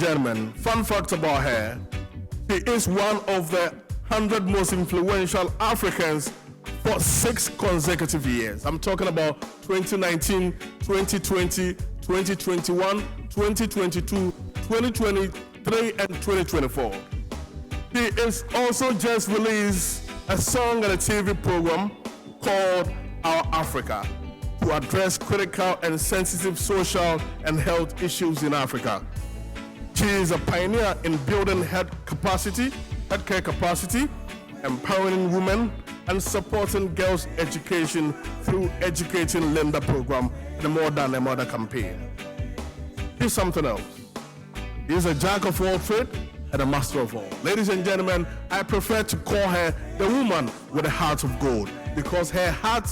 gentlemen, fun fact about her. She is one of the 100 most influential Africans for 6 consecutive years. I'm talking about 2019, 2020, 2021, 2022, 2023, and 2024. She is also just released a song and a TV program called Our Africa to address critical and sensitive social and health issues in Africa. She is a pioneer in building healthcare capacity, empowering women, and supporting girls' education through Educating Linda program and the More Than a Mother campaign. Here's something else. He's a jack of all trades and a master of all. Ladies and gentlemen, I prefer to call her the woman with a heart of gold because her heart,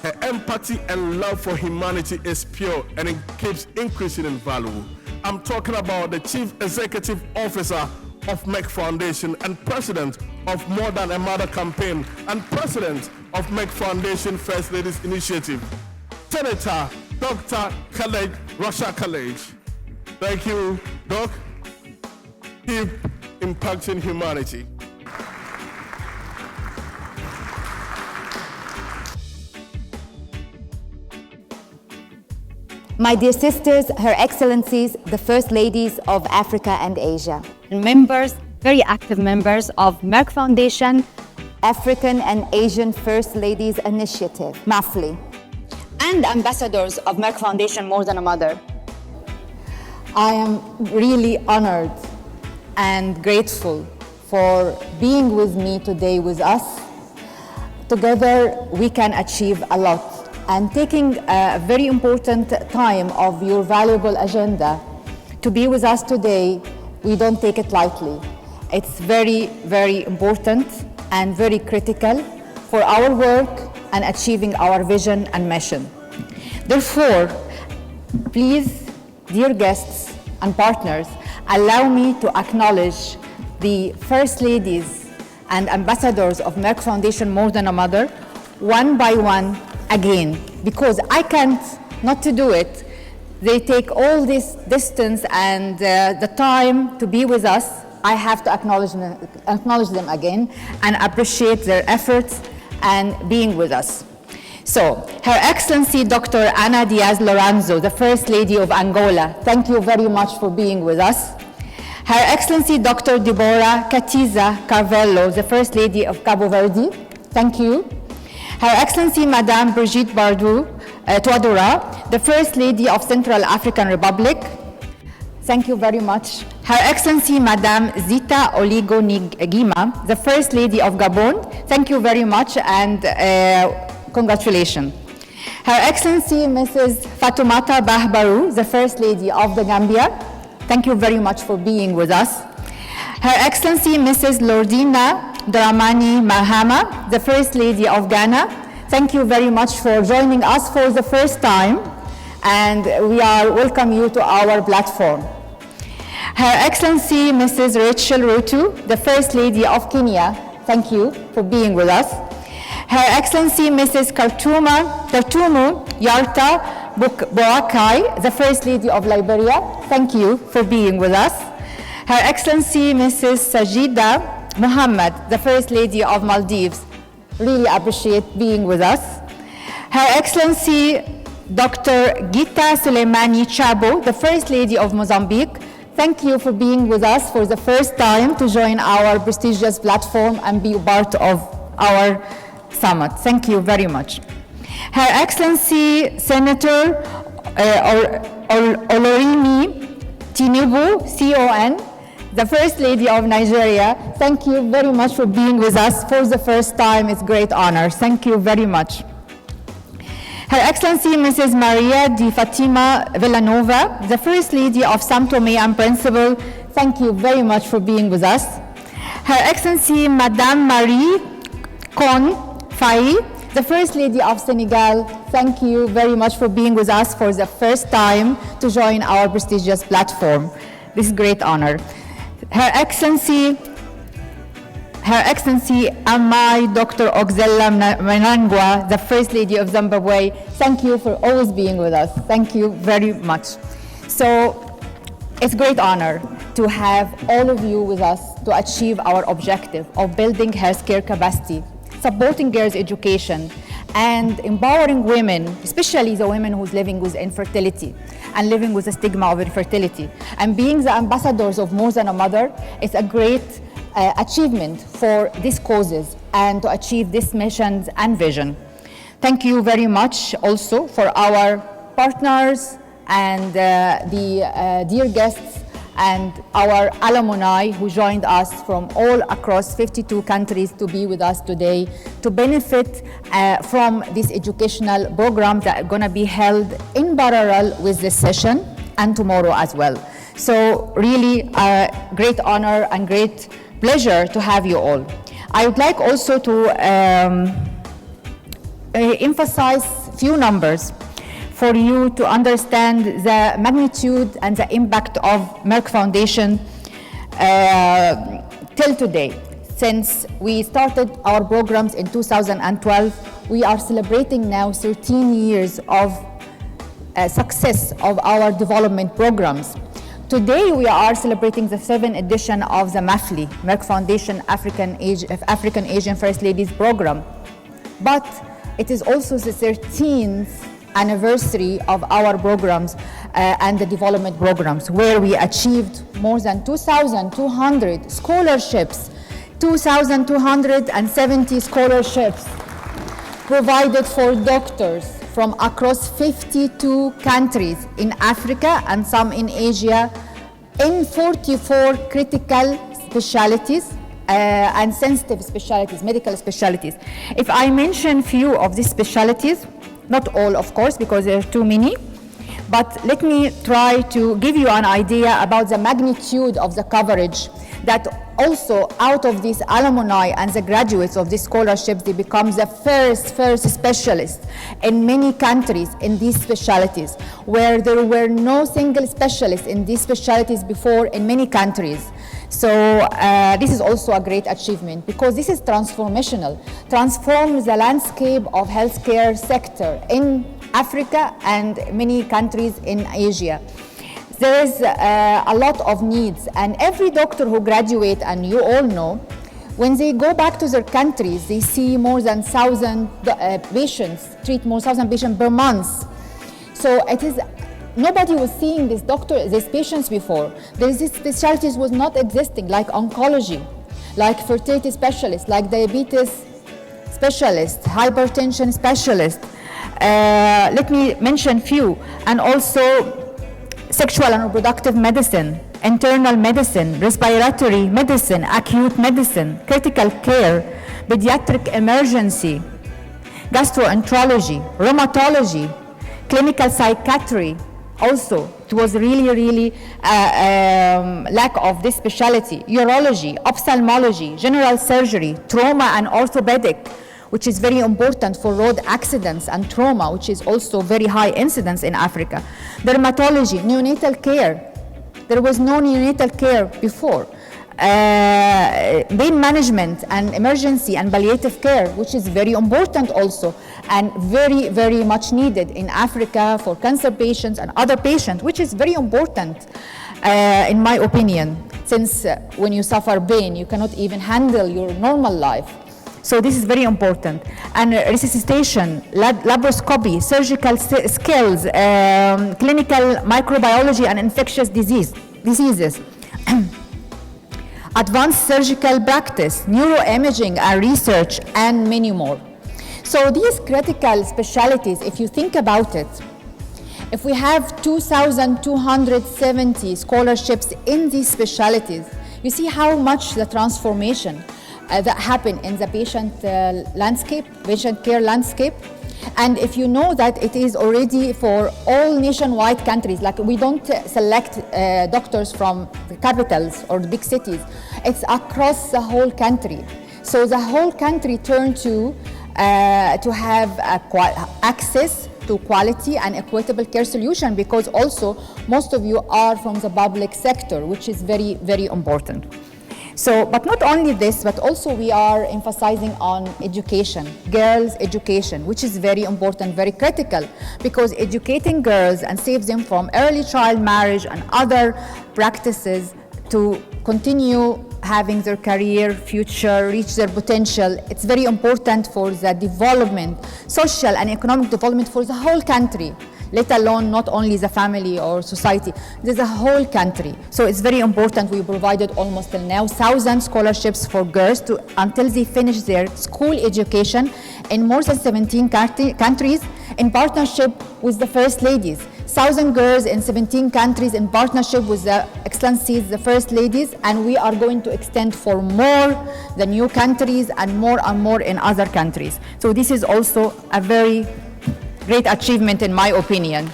her empathy and love for humanity is pure and it keeps increasing in value. I'm talking about the Chief Executive Officer of Merck Foundation and President of More Than a Mother campaign and President of Merck Foundation First Ladies Initiative, Senator Dr. Kelej, Rasha Kelej. Thank you, Doc. Keep impacting humanity. My dear sisters, Her Excellencies, the First Ladies of Africa and Asia. Members, very active members of Merck Foundation, African and Asian First Ladies Initiative, MAFLI. and ambassadors of Merck Foundation More Than a Mother. I am really honored and grateful for being with me today with us. Together we can achieve a lot. And taking a very important time of your valuable agenda to be with us today, we don't take it lightly. It's very, very important and very critical for our work and achieving our vision and mission. Therefore, please, dear guests and partners, allow me to acknowledge the First Ladies and Ambassadors of Merck Foundation More Than a Mother, one by one again, because I can't not to do it. They take all this distance and the time to be with us. I have to acknowledge them again and appreciate their efforts and being with us. So, Her Excellency Dr. Ana Diaz LOURENÇO, the First Lady of Angola, thank you very much for being with us. Her Excellency Dr. DÉBORA KATISA CARVALHO, the First Lady of Cabo Verde, thank you. Her Excellency Madame Brigitte TOUADERA, the First Lady of Central African Republic, thank you very much. Her Excellency Madame Zita Oligo Nguema, the First Lady of Gabon, thank you very much and congratulations. Her Excellency Mrs. Fatoumata Bahbarou, the First Lady of the Gambia, thank you very much for being with us. Her Excellency Mrs. Lordina Dramani Mahama, the First Lady of Ghana, thank you very much for joining us for the first time, and we welcome you to our platform. Her Excellency Mrs. Rachel Ruto, the First Lady of Kenya, thank you for being with us. Her Excellency Mrs. Kartumu Yarta Boakai, the First Lady of Liberia, thank you for being with us. Her Excellency Mrs. Sajida Muhammad, the First Lady of Maldives, really appreciate being with us. Her Excellency Dr. Gita Suleimani Cabo, the First Lady of Mozambique, thank you for being with us for the first time to join our prestigious platform and be part of our summit. Thank you very much. Her Excellency Senator Olorimi Tinubu, CON, the First Lady of Nigeria, thank you very much for being with us for the first time. It's a great honor. Thank you very much. Her Excellency Mrs. Maria Di Fatima Villanova, the First Lady of São Tomé and Príncipe, thank you very much for being with us. Her Excellency Madame Marie Kon Faye, the First Lady of Senegal, thank you very much for being with us for the first time to join our prestigious platform. This is a great honor. Her Excellency Amai Dr. Oxella Mnangagwa, the First Lady of Zimbabwe, thank you for always being with us. Thank you very much. So It's a great honor to have all of you with us to achieve our objective of building healthcare capacity, supporting girls' education, and empowering women, especially the women who's living with infertility and living with the stigma of infertility. And being the ambassadors of More Than a Mother is a great achievement for these causes and to achieve these missions and vision. Thank you very much also for our partners and the dear guests and our alumni who joined us from all across 52 countries to be with us today to benefit from this educational program that are going to be held in parallel with this session and tomorrow as well. So really a great honor and great pleasure to have you all. I would like also to emphasize few numbers for you to understand the magnitude and the impact of Merck Foundation till today. Since we started our programs in 2012, we are celebrating now 13 years of success of our development programs. Today we are celebrating the 7th edition of the MFFLI, Merck Foundation African Asian First Ladies Program. But it is also the 13th anniversary of our programs and the development programs, where we achieved more than 2,200 scholarships, 2,270 scholarships provided for doctors from across 52 countries in Africa and some in Asia, in 44 critical specialties and sensitive specialties, medical specialties. If I mention few of these specialties, not all of course because there are too many, but let me try to give you an idea about the magnitude of the coverage that also out of these alumni and the graduates of these scholarships, they become the first specialists in many countries in these specialties, where there were no single specialists in these specialties before in many countries. So this is also a great achievement because this is transformational, transforms the landscape of healthcare sector in Africa and many countries in Asia. There is a lot of needs, and every doctor who graduates, and you all know, when they go back to their countries, they see more than 1,000 patients, treat more than 1,000 patients per month. So it is, nobody was seeing these patients before. These specialties was not existing, like oncology, like fertility specialists, like diabetes specialists, hypertension specialists. Let me mention few, and also sexual and reproductive medicine, internal medicine, respiratory medicine, acute medicine, critical care, pediatric emergency, gastroenterology, rheumatology, clinical psychiatry. Also, it was really lack of this specialty. Urology, ophthalmology, general surgery, trauma and orthopedic, which is very important for road accidents and trauma, which is also very high incidence in Africa. Dermatology, neonatal care. There was no neonatal care before. Pain management and emergency and palliative care, which is very important also and very much needed in Africa for cancer patients and other patients, which is very important in my opinion, since when you suffer pain, you cannot even handle your normal life. So this is very important. And resuscitation, laparoscopy, surgical skills, clinical microbiology and infectious diseases, advanced surgical practice, neuroimaging and research, and many more. So these critical specialties, if you think about it, if we have 2,270 scholarships in these specialties, you see how much the transformation that happen in the patient landscape, patient care landscape. And if you know that it is already for all nationwide countries, like we don't select doctors from the capitals or the big cities, it's across the whole country. So the whole country turned to have access to quality and equitable care solution, because also most of you are from the public sector, which is very important. So, but not only this, but also we are emphasizing on education, girls' education, which is very important, very critical, because educating girls and save them from early child marriage and other practices to continue having their career, future, reach their potential. It's very important for the development, social and economic development for the whole country, let alone not only the family or society. There's a whole country. So it's very important. We provided almost till now 1,000 scholarships for girls until they finish their school education in more than 17 countries in partnership with the First Ladies. 1,000 girls in 17 countries in partnership with the Excellencies, the First Ladies, and we are going to extend for more the new countries and more in other countries. So this is also a very great achievement in my opinion.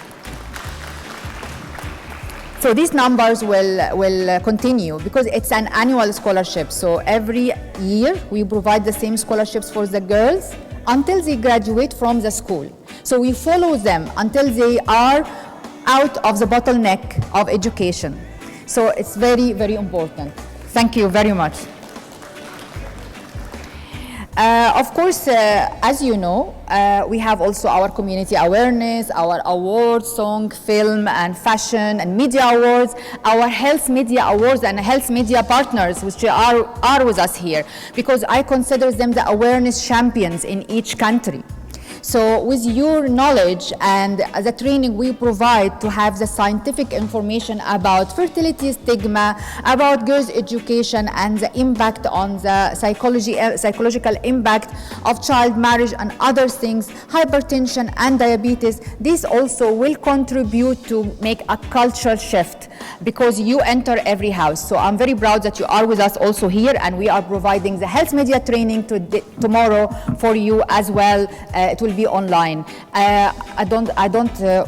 So these numbers will continue because it's an annual scholarship. So every year we provide the same scholarships for the girls until they graduate from the school. So we follow them until they are out of the bottleneck of education. So it's very, very important. Thank you very much. Of course, as you know, we have also our community awareness, our awards, song, film, and fashion, and media awards, our health media awards and health media partners, which are with us here, because I consider them the awareness champions in each country. So with your knowledge and the training we provide to have the scientific information about fertility stigma, about girls' education and the impact on the psychological impact of child marriage and other things, hypertension and diabetes, this also will contribute to make a cultural shift because you enter every house. So I'm very proud that you are with us also here, and we are providing the health media training tomorrow for you as well. It will be online. I don't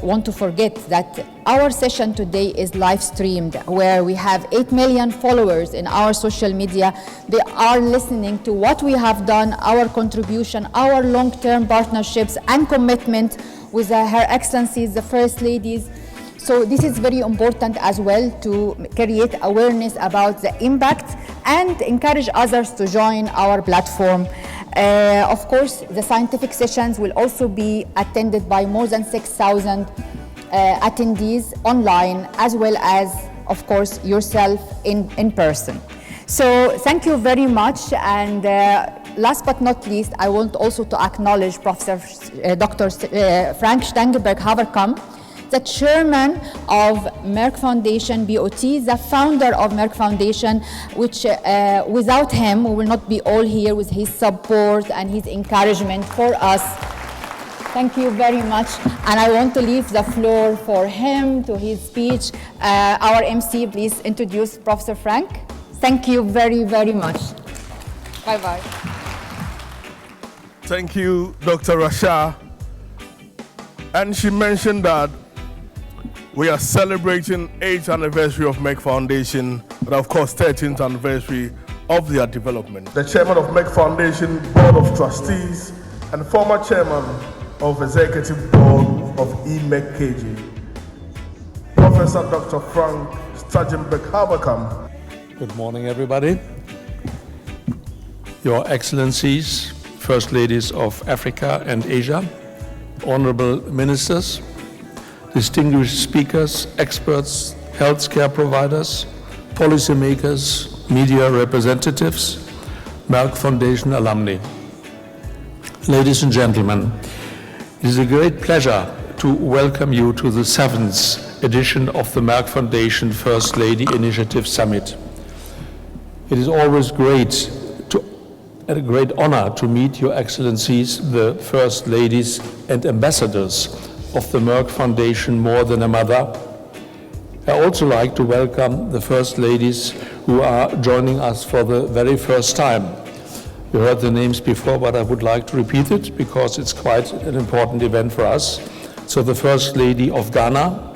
want to forget that our session today is live streamed, where we have 8 million followers in our social media. They are listening to what we have done, our contribution, our long-term partnerships and commitment with Her Excellencies, the First Ladies. So this is very important as well to create awareness about the impact and encourage others to join our platform. Of course, the scientific sessions will also be attended by more than 6,000 attendees online, as well as, of course, yourself in person. So thank you very much. And last but not least, I want also to acknowledge Professor Dr. Frank Stangenberg-Haverkamp, the chairman of Merck Foundation, BOT, the founder of Merck Foundation, which without him, we will not be all here, with his support and his encouragement for us. Thank you very much. And I want to leave the floor for him to his speech. Our MC, please introduce Professor Frank. Thank you very, very much. Bye-bye. Thank you, Dr. Rasha. And she mentioned that we are celebrating 8th anniversary of Merck Foundation, but of course 13th anniversary of their development. The chairman of Merck Foundation Board of Trustees and former chairman of Executive Board of Merck KG, Professor Dr. Frank Stangenberg-Haverkamp. Good morning, everybody. Your Excellencies, First Ladies of Africa and Asia, honorable ministers, distinguished speakers, experts, healthcare providers, policymakers, media representatives, Merck Foundation alumni. Ladies and gentlemen, it is a great pleasure to welcome you to the 7th edition of the Merck Foundation First Lady Initiative Summit. It is always a great honor to meet Your Excellencies, the First Ladies and Ambassadors of the Merck Foundation More Than a Mother. I also like to welcome the First Ladies who are joining us for the very first time. You heard the names before, but I would like to repeat it because it's quite an important event for us. So the First Lady of Ghana,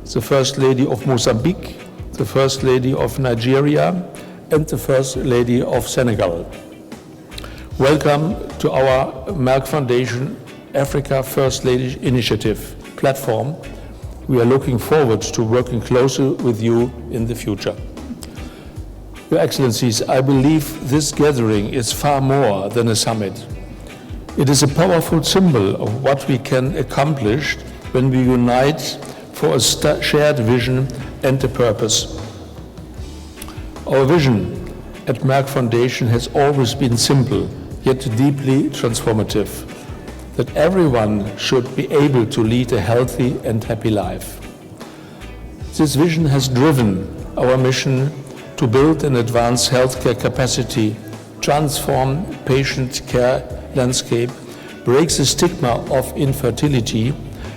the First Lady of Mozambique, the First Lady of Nigeria, and the First Lady of Senegal. Welcome to our Merck Foundation Africa First Lady Initiative platform. We are looking forward to working closer with you in the future. Your Excellencies, I believe this gathering is far more than a summit. It is a powerful symbol of what we can accomplish when we unite for a shared vision and a purpose. Our vision at Merck Foundation has always been simple, yet deeply transformative, that everyone should be able to lead a healthy and happy life. This vision has driven our mission to build and advance healthcare capacity, transform patient care landscape, break the stigma of infertility,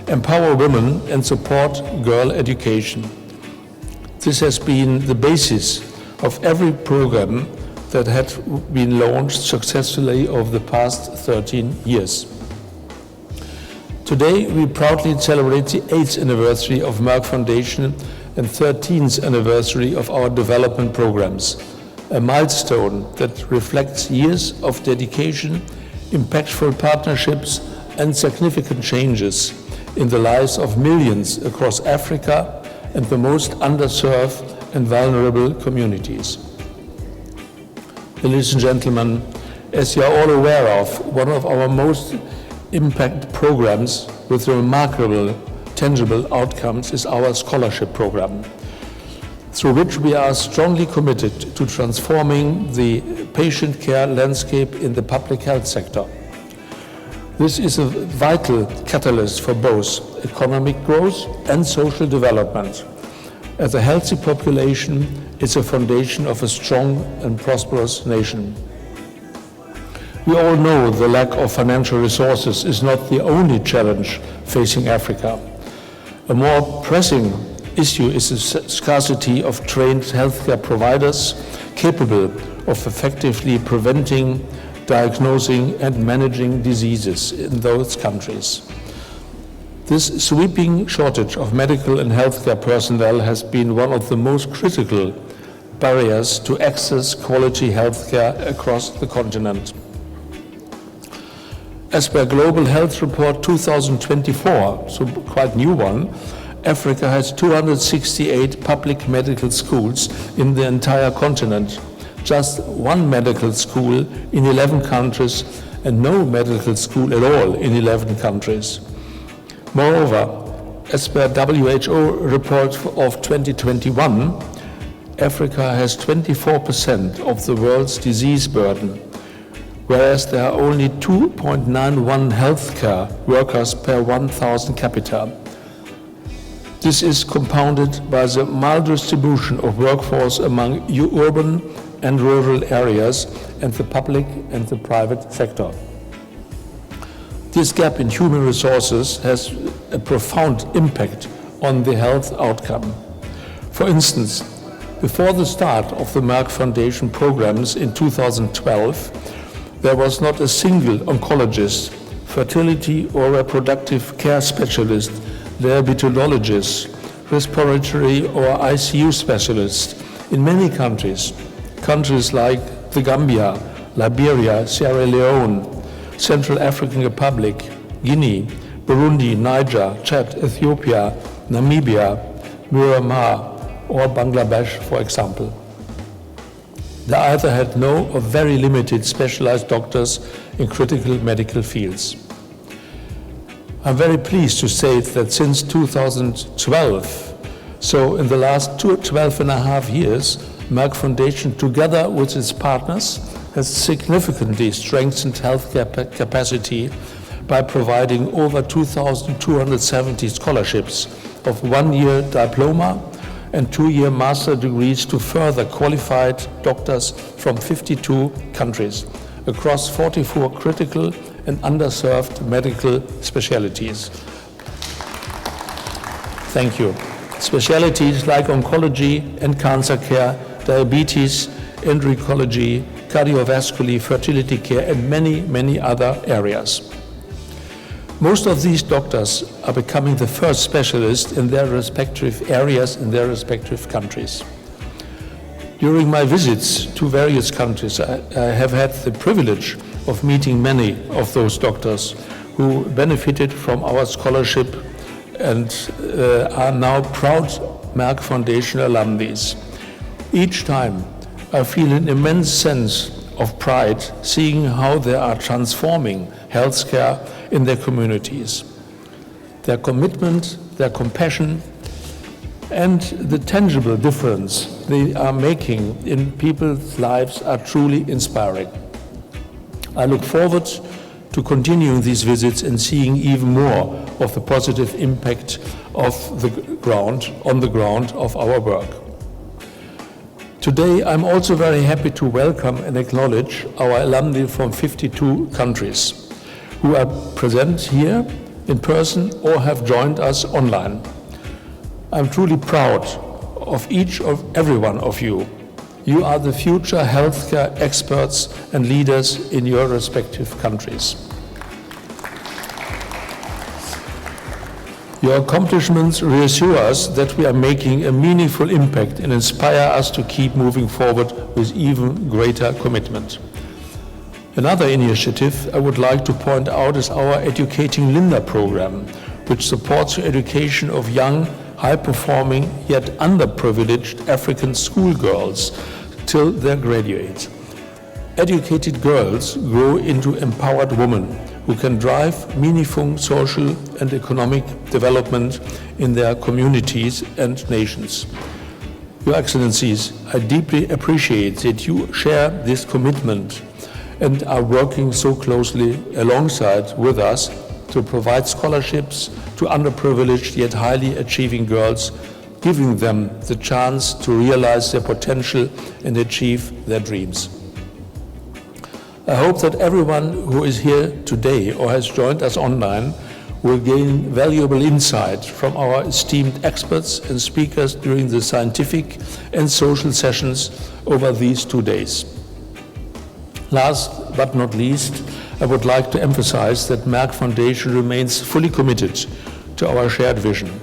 empower women and support girl education. This has been the basis of every program that had been launched successfully over the past 13 years. Today, we proudly celebrate the 8th anniversary of Merck Foundation and 13th anniversary of our development programs, a milestone that reflects years of dedication, impactful partnerships, and significant changes in the lives of millions across Africa and the most underserved and vulnerable communities. Ladies and gentlemen, as you are all aware of, one of our most impact programs with remarkable tangible outcomes is our scholarship program, through which we are strongly committed to transforming the patient care landscape in the public health sector. This is a vital catalyst for both economic growth and social development, as a healthy population is a foundation of a strong and prosperous nation. We all know the lack of financial resources is not the only challenge facing Africa. A more pressing issue is the scarcity of trained healthcare providers capable of effectively preventing, diagnosing, and managing diseases in those countries. This sweeping shortage of medical and healthcare personnel has been one of the most critical barriers to access quality healthcare across the continent. As per Global Health Report 2024, so quite new one, Africa has 268 public medical schools in the entire continent, just one medical school in 11 countries, and no medical school at all in 11 countries. Moreover, as per WHO report of 2021, Africa has 24% of the world's disease burden, whereas there are only 2.91 healthcare workers per 1,000 capita. This is compounded by the maldistribution of workforce among urban and rural areas and the public and the private sector. This gap in human resources has a profound impact on the health outcome. For instance, before the start of the Merck Foundation programs in 2012, there was not a single oncologist, fertility or reproductive care specialist, diabetologist, respiratory or ICU specialist in many countries like the Gambia, Liberia, Sierra Leone, Central African Republic, Guinea, Burundi, Niger, Chad, Ethiopia, Namibia, Myanmar, or Bangladesh, for example. They either had no or very limited specialized doctors in critical medical fields. I'm very pleased to say that since 2012, so in the last 12 and a half years, Merck Foundation, together with its partners, has significantly strengthened healthcare capacity by providing over 2,270 scholarships of one-year diploma and two-year master degrees to further qualified doctors from 52 countries across 44 critical and underserved medical specialties. Thank you. Specialties like oncology and cancer care, diabetes, endocrinology, cardiovascular, fertility care, and many, many other areas. Most of these doctors are becoming the first specialists in their respective areas in their respective countries. During my visits to various countries, I have had the privilege of meeting many of those doctors who benefited from our scholarship and are now proud Merck Foundation alumni. Each time I feel an immense sense of pride seeing how they are transforming healthcare in their communities. Their commitment, their compassion, and the tangible difference they are making in people's lives are truly inspiring. I look forward to continuing these visits and seeing even more of the positive impact on the ground of our work. Today, I'm also very happy to welcome and acknowledge our alumni from 52 countries who are present here in person or have joined us online. I'm truly proud of every one of you. You are the future healthcare experts and leaders in your respective countries. Your accomplishments reassure us that we are making a meaningful impact and inspire us to keep moving forward with even greater commitment. Another initiative I would like to point out is our Educating Linda program, which supports the education of young, high-performing, yet underprivileged African schoolgirls till they graduate. Educated girls grow into empowered women who can drive meaningful social and economic development in their communities and nations. Your Excellencies, I deeply appreciate that you share this commitment and are working so closely alongside with us to provide scholarships to underprivileged yet highly achieving girls, giving them the chance to realize their potential and achieve their dreams. I hope that everyone who is here today or has joined us online will gain valuable insight from our esteemed experts and speakers during the scientific and social sessions over these 2 days. Last but not least, I would like to emphasize that Merck Foundation remains fully committed to our shared vision.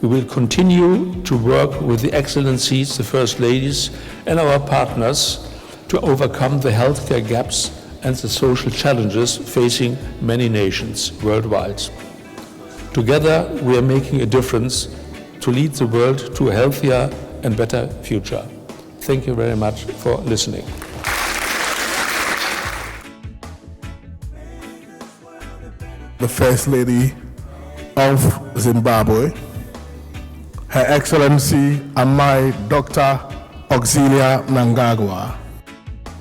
We will continue to work with the Excellencies, the First Ladies, and our partners to overcome the healthcare gaps and the social challenges facing many nations worldwide. Together, we are making a difference to lead the world to a healthier and better future. Thank you very much for listening. The First Lady of Zimbabwe, Her Excellency Amai Dr. Auxilia Mnangagwa.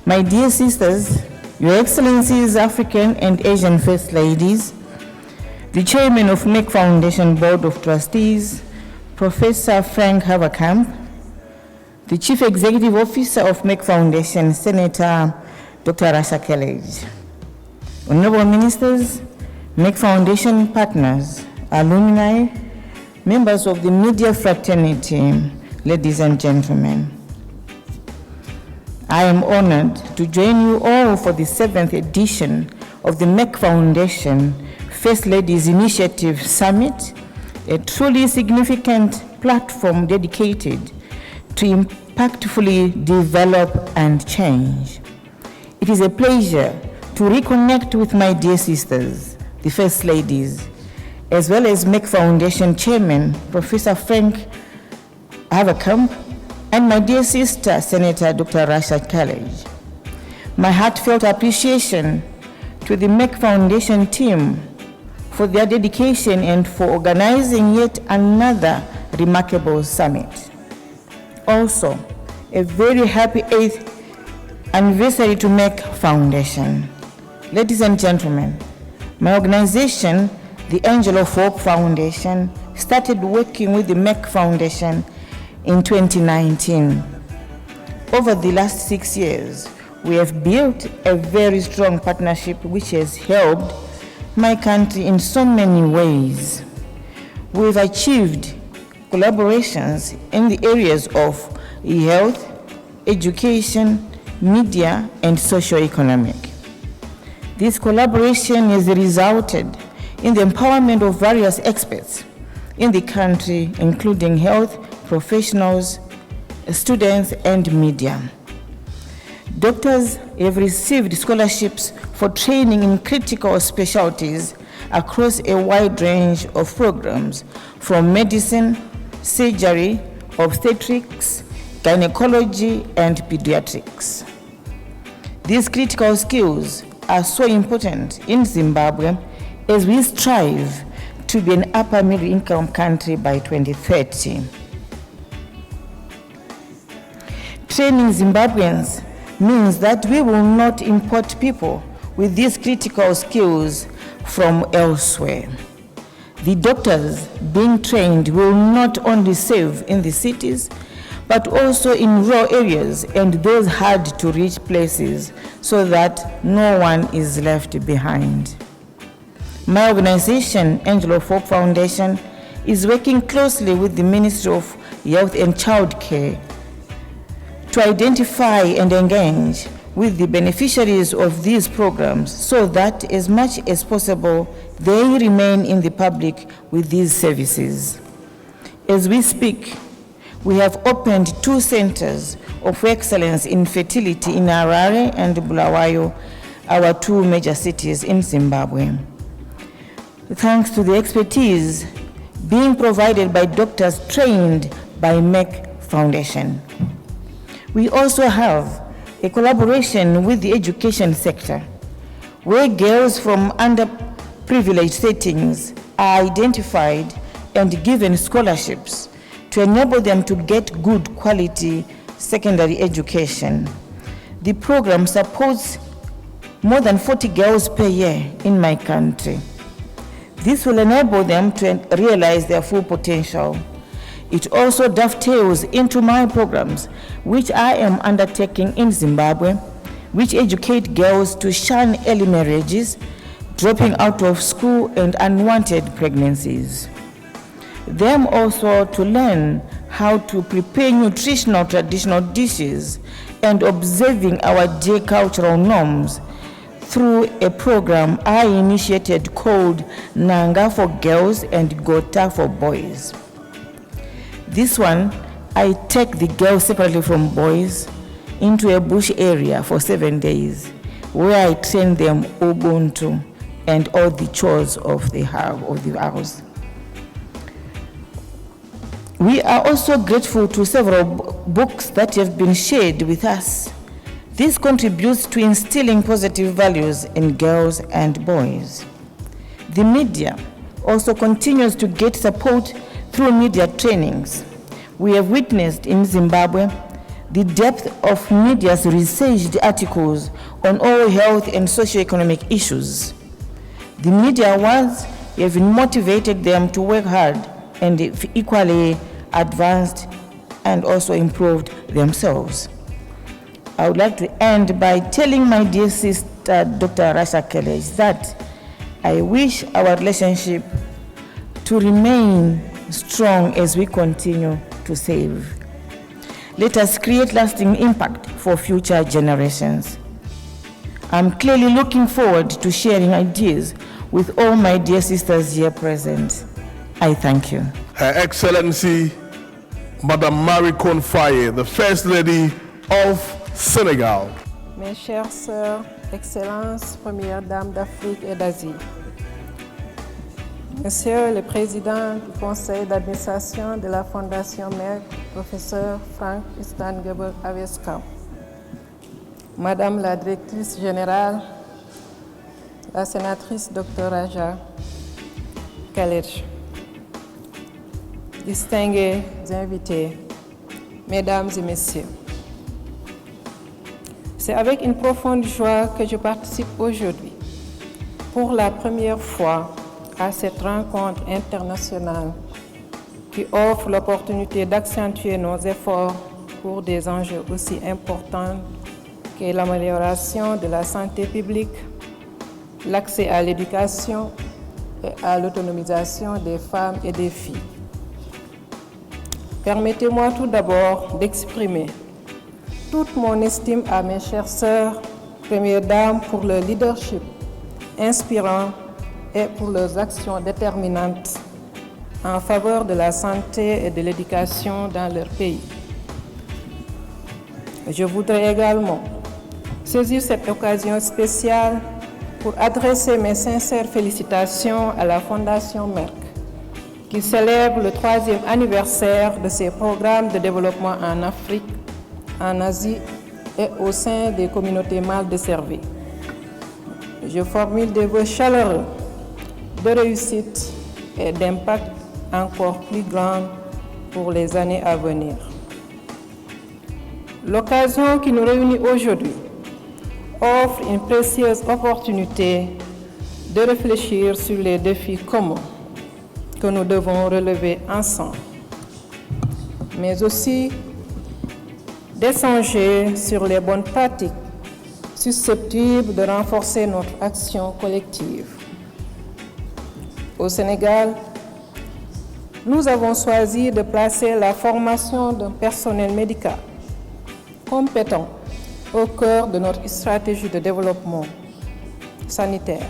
My dear sisters, Your Excellencies, African and Asian First Ladies, the Chairman of Merck Foundation Board of Trustees, Professor Frank Haverkamp, the Chief Executive Officer of Merck Foundation, Senator Dr. Rasha Kelej, Honorable Ministers, Merck Foundation partners, alumni, members of the media fraternity, ladies and gentlemen. I am honored to join you all for the 7th edition of the Merck Foundation First Ladies Initiative Summit, a truly significant platform dedicated to impactfully develop and change. It is a pleasure to reconnect with my dear sisters, the First Ladies, as well as Merck Foundation Chairman, Professor Frank Haverkamp, and my dear sister, Senator Dr. Rasha Kelej. My heartfelt appreciation to the Merck Foundation team for their dedication and for organizing yet another remarkable summit. Also, a very happy 8th anniversary to Merck Foundation. Ladies and gentlemen, my organization, the Angel of Hope Foundation, started working with the Merck Foundation in 2019. Over the last 6 years, we have built a very strong partnership which has helped my country in so many ways. We've achieved collaborations in the areas of health, education, media, and socio-economic. This collaboration has resulted in the empowerment of various experts in the country, including health professionals, students, and media. Doctors have received scholarships for training in critical specialties across a wide range of programs, from medicine, surgery, obstetrics, gynecology, and pediatrics. These critical skills are so important in Zimbabwe as we strive to be an upper middle income country by 2030. Training Zimbabweans means that we will not import people with these critical skills from elsewhere. The doctors being trained will not only serve in the cities, but also in rural areas and those hard to reach places so that no one is left behind. My organization, Angelo Folk Foundation, is working closely with the Ministry of Health and Child Care to identify and engage with the beneficiaries of these programs so that as much as possible they remain in the public with these services. As we speak, we have opened 2 centers of excellence in fertility in Harare and Bulawayo, our 2 major cities in Zimbabwe. Thanks to the expertise being provided by doctors trained by Merck Foundation. We also have a collaboration with the education sector, where girls from underprivileged settings are identified and given scholarships to enable them to get good quality secondary education. The program supports more than 40 girls per year in my country. This will enable them to realize their full potential. It also dovetails into my programs, which I am undertaking in Zimbabwe, which educate girls to shun early marriages, dropping out of school, and unwanted pregnancies. Them also to learn how to prepare nutritional traditional dishes and observing our dear cultural norms through a program I initiated called Nanga for Girls and Gota for Boys. This one, I take the girls separately from boys into a bush area for 7 days, where I train them Ubuntu and all the chores of the house. We are also grateful to several books that have been shared with us. This contributes to instilling positive values in girls and boys. The media also continues to get support through media trainings. We have witnessed in Zimbabwe the depth of media's researched articles on all health and socioeconomic issues. The media awards have motivated them to work hard and equally advanced and also improved themselves. I would like to end by telling my dear sister, Dr. Rasha Kelej, that I wish our relationship to remain strong as we continue to save. Let us create lasting impact for future generations. I'm clearly looking forward to sharing ideas with all my dear sisters here present. I thank you. Her Excellency, Madame Marie Konfaye, the First Lady of Senegal. Mes chères sœurs, Excellences, Première Dame d'Afrique et d'Asie. Monsieur le Président du Conseil d'administration de la Fondation Merck, Professeur Frank Stangenberg-Haverkamp. Madame la Directrice Générale, la Sénatrice Dr. Rasha Kelej. Distingués invités, Mesdames et Messieurs. C'est avec une profonde joie que je participe aujourd'hui, pour la première fois, à cette rencontre internationale qui offre l'opportunité d'accentuer nos efforts pour des enjeux aussi importants que l'amélioration de la santé publique, l'accès à l'éducation et à l'autonomisation des femmes et des filles. Permettez-moi tout d'abord d'exprimer toute mon estime à mes chères sœurs, premières dames, pour leur leadership inspirant et pour leurs actions déterminantes en faveur de la santé et de l'éducation dans leur pays. Je voudrais également saisir cette occasion spéciale pour adresser mes sincères félicitations à la Fondation Merck qui célèbre le 3e anniversaire de ses programmes de développement en Afrique, en Asie et au sein des communautés mal desservies. Je formule des vœux chaleureux de réussite et d'impact encore plus grand pour les années à venir. L'occasion qui nous réunit aujourd'hui offre une précieuse opportunité de réfléchir sur les défis communs que nous devons relever ensemble, mais aussi d'échanger sur les bonnes pratiques susceptibles de renforcer notre action collective. Au Sénégal, nous avons choisi de placer la formation d'un personnel médical compétent au cœur de notre stratégie de développement sanitaire,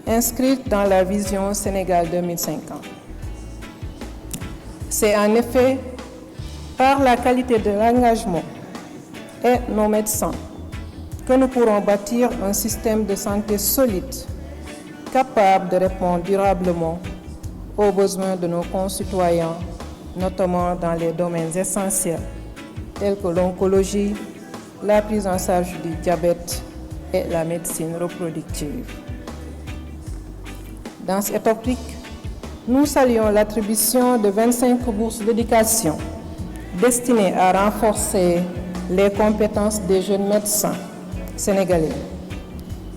inscrite dans la vision Sénégal 2050. C'est en effet par la qualité de l'engagement et nos médecins que nous pourrons bâtir un système de santé solide, capable de répondre durablement aux besoins de nos concitoyens, notamment dans les domaines essentiels tels que l'oncologie, la prise en charge du diabète et la médecine reproductive. Dans cette optique, nous saluons l'attribution de 25 bourses d'éducation destinées à renforcer les compétences des jeunes médecins sénégalais.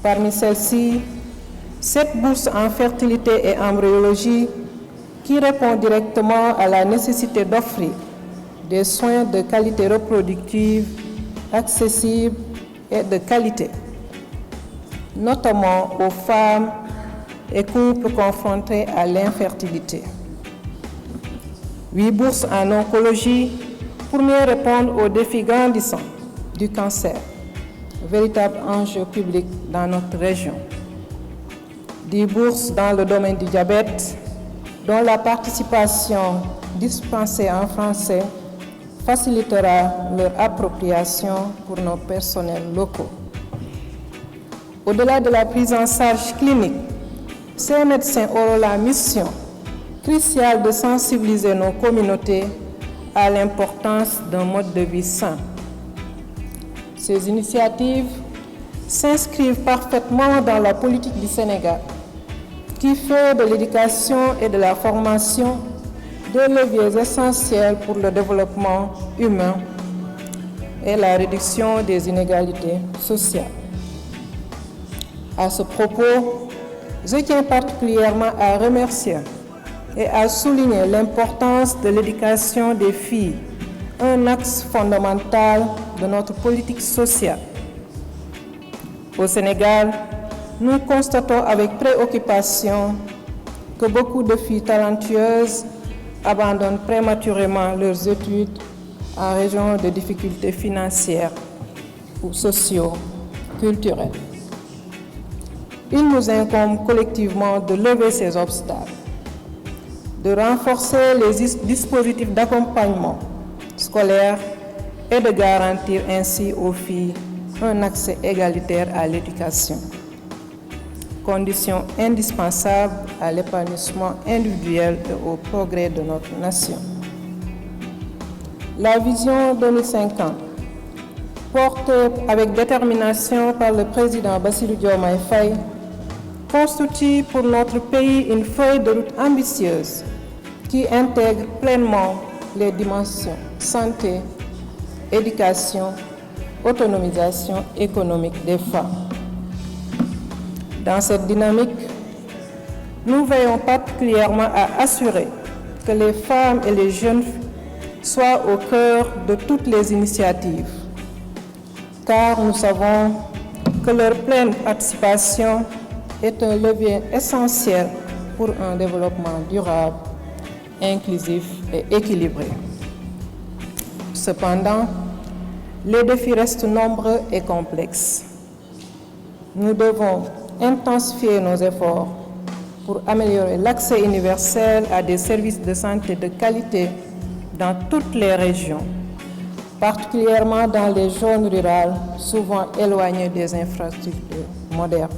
Parmi celles-ci, 7 bourses en fertilité et embryologie qui répondent directement à la nécessité d'offrir des soins de qualité reproductive, accessibles et de qualité, notamment aux femmes et couples confrontés à l'infertilité. 8 bourses en oncologie pour mieux répondre aux défis grandissants du cancer, véritable enjeu public dans notre région. 10 bourses dans le domaine du diabète, dont la participation dispensée en français facilitera leur appropriation pour nos personnels locaux. Au-delà de la prise en charge clinique, ces médecins auront la mission cruciale de sensibiliser nos communautés à l'importance d'un mode de vie sain. Ces initiatives s'inscrivent parfaitement dans la politique du Sénégal, qui fait de l'éducation et de la formation des leviers essentiels pour le développement humain et la réduction des inégalités sociales. À ce propos, je tiens particulièrement à remercier et à souligner l'importance de l'éducation des filles, un axe fondamental de notre politique sociale. Au Sénégal, nous constatons avec préoccupation que beaucoup de filles talentueuses abandonnent prématurément leurs études en raison de difficultés financières ou socio-culturelles. Il nous incombe collectivement de lever ces obstacles, de renforcer les dispositifs d'accompagnement scolaire et de garantir ainsi aux filles un accès égalitaire à l'éducation, condition indispensable à l'épanouissement individuel et au progrès de notre nation. La vision 2050, portée avec détermination par le président Bassirou Diomaye Faye, constitue pour notre pays une feuille de route ambitieuse qui intègre pleinement les dimensions santé, éducation, autonomisation économique des femmes. Dans cette dynamique, nous veillons particulièrement à assurer que les femmes et les jeunes soient au cœur de toutes les initiatives, car nous savons que leur pleine participation est un levier essentiel pour un développement durable, inclusif et équilibré. Cependant, les défis restent nombreux et complexes. Nous devons intensifier nos efforts pour améliorer l'accès universel à des services de santé de qualité dans toutes les régions, particulièrement dans les zones rurales, souvent éloignées des infrastructures modernes.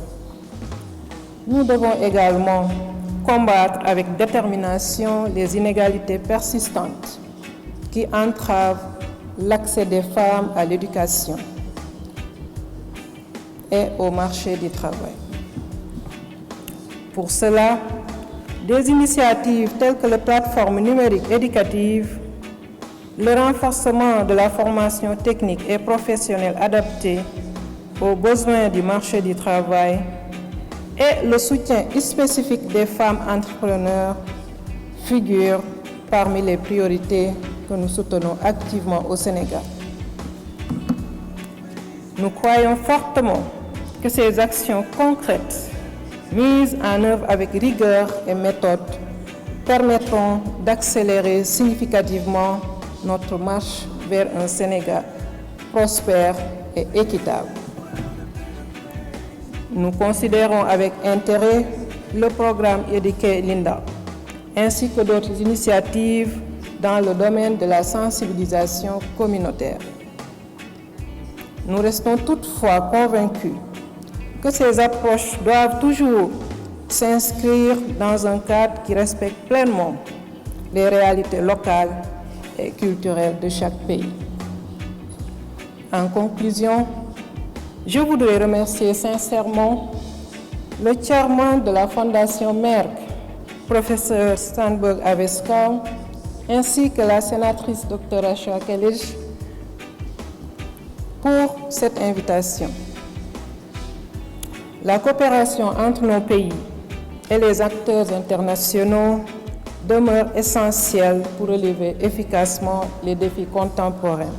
Nous devons également combattre avec détermination les inégalités persistantes qui entravent l'accès des femmes à l'éducation et au marché du travail. Pour cela, des initiatives telles que la plateforme numérique éducative, le renforcement de la formation technique et professionnelle adaptée aux besoins du marché du travail et le soutien spécifique des femmes entrepreneurs figurent parmi les priorités que nous soutenons activement au Sénégal. Nous croyons fortement que ces actions concrètes, mises en œuvre avec rigueur et méthode, permettront d'accélérer significativement notre marche vers un Sénégal prospère et équitable. Nous considérons avec intérêt le programme Éduquer Linda, ainsi que d'autres initiatives dans le domaine de la sensibilisation communautaire. Nous restons toutefois convaincus que ces approches doivent toujours s'inscrire dans un cadre qui respecte pleinement les réalités locales et culturelles de chaque pays. En conclusion, je voudrais remercier sincèrement le chairman de la Fondation Merck, professeur Stangenberg-Haverkamp, ainsi que la sénatrice Dr. Rasha Kelej pour cette invitation. La coopération entre nos pays et les acteurs internationaux demeure essentielle pour relever efficacement les défis contemporains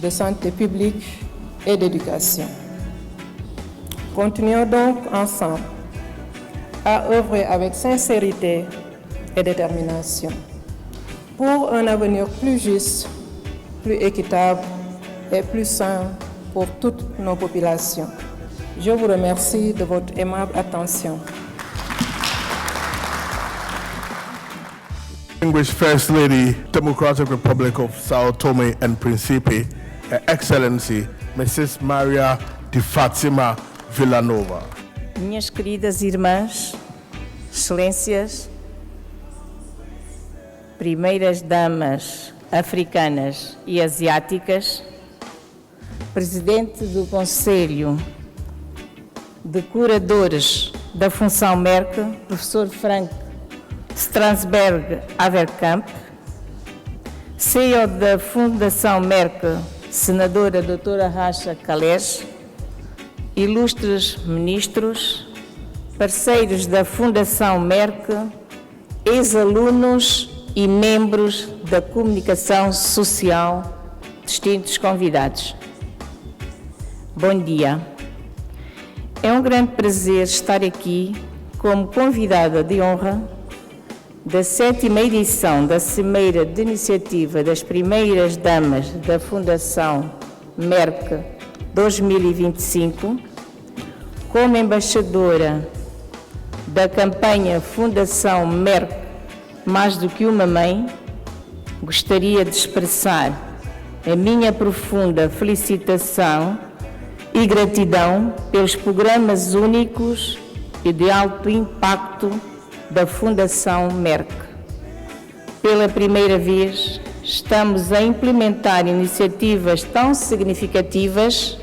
de santé publique et d'éducation. Continuons donc ensemble à œuvrer avec sincérité et détermination pour un avenir plus juste, plus équitable et plus sain pour toutes nos populations. Je vous remercie de votre aimable attention. Distinguished First Lady, Democratic Republic of Sao Tome and Principe, Her Excellency, Mrs. Maria de Fátima Villanova. Minhas queridas irmãs, excelências, primeiras damas africanas e asiáticas, presidente do Conselho de Curadores da Fundação Merck, professor Frank Stangenberg-Haverkamp, CEO da Fundação Merck, senadora doutora Rasha Kelej, ilustres ministros, parceiros da Fundação Merck, ex-alunos e membros da comunicação social, distintos convidados. Bom dia. É um grande prazer estar aqui como convidada de honra da 7ª edição da Cimeira de Iniciativa das Primeiras Damas da Fundação Merck 2025, como embaixadora da campanha Fundação Merck Mais do que uma Mãe, gostaria de expressar a minha profunda felicitação e gratidão pelos programas únicos e de alto impacto da Fundação Merck. Pela primeira vez, estamos a implementar iniciativas tão significativas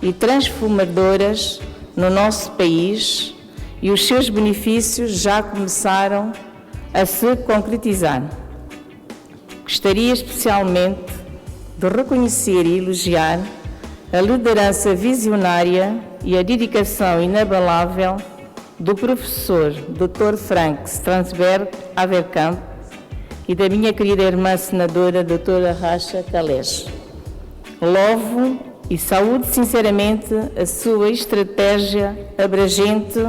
e transformadoras no nosso país e os seus benefícios já começaram a se concretizar. Gostaria especialmente de reconhecer e elogiar a liderança visionária e a dedicação inabalável do professor Dr. Frank Stangenberg-Haverkamp e da minha querida irmã senadora doutora Rasha Kelej. Louvo e saúdo sinceramente a sua estratégia abrangente,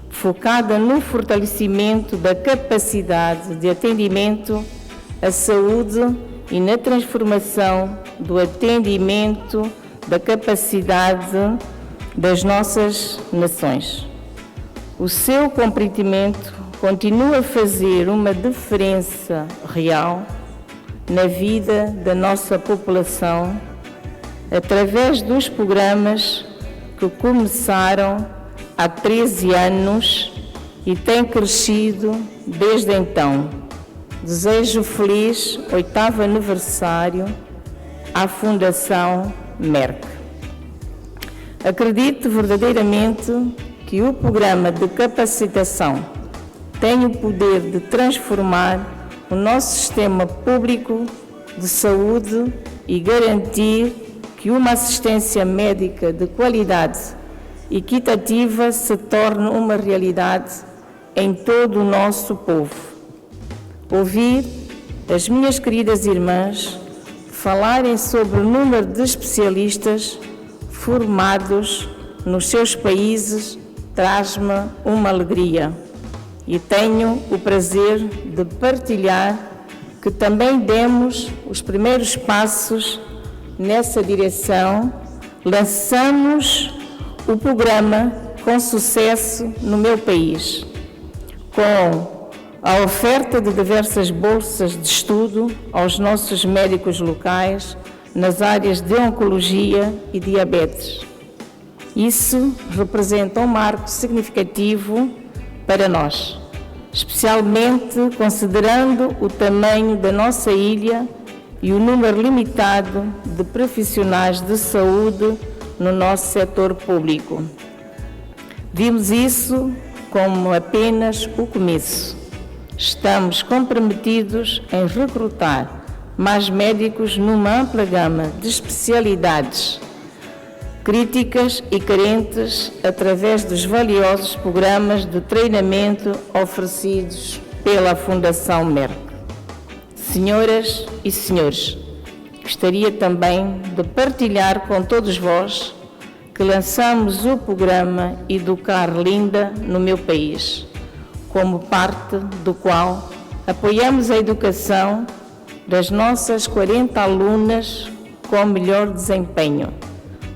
focada no fortalecimento da capacidade de atendimento à saúde e na transformação do atendimento da capacidade das nossas nações. O seu comprometimento continua a fazer uma diferença real na vida da nossa população através dos programas que começaram há 13 anos e tem crescido desde então. Desejo feliz 8º aniversário à Fundação Merck. Acredito verdadeiramente que o programa de capacitação tem o poder de transformar o nosso sistema público de saúde e garantir que uma assistência médica de qualidade e equitativa se torne uma realidade em todo o nosso povo. Ouvir as minhas queridas irmãs falarem sobre o número de especialistas formados nos seus países traz-me uma alegria e tenho o prazer de partilhar que também demos os primeiros passos nessa direção. Lançamos o programa com sucesso no meu país, com a oferta de diversas bolsas de estudo aos nossos médicos locais nas áreas de oncologia e diabetes. Isso representa um marco significativo para nós, especialmente considerando o tamanho da nossa ilha e o número limitado de profissionais de saúde no nosso setor público. Vimos isso como apenas o começo. Estamos comprometidos em recrutar mais médicos numa ampla gama de especialidades críticas e carentes através dos valiosos programas de treinamento oferecidos pela Fundação Merck. Senhoras e senhores, gostaria também de partilhar com todos vós que lançamos o programa Educar Linda no meu país, como parte do qual apoiamos a educação das nossas 40 alunas com melhor desempenho,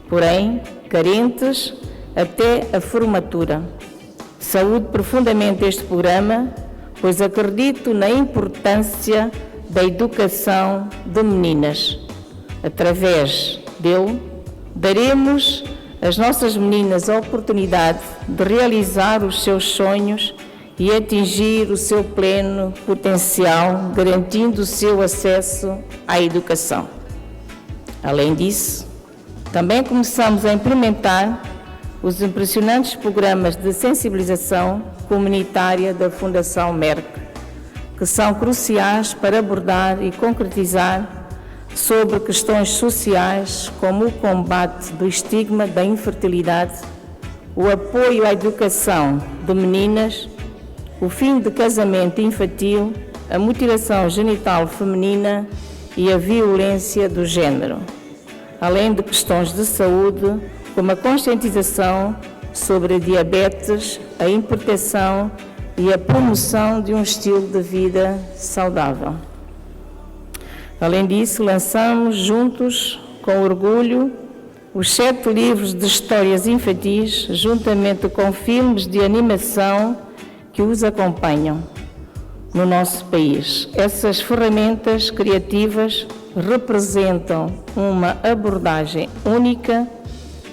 porém carentes até a formatura. Saúdo profundamente este programa, pois acredito na importância da educação de meninas. Através dele, daremos às nossas meninas a oportunidade de realizar os seus sonhos e atingir o seu pleno potencial, garantindo o seu acesso à educação. Além disso, também começamos a implementar os impressionantes programas de sensibilização comunitária da Fundação Merck, que são cruciais para abordar e concretizar sobre questões sociais como o combate do estigma da infertilidade, o apoio à educação de meninas, o fim de casamento infantil, a mutilação genital feminina e a violência do género, além de questões de saúde, como a conscientização sobre a diabetes, a hipertensão e a promoção de um estilo de vida saudável. Além disso, lançamos juntos, com orgulho, os 7 livros de histórias infantis, juntamente com filmes de animação que os acompanham no nosso país. Essas ferramentas criativas representam uma abordagem única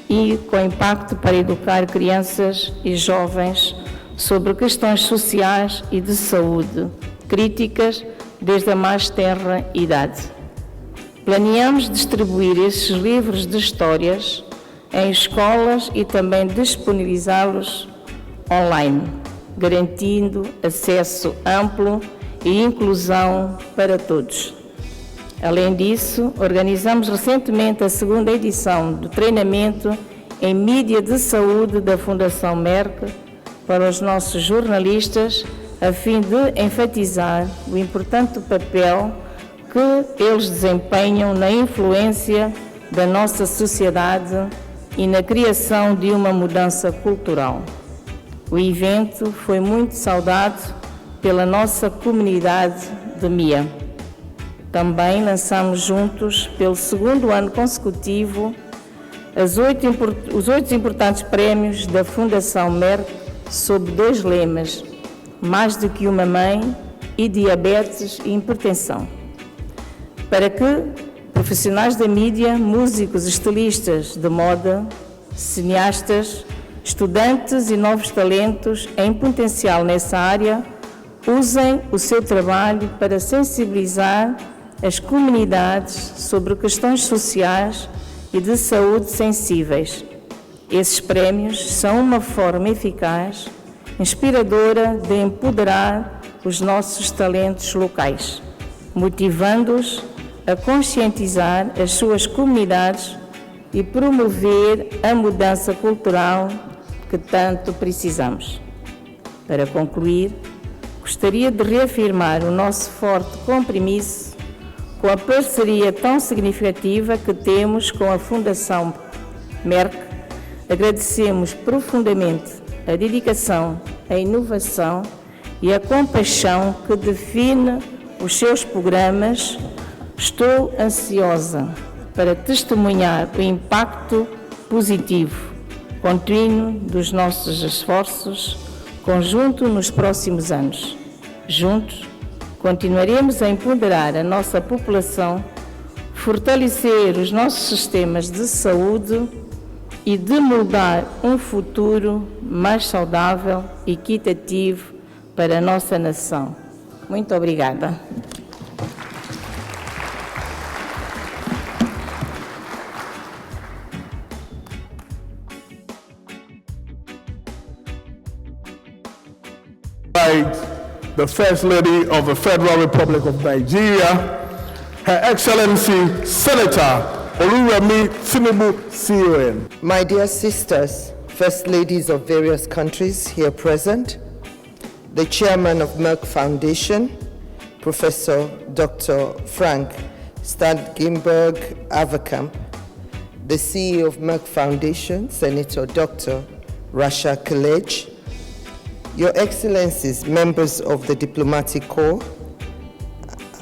e com impacto para educar crianças e jovens sobre questões sociais e de saúde críticas desde a mais tenra idade. Planeamos distribuir esses livros de histórias em escolas e também disponibilizá-los online, garantindo acesso amplo e inclusão para todos. Além disso, organizamos recentemente a 2ª edição do treinamento em mídia de saúde da Fundação Merck para os nossos jornalistas, a fim de enfatizar o importante papel que eles desempenham na influência da nossa sociedade e na criação de uma mudança cultural. O evento foi muito saudado pela nossa comunidade de MIA. Também lançamos juntos, pelo 2º ano consecutivo, os 8 importantes prémios da Fundação Merck sob 2 lemas: mais do que uma mãe e diabetes e hipertensão, para que profissionais da mídia, músicos, estilistas de moda, cineastas, estudantes e novos talentos em potencial nessa área usem o seu trabalho para sensibilizar as comunidades sobre questões sociais e de saúde sensíveis. Esses prémios são uma forma eficaz, inspiradora de empoderar os nossos talentos locais, motivando-os a conscientizar as suas comunidades e promover a mudança cultural que tanto precisamos. Para concluir, gostaria de reafirmar o nosso forte compromisso com a parceria tão significativa que temos com a Fundação Merck. Agradecemos profundamente a dedicação, a inovação e a compaixão que define os seus programas. Estou ansiosa para testemunhar o impacto positivo contínuo dos nossos esforços conjunto nos próximos anos. Juntos, continuaremos a empoderar a nossa população, fortalecer os nossos sistemas de saúde e de moldar um futuro mais saudável e equitativo para a nossa nação. Muito obrigada. The First Lady of the Federal Republic of Nigeria, Her Excellency Senator Oluremi Tinubu CON. My dear sisters, First Ladies of various countries here present, the Chairman of Merck Foundation, Professor Dr. Frank Stangenberg-Haverkamp, the CEO of Merck Foundation, Senator Dr. Rasha Kelej, Your Excellencies, members of the Diplomatic Corps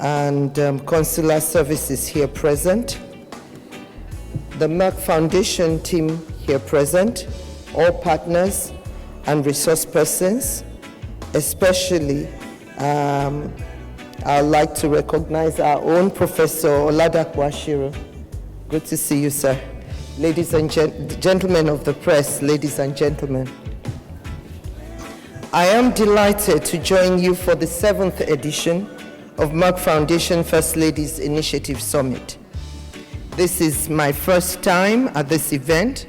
and Consular Services here present, the Merck Foundation team here present, all partners and resource persons, especially I'd like to recognize our own Professor Oladapo Ashiru. Good to see you, sir. Ladies and gentlemen of the press, ladies and gentlemen, I am delighted to join you for the 7th edition of Merck Foundation First Ladies Initiative Summit. This is my first time at this event,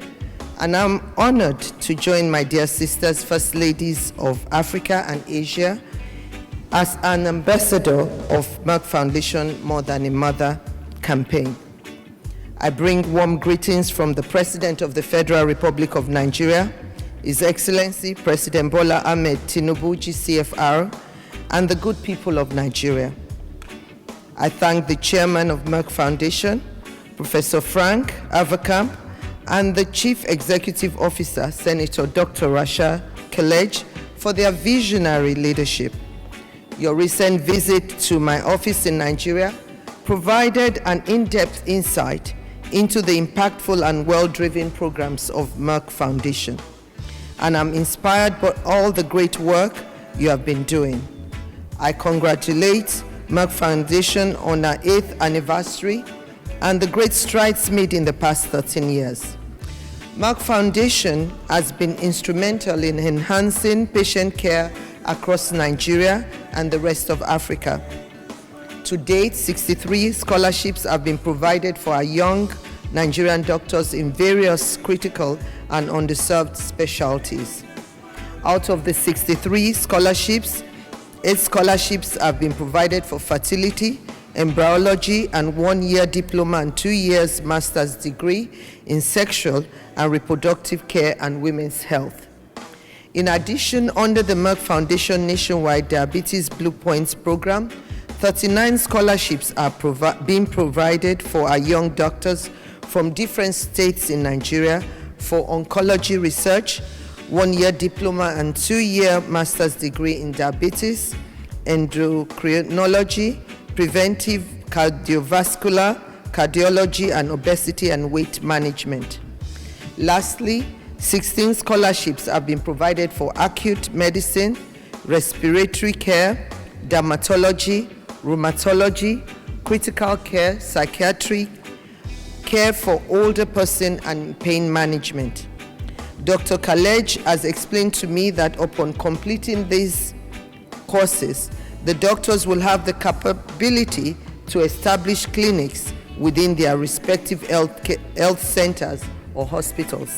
and I'm honored to join my dear sisters, First Ladies of Africa and Asia, as an ambassador of Merck Foundation More Than a Mother campaign. I bring warm greetings from the President of the Federal Republic of Nigeria, His Excellency President Bola Ahmed Tinubu, GCFR, and the good people of Nigeria. I thank the Chairman of Merck Foundation, Professor Frank Haverkamp, and the Chief Executive Officer, Senator Dr. Rasha Kelej, for their visionary leadership. Your recent visit to my office in Nigeria provided an in-depth insight into the impactful and well-driven programs of Merck Foundation. And I'm inspired by all the great work you have been doing. I congratulate Merck Foundation on our 8th anniversary and the great strides made in the past 13 years. Merck Foundation has been instrumental in enhancing patient care across Nigeria and the rest of Africa. To date, 63 scholarships have been provided for our young Nigerian doctors in various critical and underserved specialties. Out of the 63 scholarships, 8 scholarships have been provided for fertility, embryology, and 1-year diploma and 2 years master's degree in sexual and reproductive care and women's health. In addition, under the Merck Foundation Nationwide Diabetes Blue Points program, 39 scholarships are being provided for our young doctors from different states in Nigeria for oncology research, 1-year diploma and 2-year master's degree in diabetes, endocrinology, preventive cardiovascular, cardiology, and obesity and weight management. Lastly, 16 scholarships have been provided for acute medicine, respiratory care, dermatology, rheumatology, critical care, psychiatry, care for older person, and pain management. Dr. Kelej has explained to me that upon completing these courses, the doctors will have the capability to establish clinics within their respective health centers or hospitals.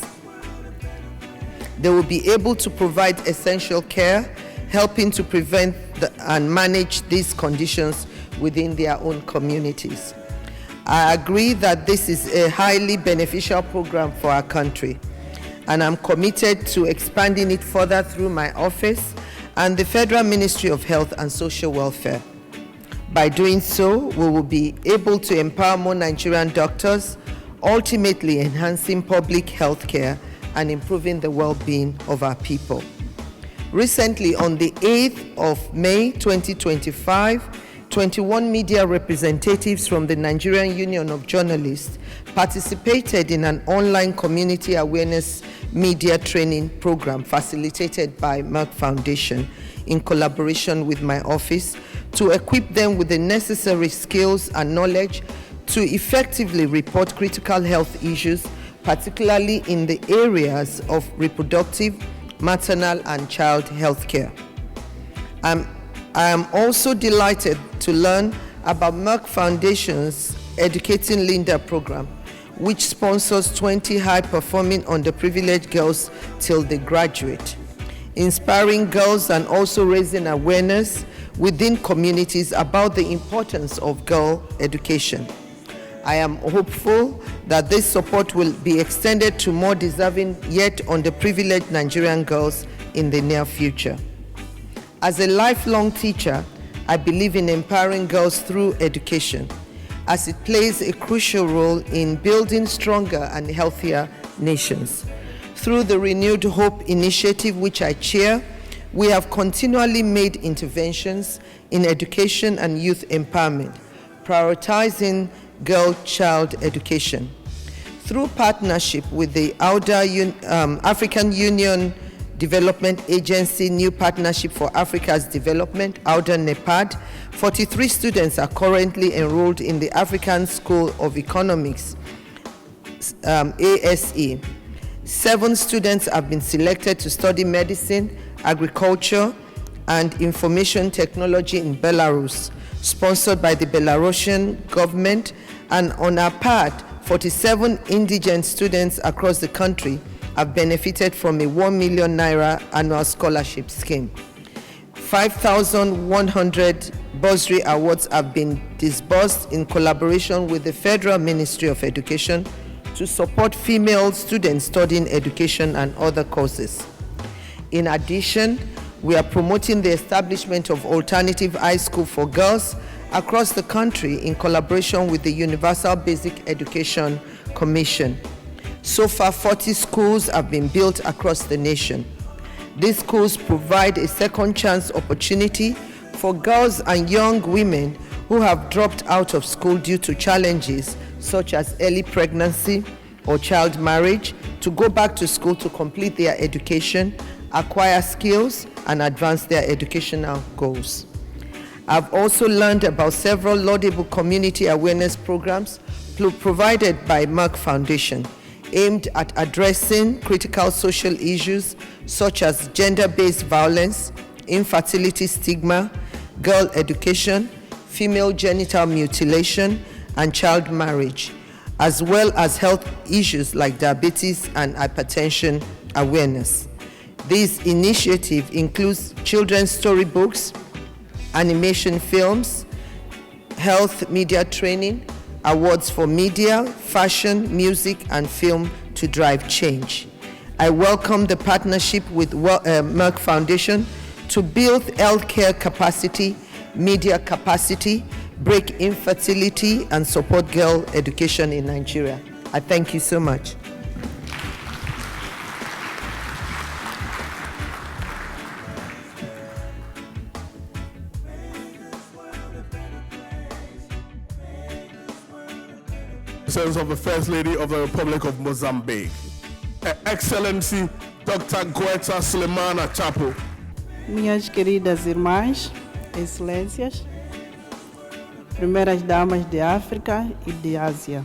They will be able to provide essential care, helping to prevent and manage these conditions within their own communities. I agree that this is a highly beneficial program for our country, and I'm committed to expanding it further through my office and the Federal Ministry of Health and Social Welfare. By doing so, we will be able to empower more Nigerian doctors, ultimately enhancing public health care and improving the well-being of our people. Recently, on the 8th of May 2025, 21 media representatives from the Nigerian Union of Journalists participated in an online community awareness media training program facilitated by Merck Foundation in collaboration with my office to equip them with the necessary skills and knowledge to effectively report critical health issues, particularly in the areas of reproductive, maternal, and child health care. I am also delighted to learn about Merck Foundation's Educating Linda program, which sponsors 20 high-performing underprivileged girls till they graduate, inspiring girls and also raising awareness within communities about the importance of girl education. I am hopeful that this support will be extended to more deserving yet underprivileged Nigerian girls in the near future. As a lifelong teacher, I believe in empowering girls through education, as it plays a crucial role in building stronger and healthier nations. Through the Renewed Hope initiative, which I chair, we have continually made interventions in education and youth empowerment, prioritizing girl-child education. Through partnership with the African Union Development Agency New Partnership for Africa's Development, NEPAD, 43 students are currently enrolled in the African School of Economics, ASE. 7 students have been selected to study medicine, agriculture, and information technology in Belarus, sponsored by the Belarusian government, and on our part, 47 indigent students across the country have benefited from a 1 million naira annual scholarship scheme. 5,100 bursary awards have been disbursed in collaboration with the Federal Ministry of Education to support female students studying education and other courses. In addition, we are promoting the establishment of alternative high school for girls across the country in collaboration with the Universal Basic Education Commission. So far, 40 schools have been built across the nation. These schools provide a second chance opportunity for girls and young women who have dropped out of school due to challenges such as early pregnancy or child marriage to go back to school to complete their education, acquire skills, and advance their educational goals. I've also learned about several laudable community awareness programs provided by Merck Foundation, aimed at addressing critical social issues such as gender-based violence, infertility stigma, girl education, female genital mutilation, and child marriage, as well as health issues like diabetes and hypertension awareness. This initiative includes children's storybooks, animation films, health media training, awards for media, fashion, music, and film to drive change. I welcome the partnership with Merck Foundation to build healthcare capacity, media capacity, break infertility, and support girl education in Nigeria. I thank you so much. Of the First Lady of the Republic of Mozambique, Her Excellency Dr. Goethe Sulemana Chapo. Minhas queridas irmãs, excelências, primeiras damas de África e de Ásia,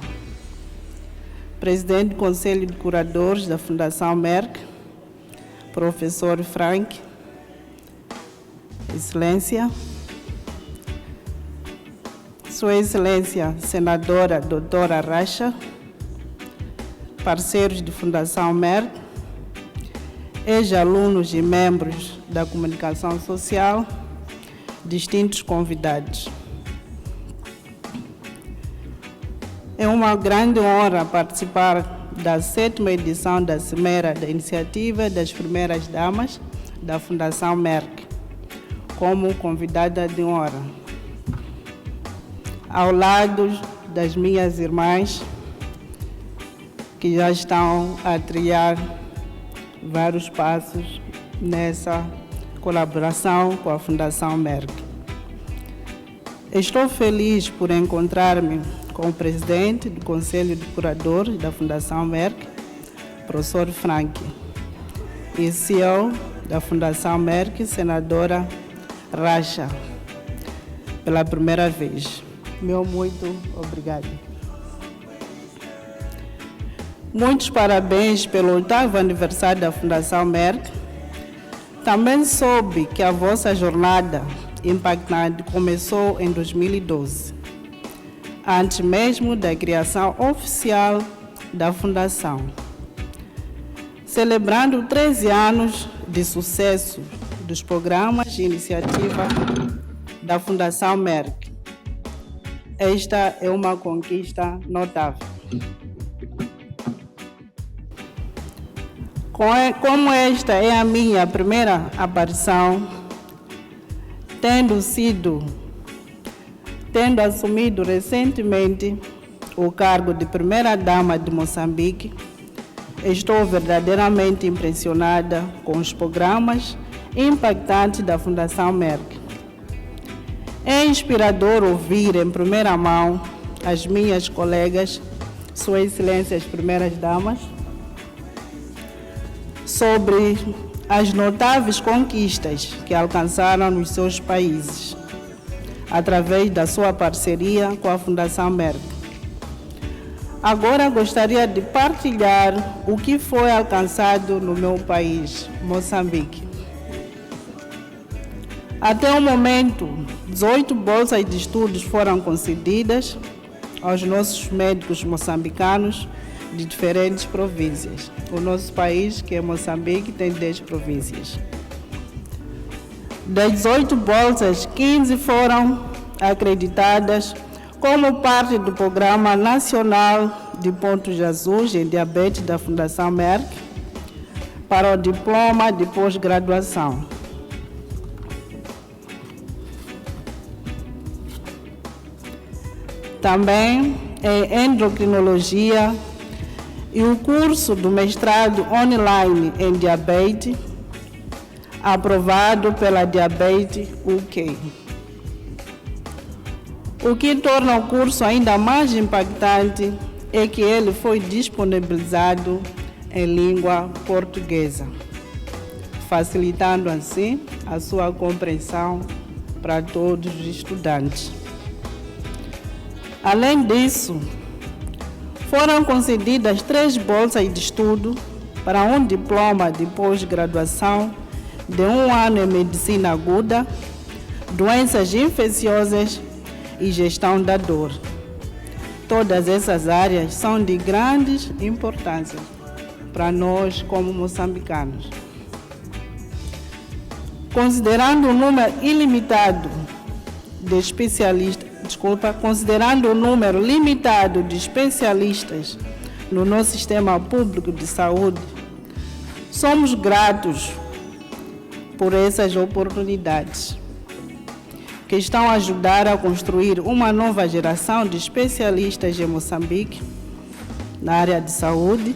Presidente do Conselho de Curadores da Fundação Merck, Professor Frank, Excelência, Sua Excelência Senadora Doutora Rasha, parceiros de Fundação Merck, ex-alunos e membros da comunicação social, distintos convidados. É uma grande honra participar da 7ª edição da Cimeira da Iniciativa das Primeiras Damas da Fundação Merck, como convidada de honra, ao lado das minhas irmãs, que já estão a trilhar vários passos nessa colaboração com a Fundação Merck. Estou feliz por encontrar-me com o presidente do Conselho de Curadores da Fundação Merck, professor Frank, e CEO da Fundação Merck, senadora Rasha, pela primeira vez. Meu muito obrigado. Muitos parabéns pelo 8º aniversário da Fundação Merck. Também soube que a vossa jornada impactante começou em 2012, antes mesmo da criação oficial da Fundação, celebrando 13 anos de sucesso dos programas e iniciativas da Fundação Merck. Esta é uma conquista notável. Como esta é a minha primeira aparição, tendo assumido recentemente o cargo de primeira-dama de Moçambique, estou verdadeiramente impressionada com os programas impactantes da Fundação Merck. É inspirador ouvir em primeira mão as minhas colegas, Suas Excelências Primeiras Damas, sobre as notáveis conquistas que alcançaram nos seus países, através da sua parceria com a Fundação Merck. Agora gostaria de partilhar o que foi alcançado no meu país, Moçambique. Até o momento, 18 bolsas de estudos foram concedidas aos nossos médicos moçambicanos de diferentes províncias. O nosso país, que é Moçambique, tem 10 províncias. Das 18 bolsas, 15 foram acreditadas como parte do Programa Nacional de Pontos Azuis em Diabetes da Fundação Merck para o diploma de pós-graduação. Também em endocrinologia e o curso do mestrado online em diabetes, aprovado pela Diabetes UK. O que torna o curso ainda mais impactante é que ele foi disponibilizado em língua portuguesa, facilitando assim a sua compreensão para todos os estudantes. Além disso, foram concedidas 3 bolsas de estudo para um diploma de pós-graduação de 1 ano em medicina aguda, doenças infecciosas e gestão da dor. Todas essas áreas são de grande importância para nós como moçambicanos. Considerando o número ilimitado de especialistas, considerando o número limitado de especialistas no nosso sistema público de saúde, somos gratos por essas oportunidades, que estão a ajudar a construir uma nova geração de especialistas em Moçambique na área de saúde,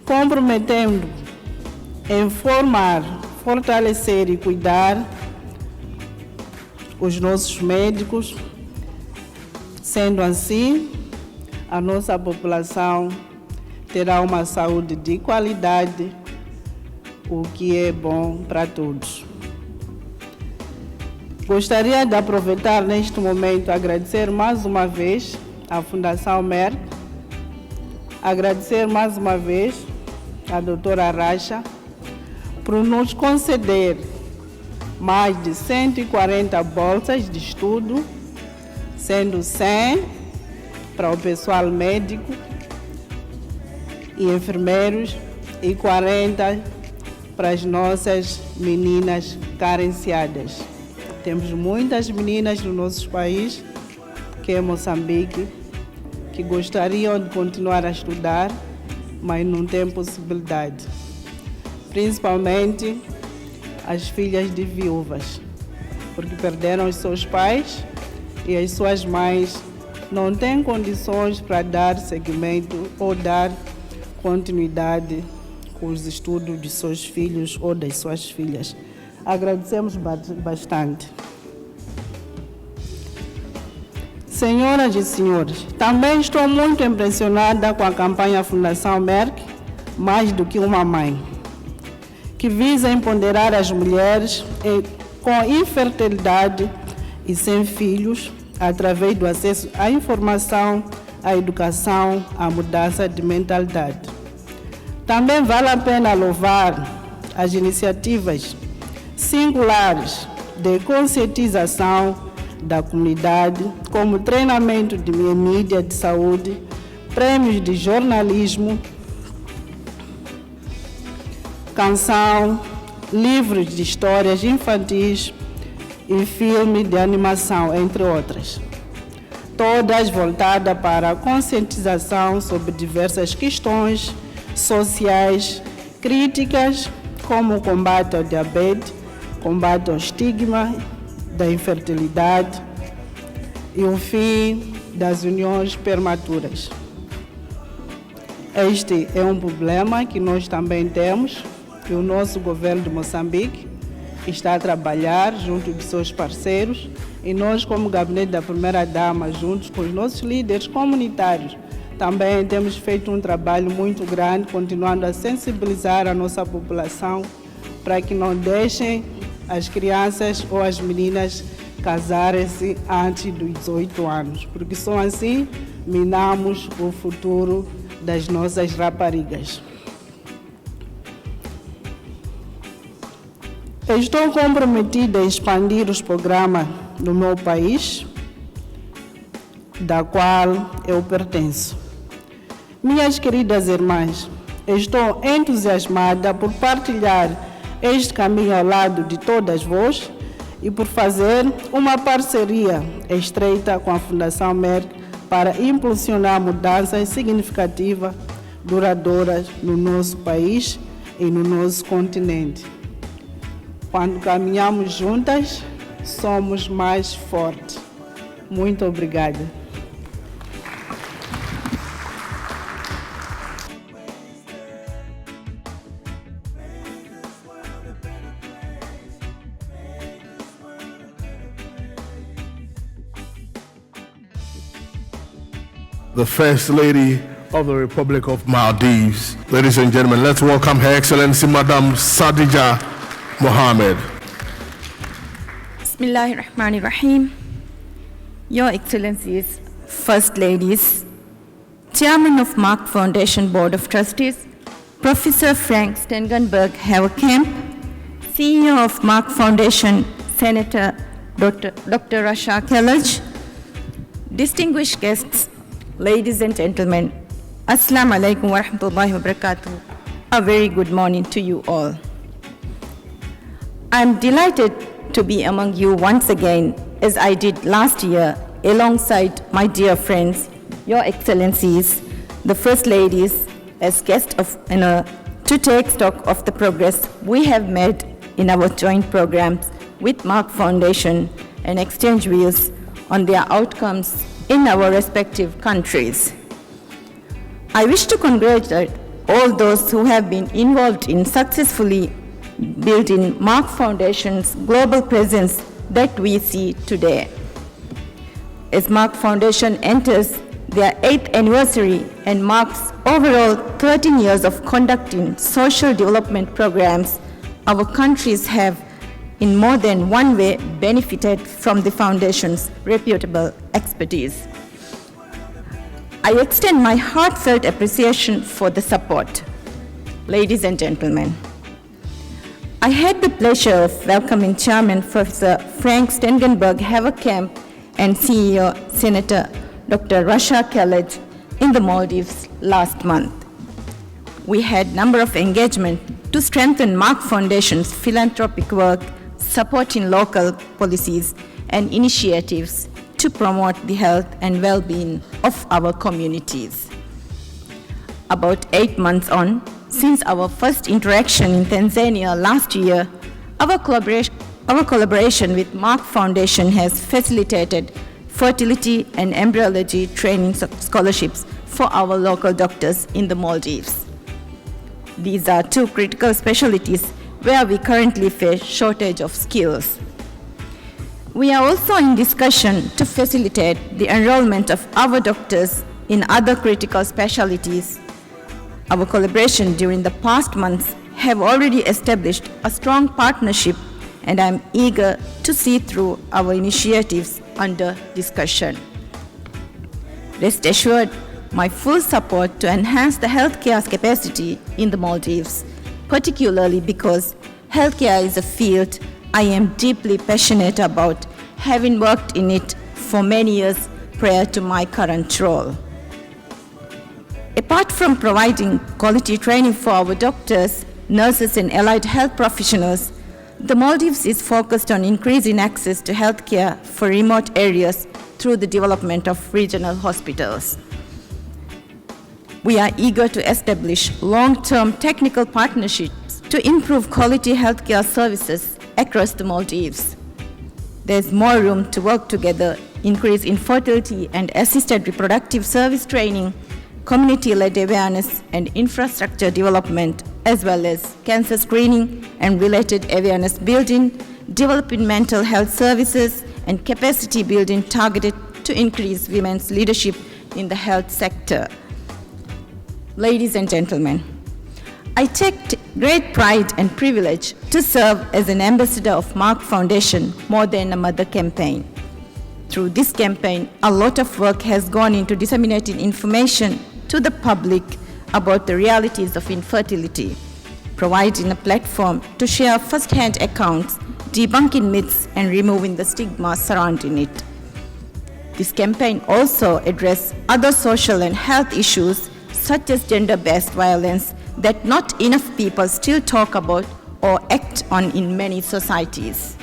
comprometendo em formar, fortalecer e cuidar os nossos médicos. Sendo assim, a nossa população terá uma saúde de qualidade, o que é bom para todos. Gostaria de aproveitar neste momento agradecer mais uma vez à Fundação Merck, agradecer mais uma vez a doutora Rasha, por nos conceder mais de 140 bolsas de estudo, sendo 100 para o pessoal médico e enfermeiros e 40 para as nossas meninas carenciadas. Temos muitas meninas no nosso país, que é Moçambique, que gostariam de continuar a estudar, mas não têm possibilidade. Principalmente as filhas de viúvas, porque perderam os seus pais e as suas mães não têm condições para dar seguimento ou dar continuidade com os estudos de seus filhos ou das suas filhas. Agradecemos bastante. Senhoras e senhores, também estou muito impressionada com a campanha Fundação Merck, Mais do que uma Mãe, que visa empoderar as mulheres com infertilidade e sem filhos, através do acesso à informação, à educação, à mudança de mentalidade. Também vale a pena louvar as iniciativas singulares de conscientização da comunidade, como treinamento de mídia de saúde, prêmios de jornalismo, canção, livros de histórias infantis e filme de animação, entre outras. Todas voltadas para a conscientização sobre diversas questões sociais críticas, como o combate ao diabetes, combate ao estigma da infertilidade e o fim das uniões prematuras. Este é um problema que nós também temos e o nosso governo de Moçambique está a trabalhar junto de seus parceiros e nós, como gabinete da primeira-dama, juntos com os nossos líderes comunitários, também temos feito um trabalho muito grande, continuando a sensibilizar a nossa população para que não deixem as crianças ou as meninas casarem-se antes dos 18 anos, porque só assim minamos o futuro das nossas raparigas. Estou comprometida a expandir os programas do meu país, da qual eu pertenço. Minhas queridas irmãs, estou entusiasmada por partilhar este caminho ao lado de todas vós e por fazer uma parceria estreita com a Fundação Merck para impulsionar mudanças significativas, duradouras no nosso país e no nosso continente. Quando caminhamos juntas, somos mais fortes. Muito obrigada. The First Lady of the Republic of Maldives. Ladies and gentlemen, let's welcome Her Excellency Madam Sadija Mohammed. Bismillahirrahmanirrahim. Your Excellencies, First Ladies, Chairman of Merck Foundation Board of Trustees, Professor Frank Stangenberg-Haverkamp, CEO of Merck Foundation, Senator Dr. Rasha Kelej, distinguished guests, ladies and gentlemen, Assalamu alaikum wa rahmatullahi wa barakatuh. A very good morning to you all. I'm delighted to be among you once again, as I did last year, alongside my dear friends, Your Excellencies, the First Ladies, as guests of honor, to take stock of the progress we have made in our joint programs with Merck Foundation and exchange views on their outcomes in our respective countries. I wish to congratulate all those who have been involved in successfully building Merck Foundation's global presence that we see today. As Merck Foundation enters their 8th anniversary and marks overall 13 years of conducting social development programs, our countries have in more than one way benefited from the Foundation's reputable expertise. I extend my heartfelt appreciation for the support, ladies and gentlemen. I had the pleasure of welcoming Chairman Professor Frank Stangenberg-Haverkamp and CEO Senator Dr. Rasha Kelej in the Maldives last month. We had a number of engagements to strengthen Merck Foundation's philanthropic work, supporting local policies and initiatives to promote the health and well-being of our communities. About 8 months on, since our first interaction in Tanzania last year, our collaboration with Merck Foundation has facilitated fertility and embryology training scholarships for our local doctors in the Maldives. These are two critical specialties where we currently face shortage of skills. We are also in discussion to facilitate the enrollment of our doctors in other critical specialties. Our collaboration during the past months have already established a strong partnership, and I'm eager to see through our initiatives under discussion. Rest assured, my full support to enhance the healthcare capacity in the Maldives, particularly because healthcare is a field I am deeply passionate about, having worked in it for many years prior to my current role. Apart from providing quality training for our doctors, nurses, and allied health professionals, the Maldives is focused on increasing access to healthcare for remote areas through the development of regional hospitals. We are eager to establish long-term technical partnerships to improve quality healthcare services across the Maldives. There's more room to work together, increase infertility and assisted reproductive service training, community-led awareness and infrastructure development, as well as cancer screening and related awareness building, developing mental health services, and capacity building targeted to increase women's leadership in the health sector. Ladies and gentlemen, I take great pride and privilege to serve as an ambassador of Merck Foundation More Than a Mother campaign. Through this campaign, a lot of work has gone into disseminating information to the public about the realities of infertility, providing a platform to share first-hand accounts, debunking myths, and removing the stigma surrounding it. This campaign also addressed other social and health issues such as gender-based violence that not enough people still talk about or act on in many societies.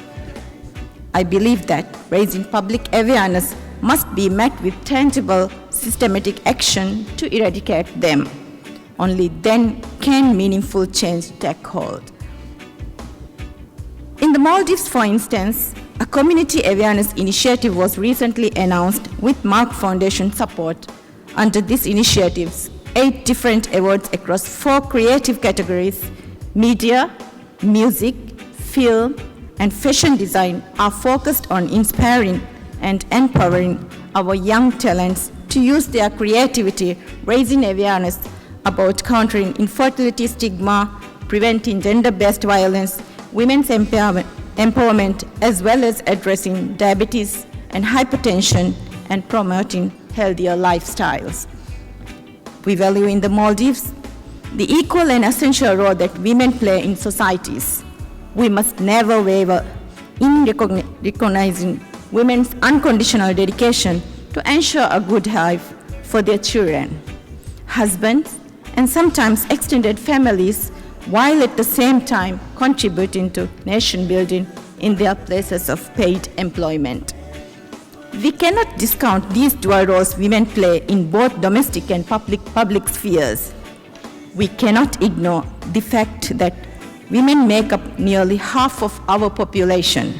I believe that raising public awareness must be met with tangible, systematic action to eradicate them. Only then can meaningful change take hold. In the Maldives, for instance, a community awareness initiative was recently announced with Merck Foundation support. Under these initiatives, 8 different awards across 4 creative categories, media, music, film, and fashion design, are focused on inspiring and empowering our young talents to use their creativity, raising awareness about countering infertility stigma, preventing gender-based violence, women's empowerment, as well as addressing diabetes and hypertension and promoting healthier lifestyles. We value in the Maldives the equal and essential role that women play in societies. We must never waver in recognizing women's unconditional dedication to ensure a good life for their children, husbands, and sometimes extended families, while at the same time contributing to nation building in their places of paid employment. We cannot discount these dual roles women play in both domestic and public spheres. We cannot ignore the fact that women make up nearly half of our population.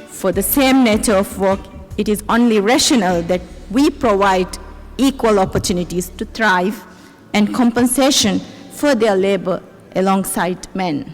For the same nature of work, it is only rational that we provide equal opportunities to thrive and compensation for their labor alongside men.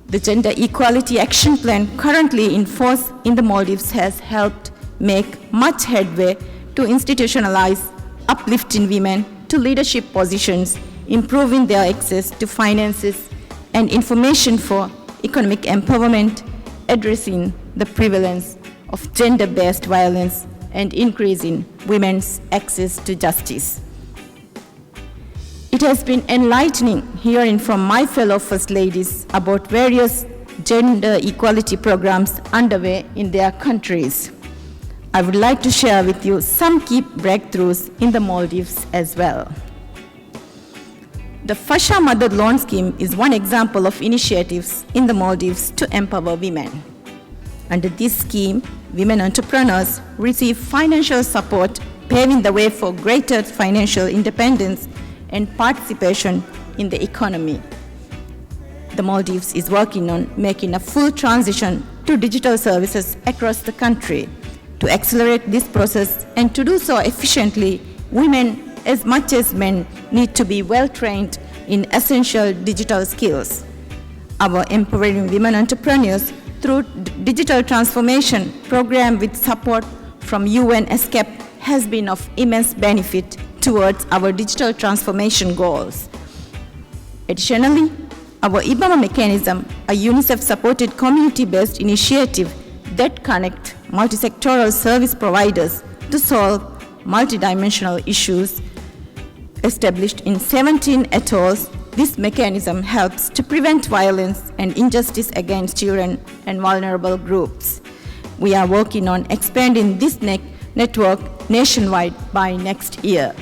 The Gender Equality Action Plan currently in force in the Maldives has helped make much headway to institutionalize uplifting women to leadership positions, improving their access to finances and information for economic empowerment, addressing the prevalence of gender-based violence, and increasing women's access to justice. It It has been enlightening hearing from my fellow First Ladies about various gender equality programs underway in their countries. I would like to share with you some key breakthroughs in the Maldives as well. The Fasha Mother Loan Scheme is one example of initiatives in the Maldives to empower women. Under this scheme, women entrepreneurs receive financial support, paving the way for greater financial independence and participation in the economy. The Maldives is working on making a full transition to digital services across the country. To accelerate this process and to do so efficiently, women as much as men need to be well trained in essential digital skills. Our Empowering Women Entrepreneurs through Digital Transformation program with support from UN ESCAP has been of immense benefit towards our digital transformation goals. Additionally, our IBAMA mechanism, a UNICEF-supported community-based initiative that connects multi-sectoral service providers to solve multidimensional issues. Established in 17 atolls, this mechanism helps to prevent violence and injustice against children and vulnerable groups. We are working on expanding this network nationwide by next year.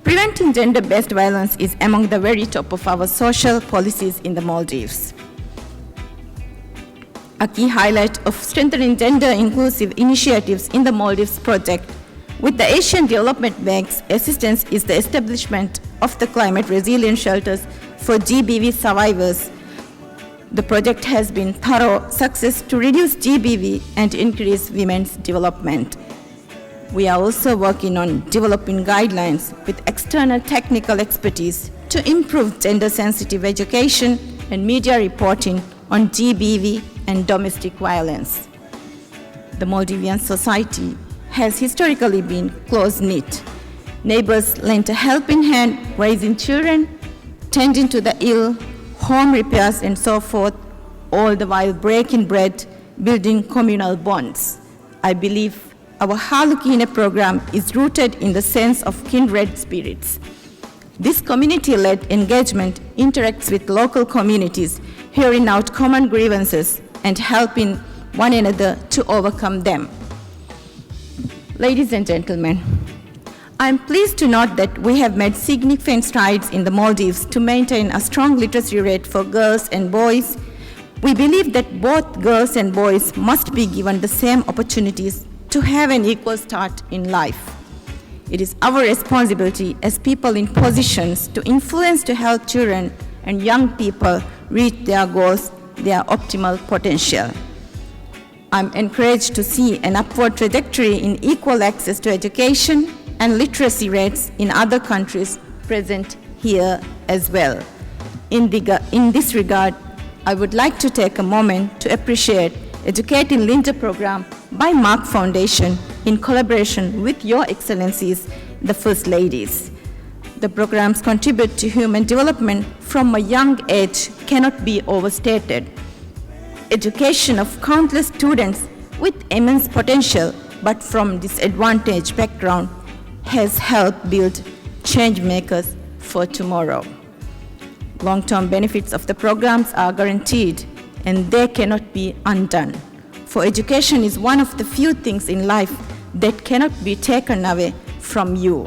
Preventing gender-based violence is among the very top of our social policies in the Maldives. A key highlight of strengthening gender-inclusive initiatives in the Maldives project with the Asian Development Bank's assistance is the establishment of the climate resilience shelters for GBV survivors. The project has been thorough success to reduce GBV and increase women's development. We are also working on developing guidelines with external technical expertise to improve gender-sensitive education and media reporting on GBV and domestic violence. The Maldivian society has historically been close-knit. Neighbors lent a helping hand, raising children, tending to the ill, home repairs, and so forth, all the while breaking bread, building communal bonds. I believe our Halukine program is rooted in the sense of kindred spirits. This community-led engagement interacts with local communities, hearing out common grievances and helping one another to overcome them. Ladies and gentlemen, I am pleased to note that we have made significant strides in the Maldives to maintain a strong literacy rate for girls and boys. We believe that both girls and boys must be given the same opportunities to have an equal start in life. It is our responsibility as people in positions to influence to help children and young people reach their goals, their optimal potential. I'm encouraged to see an upward trajectory in equal access to education and literacy rates in other countries present here as well. In this regard, I would like to take a moment to appreciate Educating Linda program by Merck Foundation in collaboration with Your Excellencies, the First Ladies. The programs contribute to human development from a young age cannot be overstated. Education of countless students with immense potential but from disadvantaged background has helped build change makers for tomorrow. Long-term benefits of the programs are guaranteed and they cannot be undone. For education is one of the few things in life that cannot be taken away from you.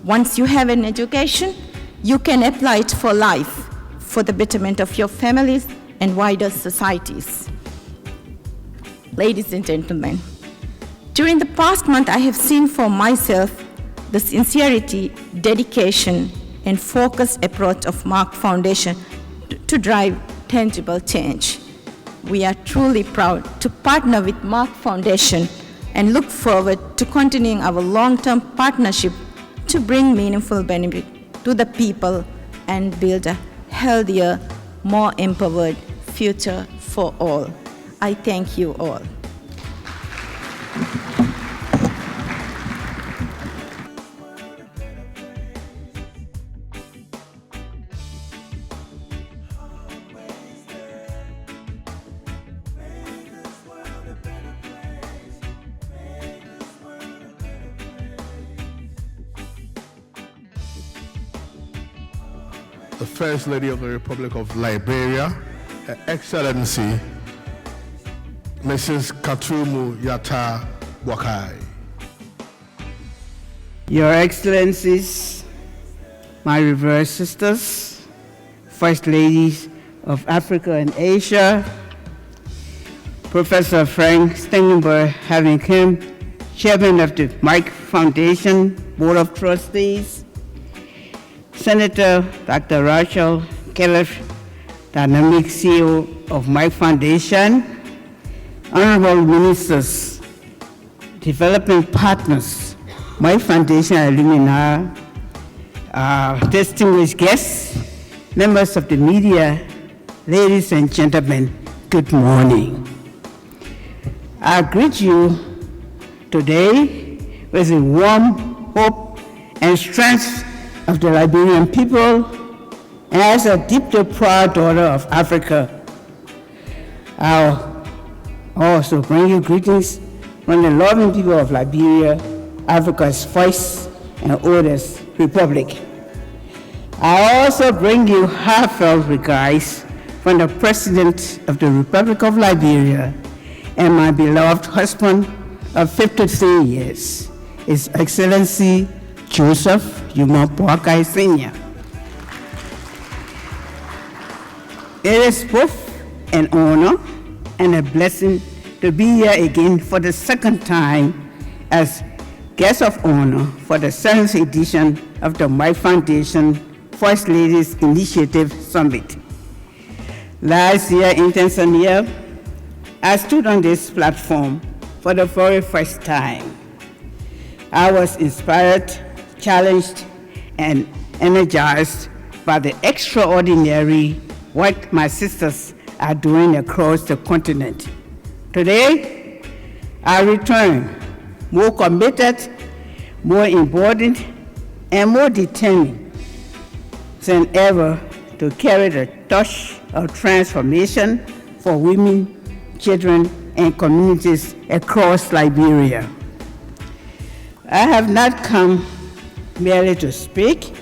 Once you have an education, you can apply it for life, for the betterment of your families and wider societies. Ladies and gentlemen, during the past month I have seen for myself the sincerity, dedication, and focused approach of Merck Foundation to drive tangible change. We are truly proud to partner with Merck Foundation and look forward to continuing our long-term partnership to bring meaningful benefit to the people and build a healthier, more empowered future for all. I thank you all. the First Lady of the Republic of Liberia, Her Excellency, Mrs. Katumu Yata Wakai. Your Excellencies, my revered sisters, First Ladies of Africa and Asia, Professor Frank Stangenberg-Haverkamp, Chairman of the Merck Foundation, Board of Trustees, Senator Dr. Rasha Kelej, Dynamic CEO of Merck Foundation, Honorable Ministers, Development Partners, Merck Foundation alumni, distinguished guests, members of the media, ladies and gentlemen, good morning. I greet you today with the warm hope and strength of the Liberian people, and as a deeply proud daughter of Africa. I'll also bring you greetings from the loving people of Liberia, Africa's first and oldest republic. I also bring you heartfelt regards from the President of the Republic of Liberia and my beloved husband of 53 years, His Excellency Joseph Boakai Sr. It is both an honor and a blessing to be here again for the second time as guest of honor for the 7th edition of the Merck Foundation First Ladies Initiative Summit. Last year in Tanzania, I stood on this platform for the very first time. I was inspired, challenged, and energized by the extraordinary work my sisters are doing across the continent. Today, I return more committed, more embodied, and more determined than ever to carry the torch of transformation for women, children, and communities across Liberia. I have not come merely to speak.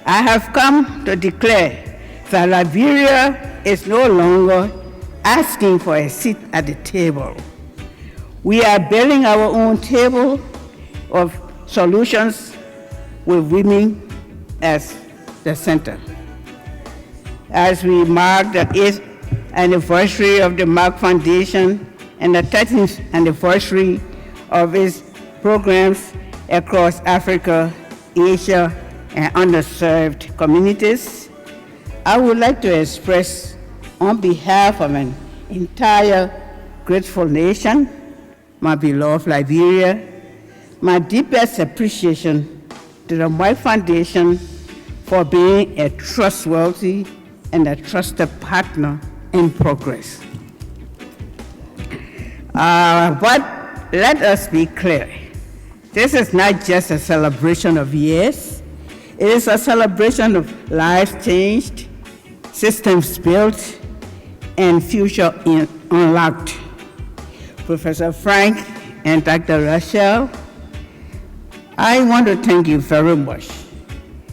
I have come to declare that Liberia is no longer asking for a seat at the table. We are building our own table of solutions with women as the center. As we mark the 8th anniversary of the Merck Foundation and the 13th anniversary of its programs across Africa, Asia, and underserved communities, I would like to express on behalf of an entire grateful nation, my beloved Liberia, my deepest appreciation to the Merck Foundation for being a trustworthy and a trusted partner in progress. But let us be clear. This is not just a celebration of years. It is a celebration of lives changed, systems built, and future unlocked. Professor Frank and Dr. Rasha, I want to thank you very much.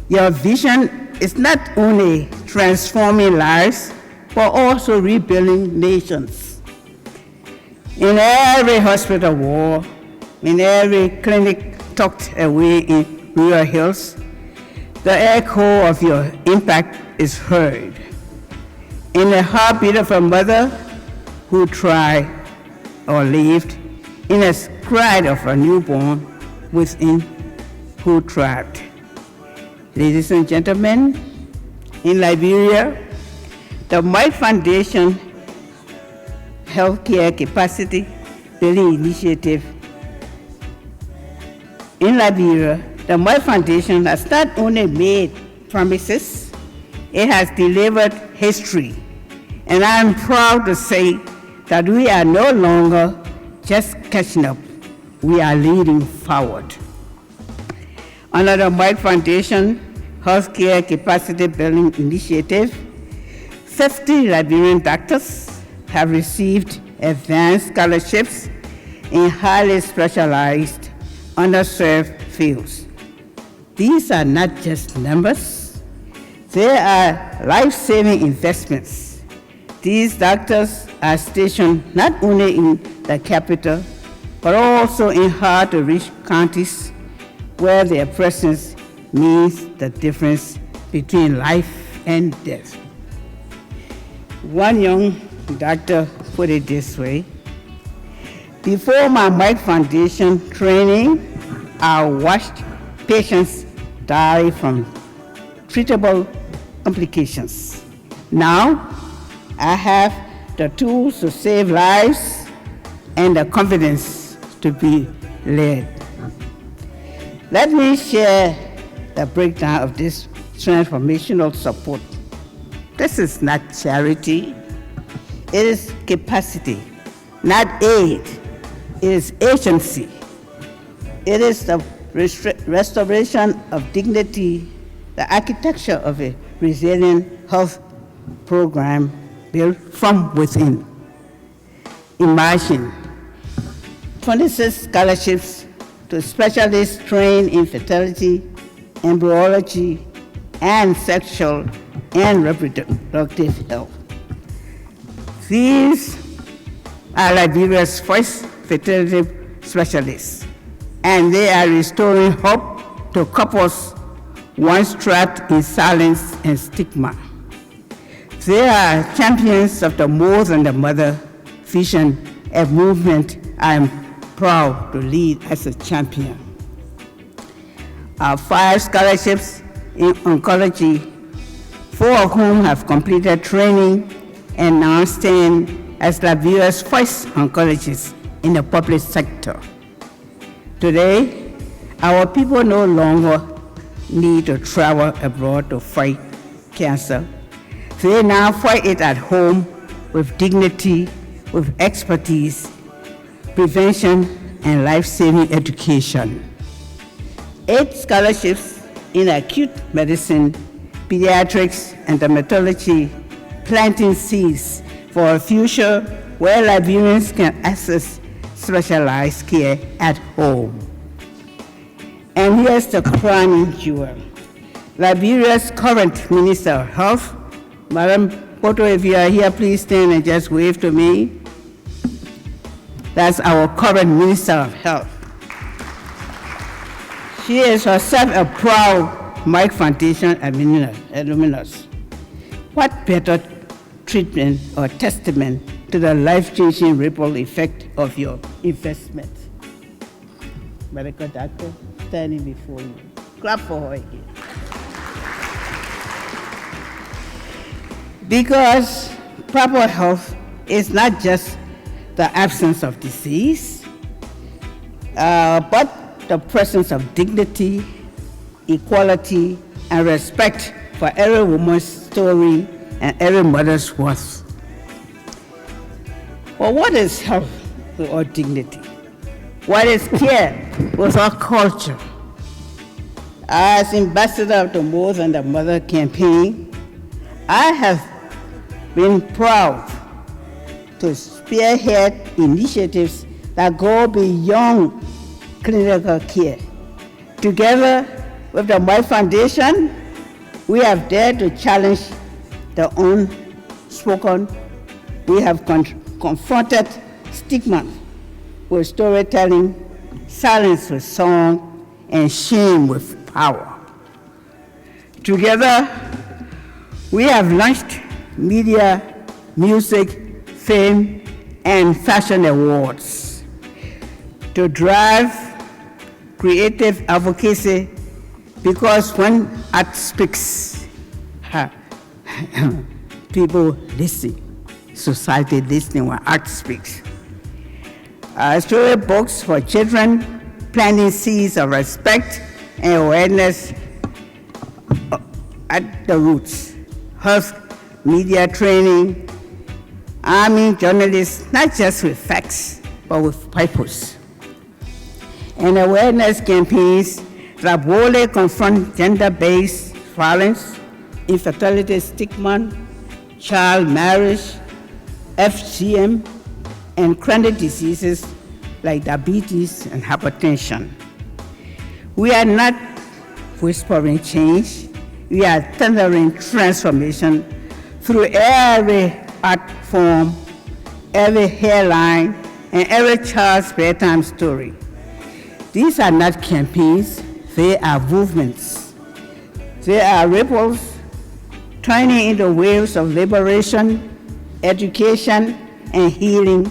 Your vision is not only transforming lives, but also rebuilding nations. In every hospital wall, in every clinic tucked away in rural hills, the echo of your impact is heard. In the heartbeat of a mother who tried or lived, in the cry of a newborn within who thrived. Ladies and gentlemen, in Liberia, the Merck Foundation Healthcare Capacity Building Initiative in Liberia, the Merck Foundation has not only made promises, it has delivered history. And I am proud to say that we are no longer just catching up, we are leading forward. Under the Merck Foundation Healthcare Capacity Building Initiative, 50 Liberian doctors have received advanced scholarships in highly specialized, underserved fields. These are not just numbers, They are life-saving investments. These doctors are stationed not only in the capital, but also in hard-to-reach counties where their presence means the difference between life and death. One young doctor put it this way: before my Merck Foundation training, I watched patients die from treatable complications. Now, I have the tools to save lives and the confidence to be led. Let me share the breakdown of this transformational support. This is not charity, it is capacity, not aid, it is agency. It is the restoration of dignity, the architecture of a resilient health program built from within. Imagine 26 scholarships to specialists trained in fertility, embryology, and sexual and reproductive health. These are Liberia's first fertility specialists, and they are restoring hope to couples once trapped in silence and stigma. They are champions of the more than the mother vision, a movement I am proud to lead as a champion. Our 5 scholarships in oncology, 4 of whom have completed training and now stand as Liberia's first oncologists in the public sector. Today, our people no longer need to travel abroad to fight cancer. They now fight it at home with dignity, with expertise, prevention, and life-saving education. 8 scholarships in acute medicine, pediatrics, and dermatology, planting seeds for a future where Liberians can access specialized care at home. And here's the crowning jewel. Liberia's current Minister of Health, Madam Poto, if you are here, please stand and just wave to me. That's our current Minister of Health. She is herself a proud Merck Foundation alumnus. What better treatment or testament to the life-changing ripple effect of your investment? Medical doctor standing before you. Clap for her again. Because proper health is not just the absence of disease, but the presence of dignity, equality, and respect for every woman's story and every mother's worth. Well, what is health without dignity? What is care without culture? As ambassador of the More Than the Mother campaign, I have been proud to spearhead initiatives that go beyond clinical care. Together with the Merck Foundation, we have dared to challenge the unspoken. We have confronted stigma with storytelling, silence with song, and shame with power. Together, we have launched media, music, film, and fashion awards to drive creative advocacy, because when art speaks, people listen, society listening when art speaks. Storybooks for children, planting seeds of respect and awareness at the roots. Health media training, arming journalists not just with facts, but with purpose. And awareness campaigns that boldly confront gender-based violence, infertility stigma, child marriage, FGM, and chronic diseases like diabetes and hypertension. We are not whispering change, we are tendering transformation through every art form, every hairline, and every child's bedtime story. These are not campaigns, they are movements. They are ripples turning into waves of liberation, education, and healing.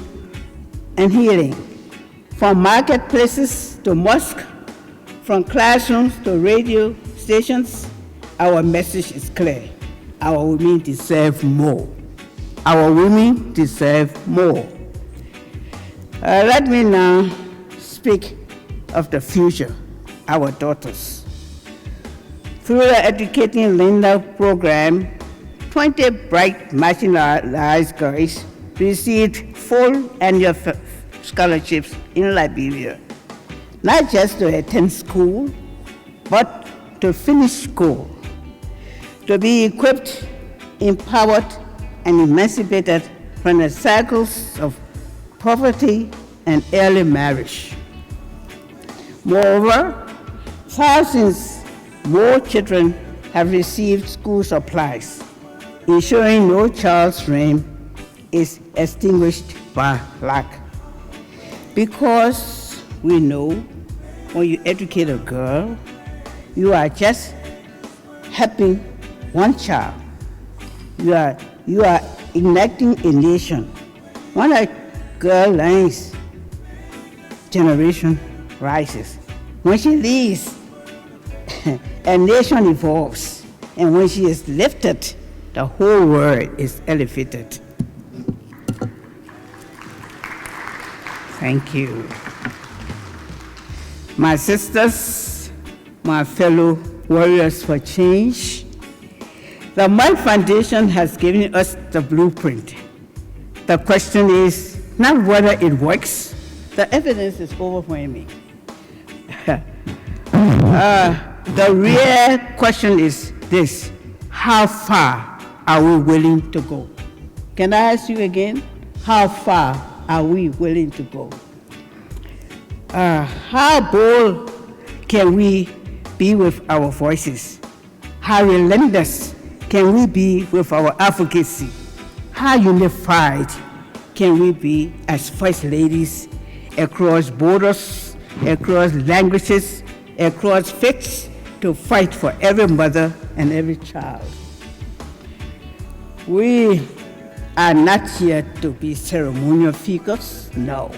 From marketplaces to mosques, from classrooms to radio stations, our message is clear. Our women deserve more. Our women deserve more. Let me now speak of the future, our daughters. Through the Educating Linda program, 20 bright marginalized girls received full annual scholarships in Liberia, not just to attend school, but to finish school, to be equipped, empowered, and emancipated from the cycles of poverty and early marriage. Moreover, thousands more children have received school supplies, ensuring no child's dream is extinguished by lack. Because we know when you educate a girl, you are just helping one child. You are igniting a nation. When a girl learns, generation rises. When she leaves, a nation evolves. And when she is lifted, the whole world is elevated. Thank you. My sisters, my fellow warriors for change, the Merck Foundation has given us the blueprint. The question is not whether it works. The evidence is overwhelming. The real question is this: how far are we willing to go? Can I ask you again? How far are we willing to go? How bold can we be with our voices? How relentless can we be with our advocacy? How unified can we be as First Ladies across borders, across languages, across faiths, to fight for every mother and every child? We are not here to be ceremonial figures, no.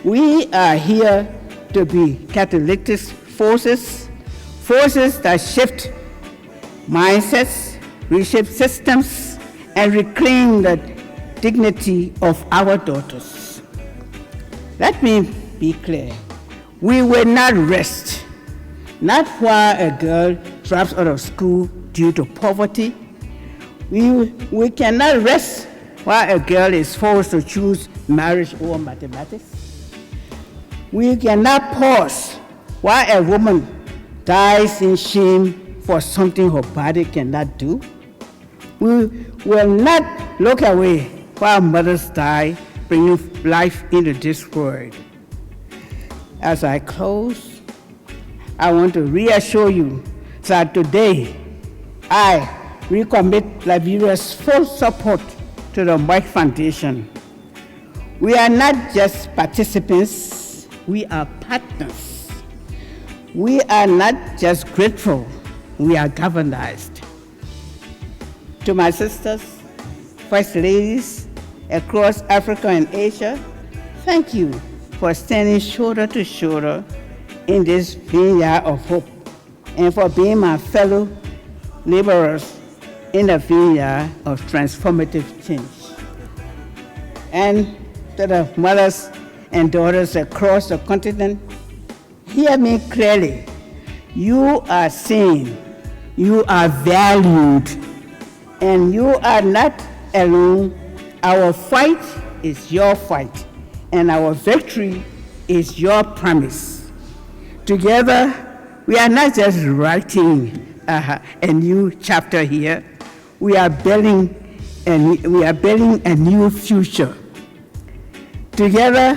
We are here to be catalytic forces, forces that shift mindsets, reshape systems, and reclaim the dignity of our daughters. Let me be clear. We will not rest, not while a girl drops out of school due to poverty. We cannot rest while a girl is forced to choose marriage over mathematics. We cannot pause while a woman dies in shame for something her body cannot do. We will not look away while mothers die, bringing life into this world. As I close, I want to reassure you that today I recommit Liberia's full support to the Merck Foundation. We are not just participants, we are partners. We are not just grateful, we are galvanized. To my sisters, First Ladies across Africa and Asia, thank you for standing shoulder to shoulder in this vineyard of hope, and for being my fellow laborers in the vineyard of transformative change. And to the mothers and daughters across the continent, hear me clearly. You are seen, you are valued, and you are not alone. Our fight is your fight, and our victory is your promise. Together, we are not just writing a new chapter here. We are building a new future. Together,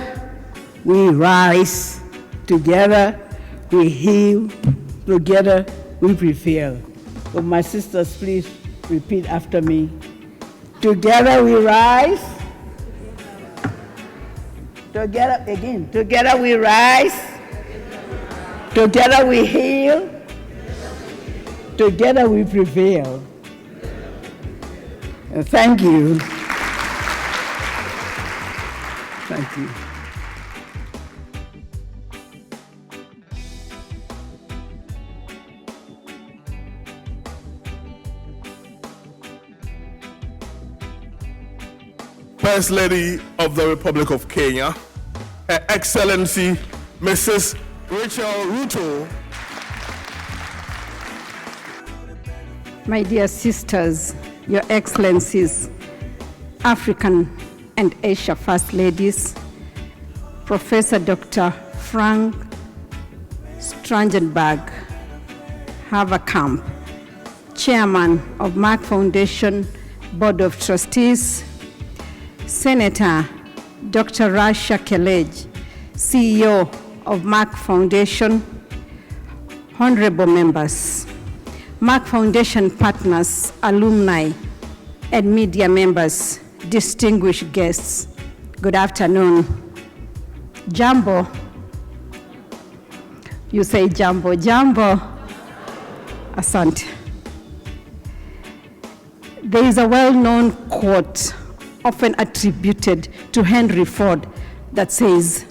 we rise. Together, we heal. Together, we prevail. So my sisters, please repeat after me. Together we rise. Together again. Together we rise. Together we heal. Together we prevail. Thank you. Thank you. First Lady of the Republic of Kenya, Her Excellency Mrs. Rachel Ruto. My dear sisters, Your Excellencies, African and Asia First Ladies, Professor Dr. Frank Stangenberg-Haverkamp, Chairman of Merck Foundation Board of Trustees, Senator Dr. Rasha Kelej, CEO of Merck Foundation, honorable members, Merck Foundation partners, alumni, and media members, distinguished guests, good afternoon. Jambo. You say jambo, jambo. Asante. There is a well-known quote often attributed to Henry Ford that says,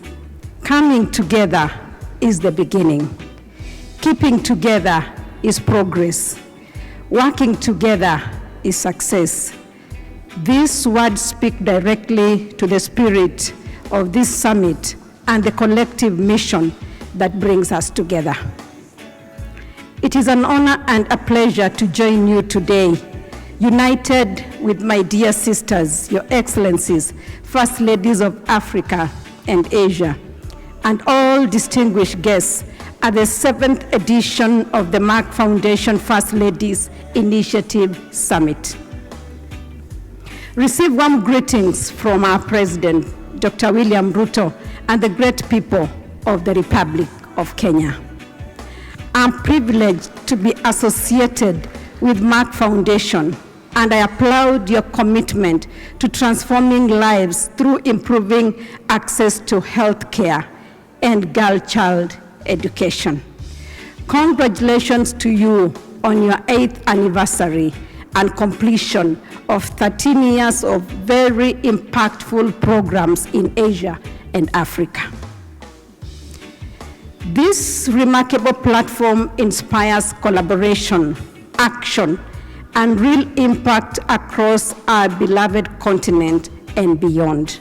coming together is the beginning. Keeping together is progress. Working together is success. These words speak directly to the spirit of this summit and the collective mission that brings us together. It is an honor and a pleasure to join you today, united with my dear sisters, Your Excellencies, First Ladies of Africa and Asia, and all distinguished guests at the 7th edition of the Merck Foundation First Ladies Initiative Summit. Receive warm greetings from our President, Dr. William Ruto, and the great people of the Republic of Kenya. I'm privileged to be associated with Merck Foundation, and I applaud your commitment to transforming lives through improving access to health care and girl-child education. Congratulations to you on your 8th anniversary and completion of 13 years of very impactful programs in Asia and Africa. This remarkable platform inspires collaboration, action, and real impact across our beloved continent and beyond.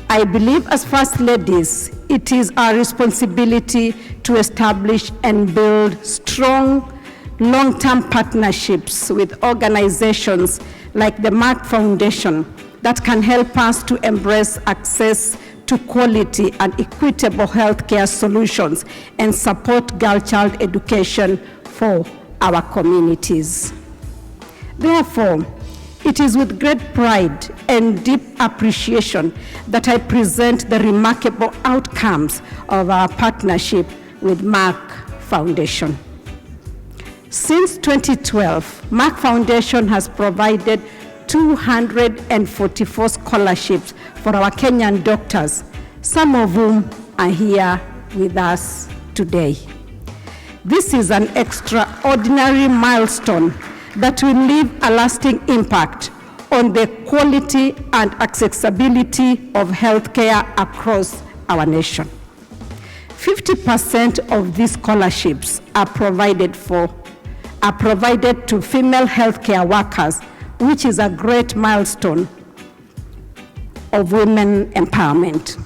I believe as First Ladies, it is our responsibility to establish and build strong, long-term partnerships with organizations like the Merck Foundation that can help us to embrace access to quality and equitable healthcare solutions and support girl-child education for our communities. Therefore, it is with great pride and deep appreciation that I present the remarkable outcomes of our partnership with Merck Foundation. Since 2012, Merck Foundation has provided 244 scholarships for our Kenyan doctors, some of whom are here with us today. This is an extraordinary milestone that will leave a lasting impact on the quality and accessibility of healthcare across our nation. 50% of these scholarships are provided to female healthcare workers, which is a great milestone of women empowerment.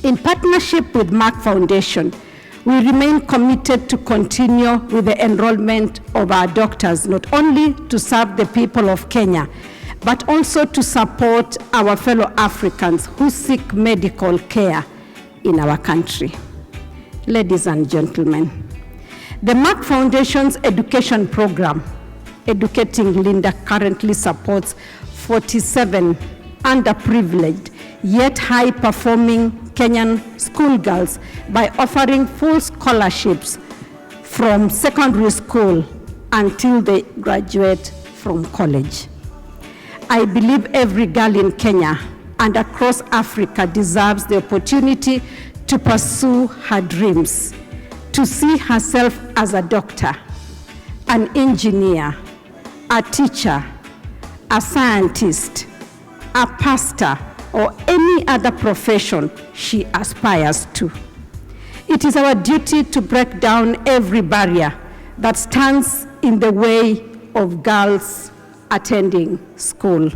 In partnership with Merck Foundation, we remain committed to continue with the enrollment of our doctors, not only to serve the people of Kenya, but also to support our fellow Africans who seek medical care in our country. Ladies and gentlemen, the Merck Foundation's education program, Educating Linda, currently supports 47 underprivileged yet high-performing Kenyan schoolgirls by offering full scholarships from secondary school until they graduate from college. I believe every girl in Kenya and across Africa deserves the opportunity to pursue her dreams, to see herself as a doctor, an engineer, a teacher, a scientist, a pastor, or any other profession she aspires to. It is our duty to break down every barrier that stands in the way of girls attending school.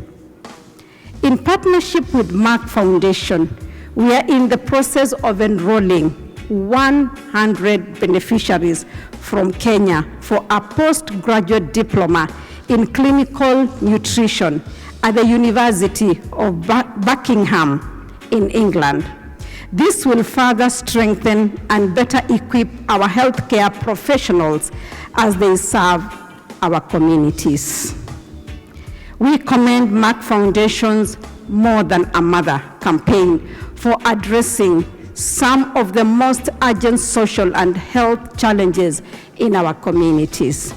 In partnership with Merck Foundation, we are in the process of enrolling 100 beneficiaries from Kenya for a postgraduate diploma in clinical nutrition at the University of Buckingham in England. This will further strengthen and better equip our healthcare professionals as they serve our communities. We commend Merck Foundation's More Than a Mother campaign for addressing some of the most urgent social and health challenges in our communities.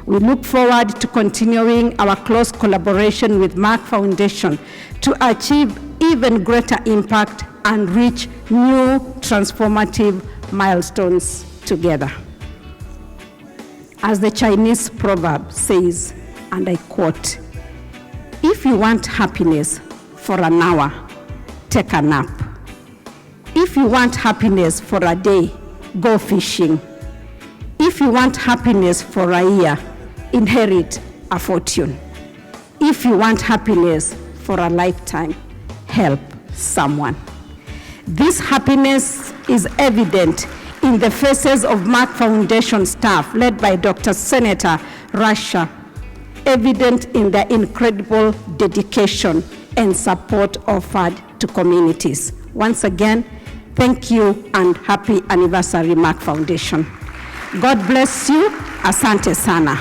We look forward to continuing our close collaboration with Merck Foundation to achieve even greater impact and reach new transformative milestones together. As the Chinese proverb says, and I quote, "If you want happiness for an hour, take a nap. If you want happiness for a day, go fishing. If you want happiness for a year, inherit a fortune. If you want happiness for a lifetime, help someone." This happiness is evident in the faces of Merck Foundation staff led by Dr. Senator Rasha, evident in their incredible dedication and support offered to communities. Once again, thank you and happy anniversary, Merck Foundation. God bless you. Asante sana.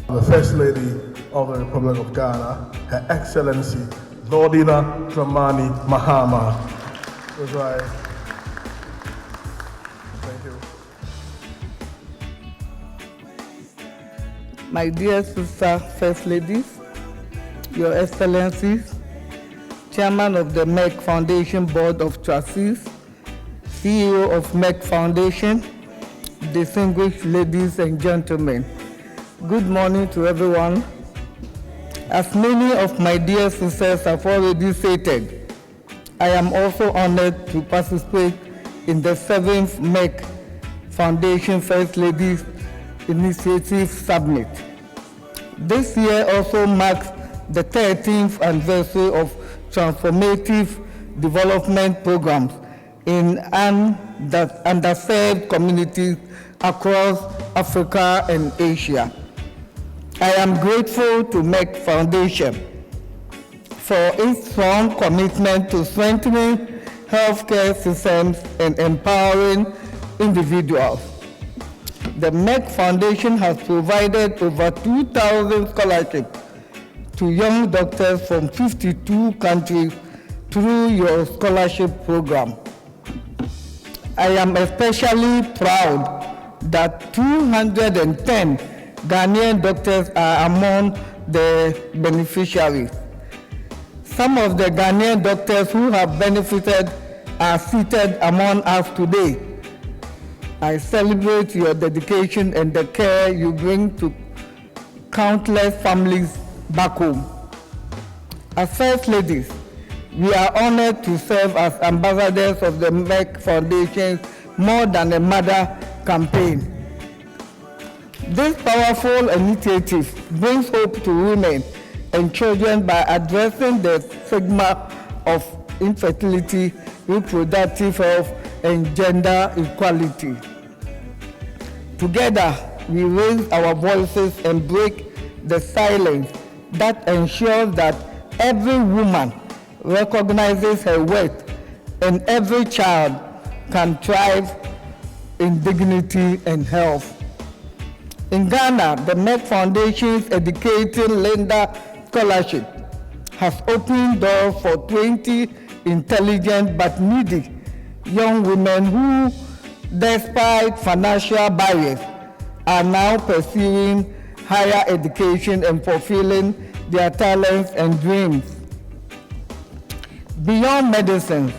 The First Lady of the Republic of Ghana, Her Excellency Lordina Dramani Mahama. That's right. Thank you. My dear sister First Ladies, Your Excellencies, Chairman of the Merck Foundation Board of Trustees, CEO of Merck Foundation, distinguished ladies and gentlemen, good morning to everyone. As many of my dear sisters have already stated, I am also honored to participate in the 7th Merck Foundation First Ladies Initiative Summit. This year also marks the 13th anniversary of transformative development programs in underserved communities across Africa and Asia. I am grateful to Merck Foundation for its strong commitment to strengthening healthcare systems and empowering individuals. The Merck Foundation has provided over 2,000 scholarships to young doctors from 52 countries through your scholarship program. I am especially proud that 210 Ghanaian doctors are among the beneficiaries. Some of the Ghanaian doctors who have benefited are seated among us today. I celebrate your dedication and the care you bring to countless families back home. As First Ladies, we are honored to serve as ambassadors of the Merck Foundation's More Than a Mother campaign. This powerful initiative brings hope to women and children by addressing the stigma of infertility, reproductive health, and gender equality. Together, we raise our voices and break the silence that ensures that every woman recognizes her worth and every child can thrive in dignity and health. In Ghana, the Merck Foundation's Educating Linda Scholarship has opened doors for 20 intelligent but needy young women who, despite financial barriers, are now pursuing higher education and fulfilling their talents and dreams. Beyond medicine,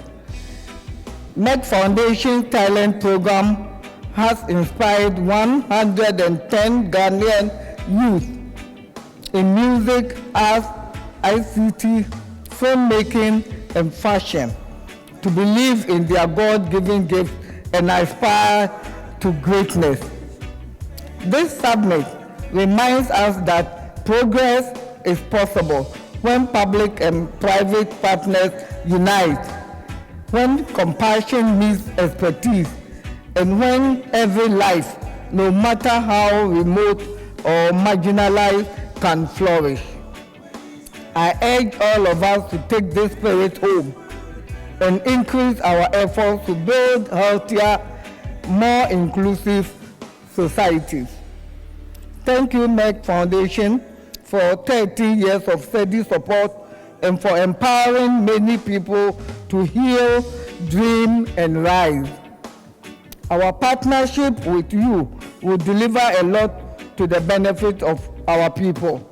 Merck Foundation Talent Program has inspired 110 Ghanaian youth in music, arts, ICT, filmmaking, and fashion to believe in their God-given gifts and aspire to greatness. This summit reminds us that progress is possible when public and private partners unite, when compassion meets expertise, and when every life, no matter how remote or marginalized, can flourish. I urge all of us to take this spirit home and increase our efforts to build healthier, more inclusive societies. Thank you, Merck Foundation, for 30 years of steady support and for empowering many people to heal, dream, and rise. Our partnership with you will deliver a lot to the benefit of our people.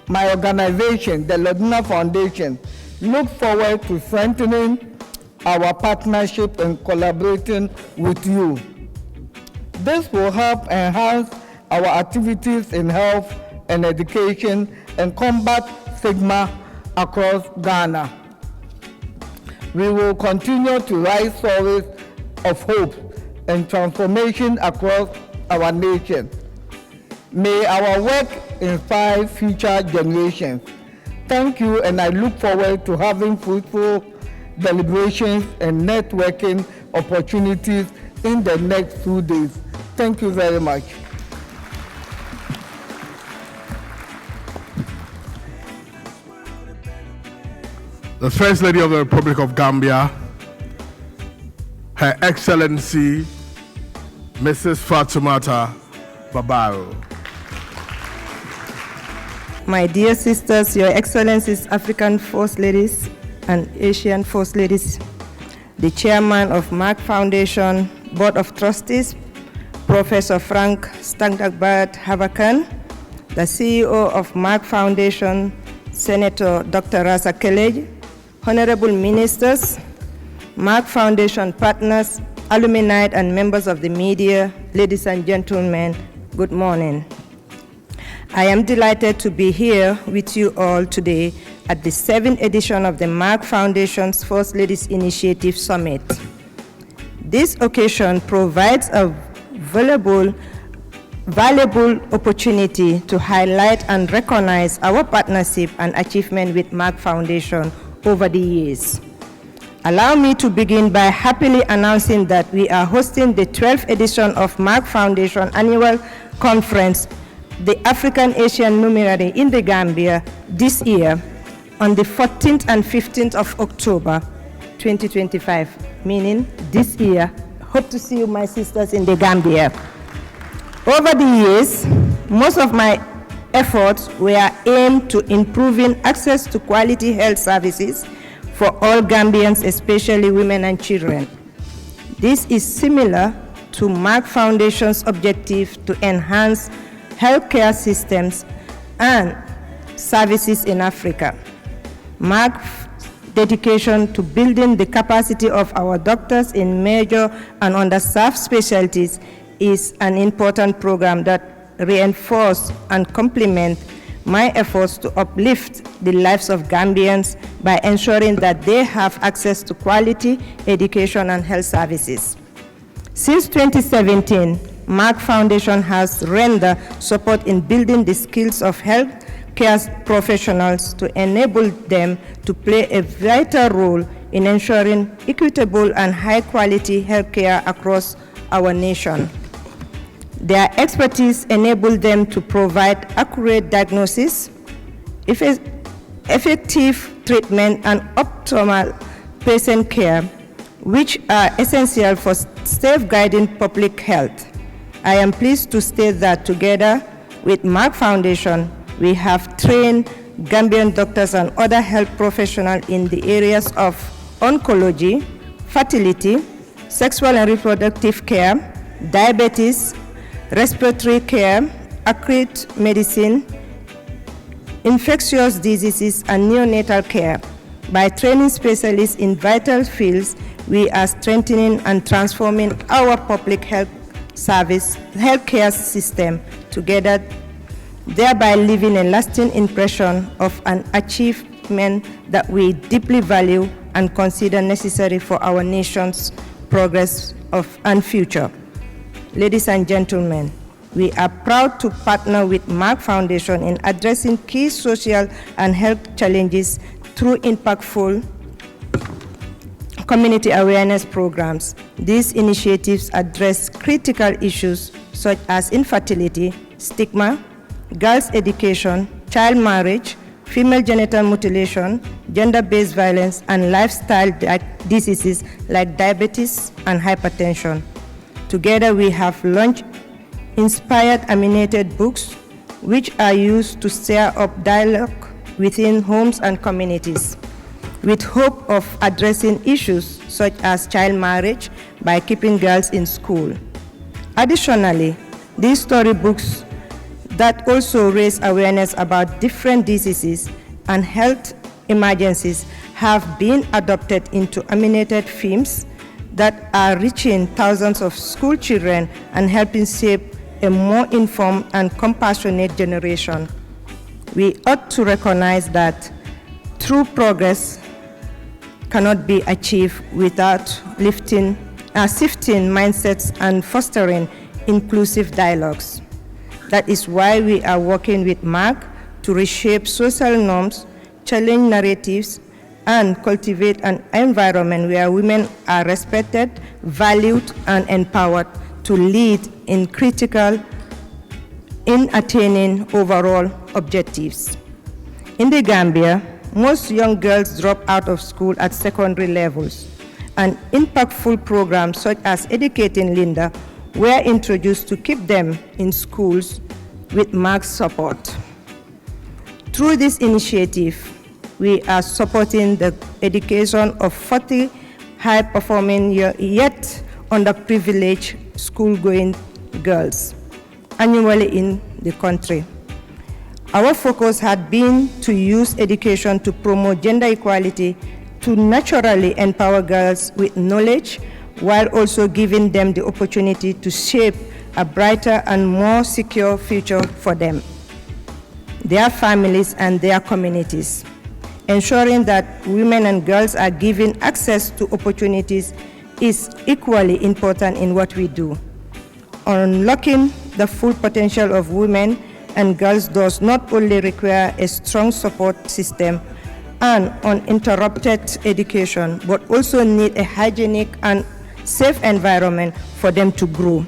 My organization, the Laduna Foundation, looks forward to strengthening our partnership and collaborating with you. This will help enhance our activities in health and education and combat stigma across Ghana. We will continue to write stories of hope and transformation across our nation. May our work inspire future generations. Thank you, and I look forward to having fruitful deliberations and networking opportunities in the next 2 days. Thank you very much. The First Lady of the Republic of Gambia, Her Excellency, Mrs. Fatoumata Babaro. My dear sisters, Your Excellencies, African First Ladies and Asian First Ladies, the Chairman of Merck Foundation, Board of Trustees, Professor Frank Stangenberg-Haverkamp, the CEO of Merck Foundation, Senator Dr. Rasha Kelej, Honorable Ministers, Merck Foundation partners, alumni and members of the media, ladies and gentlemen, good morning. I am delighted to be here with you all today at the 7th edition of the Merck Foundation's First Ladies Initiative Summit. This occasion provides a valuable opportunity to highlight and recognize our partnership and achievement with Merck Foundation over the years. Allow me to begin by happily announcing that we are hosting the 12th edition of Merck Foundation Annual Conference, the African Asian Luminary in the Gambia this year on the 14th and 15th of October 2025, meaning this year. Hope to see you, my sisters, in the Gambia. Over the years, most of my efforts were aimed to improving access to quality health services for all Gambians, especially women and children. This is similar to Merck Foundation's objective to enhance healthcare systems and services in Africa. Merck's dedication to building the capacity of our doctors in major and underserved specialties is an important program that reinforces and complements my efforts to uplift the lives of Gambians by ensuring that they have access to quality education and health services. Since 2017, Merck Foundation has rendered support in building the skills of healthcare professionals to enable them to play a vital role in ensuring equitable and high-quality healthcare across our nation. Their expertise enables them to provide accurate diagnosis, effective treatment, and optimal patient care which are essential for safeguarding public health. I am pleased to state that together with Merck Foundation, we have trained Gambian doctors and other health professionals in the areas of oncology, fertility, sexual and reproductive care, diabetes, respiratory care, acute medicine, infectious diseases, and neonatal care. By training specialists in vital fields, we are strengthening and transforming our public healthcare system together, thereby leaving a lasting impression of an achievement that we deeply value and consider necessary for our nation's progress and future. Ladies and gentlemen, we are proud to partner with Merck Foundation in addressing key social and health challenges through impactful community awareness programs. These initiatives address critical issues such as infertility, stigma, girls' education, child marriage, female genital mutilation, gender-based violence, and lifestyle diseases like diabetes and hypertension. Together, we have launched inspired animated books, which are used to stir up dialogue within homes and communities, with hope of addressing issues such as child marriage by keeping girls in school. Additionally, these storybooks that also raise awareness about different diseases and health emergencies have been adopted into animated films that are reaching thousands of school children and helping shape a more informed and compassionate generation. We ought to recognize that true progress cannot be achieved without shifting mindsets and fostering inclusive dialogues. That is why we are working with Merck to reshape social norms, challenge narratives, and cultivate an environment where women are respected, valued, and empowered to lead in attaining overall objectives. In the Gambia, most young girls drop out of school at secondary levels, and impactful programs such as Educating Linda were introduced to keep them in schools with Merck's support. Through this initiative, we are supporting the education of 40 high-performing yet underprivileged school-going girls annually in the country. Our focus had been to use education to promote gender equality, to naturally empower girls with knowledge, while also giving them the opportunity to shape a brighter and more secure future for them, their families, and their communities. Ensuring that women and girls are given access to opportunities is equally important in what we do. Unlocking the full potential of women and girls does not only require a strong support system and uninterrupted education, but also need a hygienic and safe environment for them to grow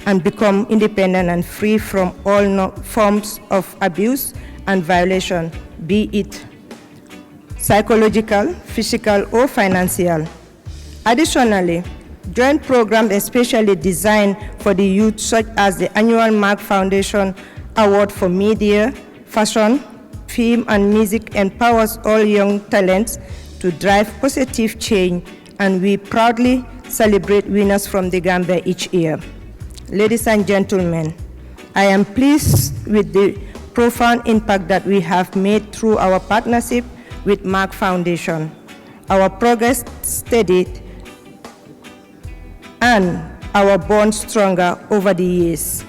and become independent and free from all forms of abuse and violation, be it psychological, physical, or financial. Additionally, joint programs especially designed for the youth, such as the annual Merck Foundation Award for Media, Fashion, Film, and Music, empowers all young talents to drive positive change, and we proudly celebrate winners from the Gambia each year. Ladies and gentlemen, I am pleased with the profound impact that we have made through our partnership with Merck Foundation. Our progress steadied and our bond stronger over the years.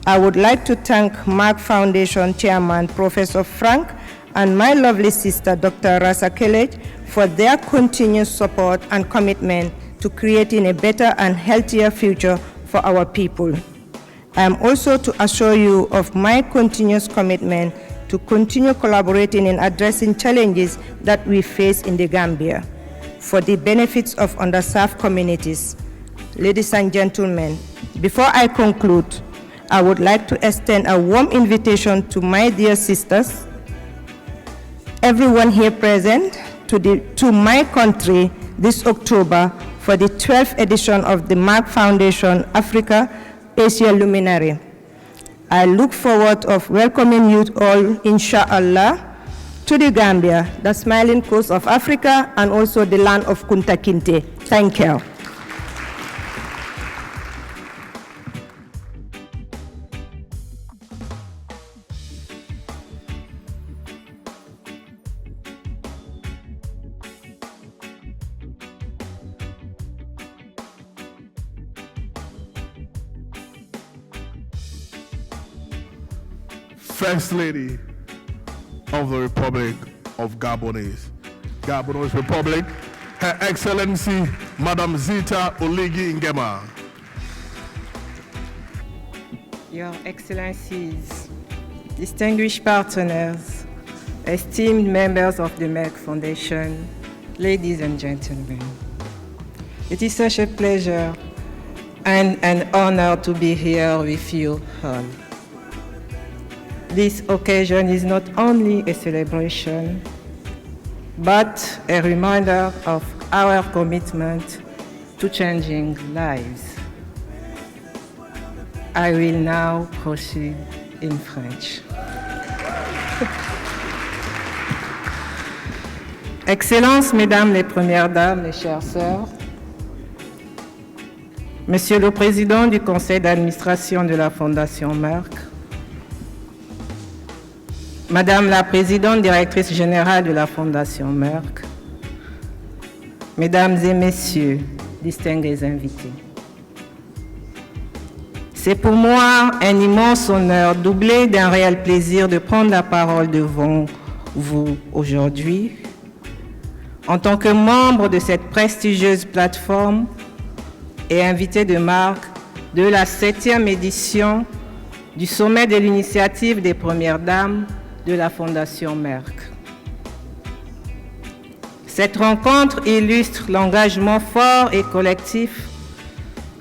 I would like to thank Merck Foundation Chairman Professor Frank and my lovely sister Dr. Rasha Kelej for their continuous support and commitment to creating a better and healthier future for our people. I am also to assure you of my continuous commitment to continue collaborating in addressing challenges that we face in the Gambia for the benefits of underserved communities. Ladies and gentlemen, before I conclude, I would like to extend a warm invitation to my dear sisters, everyone here present, to my country, this October for the 12th edition of the Merck Foundation Africa Asia Luminary. I look forward of welcoming you all, inshallah, to the Gambia, the smiling coast of Africa, and also the land of Kunta Kinte. Thank you. First Lady of the Republic of Gabonese Republic, Her Excellency Madam Zita Oligi Ngema. Your Excellencies, distinguished partners, esteemed members of the Merck Foundation, ladies and gentlemen. It is such a pleasure and an honor to be here with you all. This occasion is not only a celebration, but a reminder of our commitment to changing lives. I will now proceed in French. Excellences, Mesdames les Premières Dames, les chères sœurs, Monsieur le Président du Conseil d'administration de la Fondation Merck, Madame la Présidente Directrice Générale de la Fondation Merck, Mesdames et Messieurs, distingués invités. C'est pour moi un immense honneur, doublé d'un réel plaisir de prendre la parole devant vous aujourd'hui, en tant que membre de cette prestigieuse plateforme et invité de marque de la 7e édition du sommet de l'initiative des Premières Dames de la Fondation Merck. Cette rencontre illustre l'engagement fort et collectif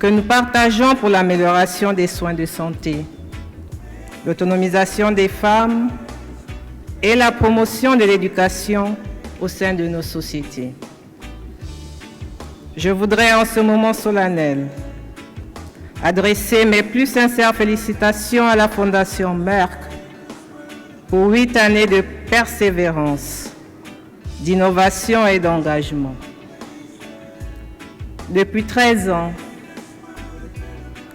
que nous partageons pour l'amélioration des soins de santé, l'autonomisation des femmes et la promotion de l'éducation au sein de nos sociétés. Je voudrais en ce moment solennel adresser mes plus sincères félicitations à la Fondation Merck pour 8 années de persévérance, d'innovation et d'engagement. Depuis 13 ans,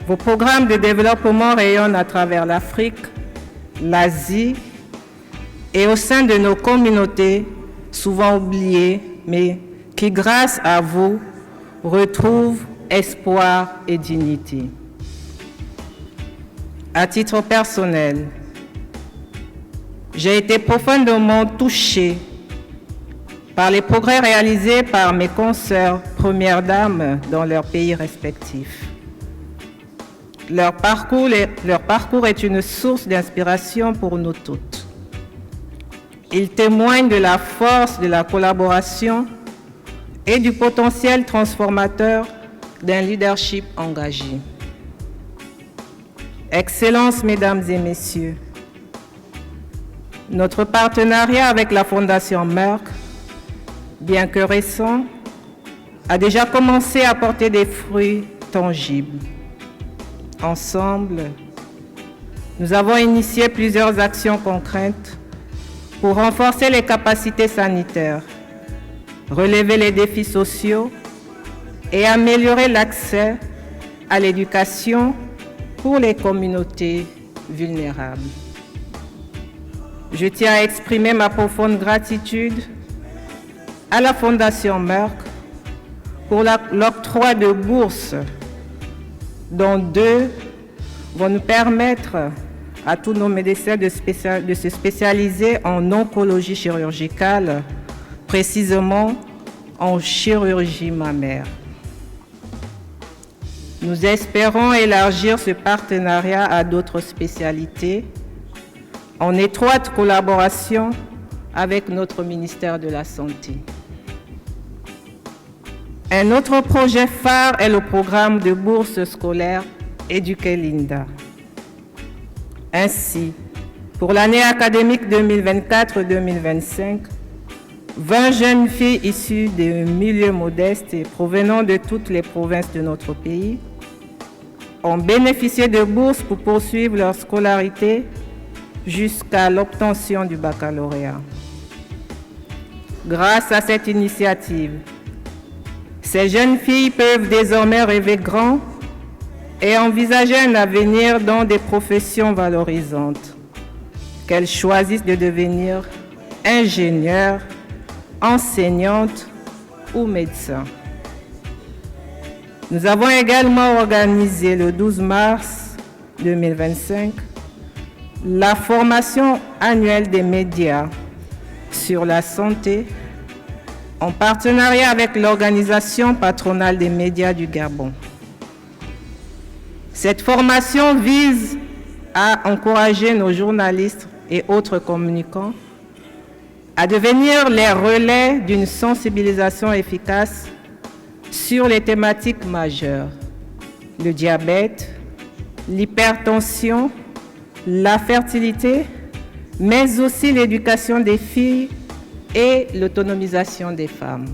vos programmes de développement rayonnent à travers l'Afrique, l'Asie et au sein de nos communautés, souvent oubliées, mais qui, grâce à vous, retrouvent espoir et dignité. À titre personnel, j'ai été profondément touchée par les progrès réalisés par mes consoeurs Premières Dames dans leurs pays respectifs. Leur parcours est une source d'inspiration pour nous toutes. Ils témoignent de la force de la collaboration et du potentiel transformateur d'un leadership engagé. Excellences, Mesdames et Messieurs, notre partenariat avec la Fondation Merck, bien que récent, a déjà commencé à porter des fruits tangibles. Ensemble, nous avons initié plusieurs actions concrètes pour renforcer les capacités sanitaires, relever les défis sociaux et améliorer l'accès à l'éducation pour les communautés vulnérables. Je tiens à exprimer ma profonde gratitude à la Fondation Merck pour l'octroi de bourses, dont 2 vont nous permettre à tous nos médecins de se spécialiser en oncologie chirurgicale, précisément en chirurgie mammaire. Nous espérons élargir ce partenariat à d'autres spécialités en étroite collaboration avec notre ministère de la Santé. Un autre projet phare est le programme de bourse scolaire Edukelinda. Ainsi, pour l'année académique 2024-2025, 20 jeunes filles issues de milieux modestes et provenant de toutes les provinces de notre pays ont bénéficié de bourses pour poursuivre leur scolarité jusqu'à l'obtention du baccalauréat. Grâce à cette initiative, ces jeunes filles peuvent désormais rêver grand et envisager un avenir dans des professions valorisantes, qu'elles choisissent de devenir ingénieures, enseignantes ou médecins. Nous avons également organisé le 12 mars 2025 la formation annuelle des médias sur la santé en partenariat avec l'organisation patronale des médias du Gabon. Cette formation vise à encourager nos journalistes et autres communicants à devenir les relais d'une sensibilisation efficace sur les thématiques majeures, le diabète, l'hypertension, la fertilité, mais aussi l'éducation des filles et l'autonomisation des femmes.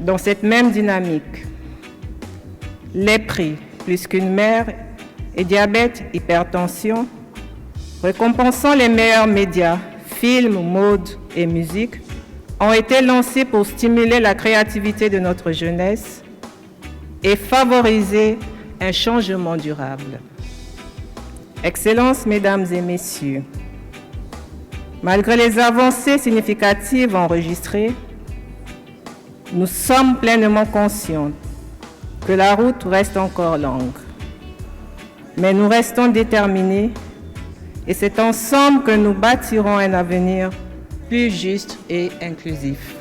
Dans cette même dynamique, les prix Plus qu'une mère et diabète, hypertension, récompensant les meilleurs médias, films, mode et musique, ont été lancés pour stimuler la créativité de notre jeunesse et favoriser un changement durable. Excellences, Mesdames et Messieurs, malgré les avancées significatives enregistrées, nous sommes pleinement conscients que la route reste encore longue. Mais nous restons déterminés et c'est ensemble que nous bâtirons un avenir plus juste et inclusif.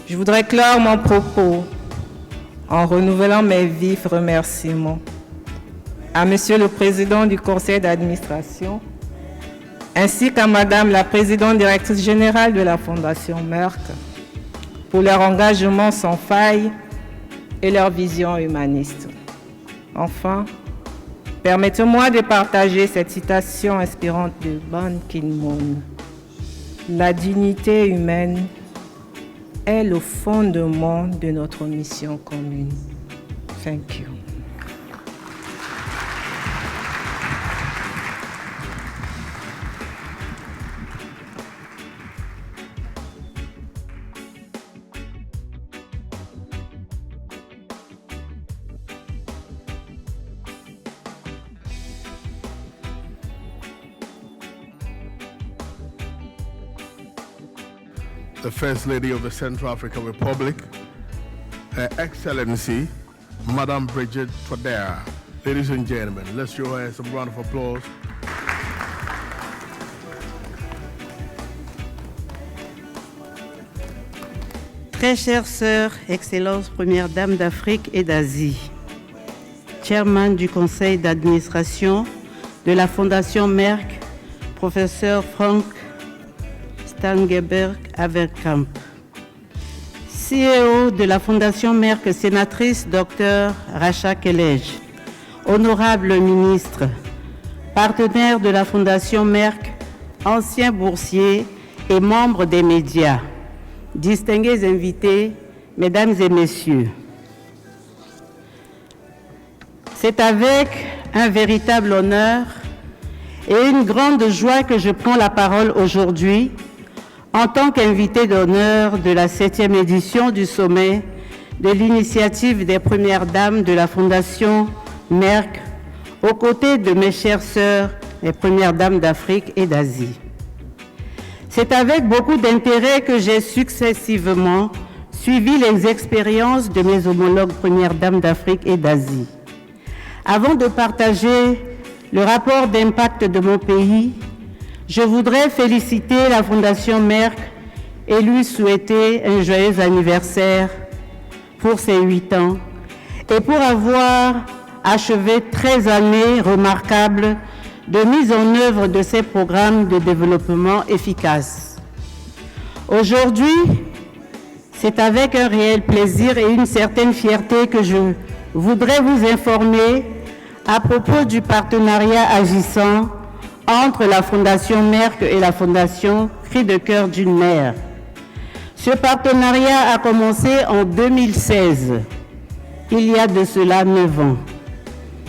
Je voudrais clore mon propos en renouvelant mes vifs remerciements à Monsieur le Président du Conseil d'administration, ainsi qu'à Madame la Présidente directrice générale de la Fondation Merck, pour leur engagement sans faille et leur vision humaniste. Enfin, permettez-moi de partager cette citation inspirante de Ban Ki-moon. La dignité humaine est le fondement de notre mission commune. Thank you. The First Lady of the Central African Republic, Her Excellency, Madame Brigitte TOUADERA. Ladies and gentlemen, let's show her some round of applause. Très chères sœurs, Excellences, Première Dame d'Afrique et d'Asie, Chairman du Conseil d'administration de la Fondation Merck, Professeur Frank Stangenberg-Haverkamp, CEO de la Fondation Merck, sénatrice Dr Rasha Kelej, honorable ministre, partenaire de la Fondation Merck, ancien boursier et membre des médias, distingués invités, Mesdames et Messieurs. C'est avec un véritable honneur et une grande joie que je prends la parole aujourd'hui en tant qu'invité d'honneur de la 7e édition du sommet de l'initiative des Premières Dames de la Fondation Merck, aux côtés de mes chères sœurs, les Premières Dames d'Afrique et d'Asie. C'est avec beaucoup d'intérêt que j'ai successivement suivi les expériences de mes homologues Premières Dames d'Afrique et d'Asie. Avant de partager le rapport d'impact de mon pays, je voudrais féliciter la Fondation Merck et lui souhaiter un joyeux anniversaire pour ses 8 ans et pour avoir achevé 13 années remarquables de mise en œuvre de ces programmes de développement efficaces. Aujourd'hui, c'est avec un réel plaisir et une certaine fierté que je voudrais vous informer à propos du partenariat agissant entre la Fondation Merck et la Fondation Cri de cœur d'une mère. Ce partenariat a commencé en 2016, il y a de cela 9 ans.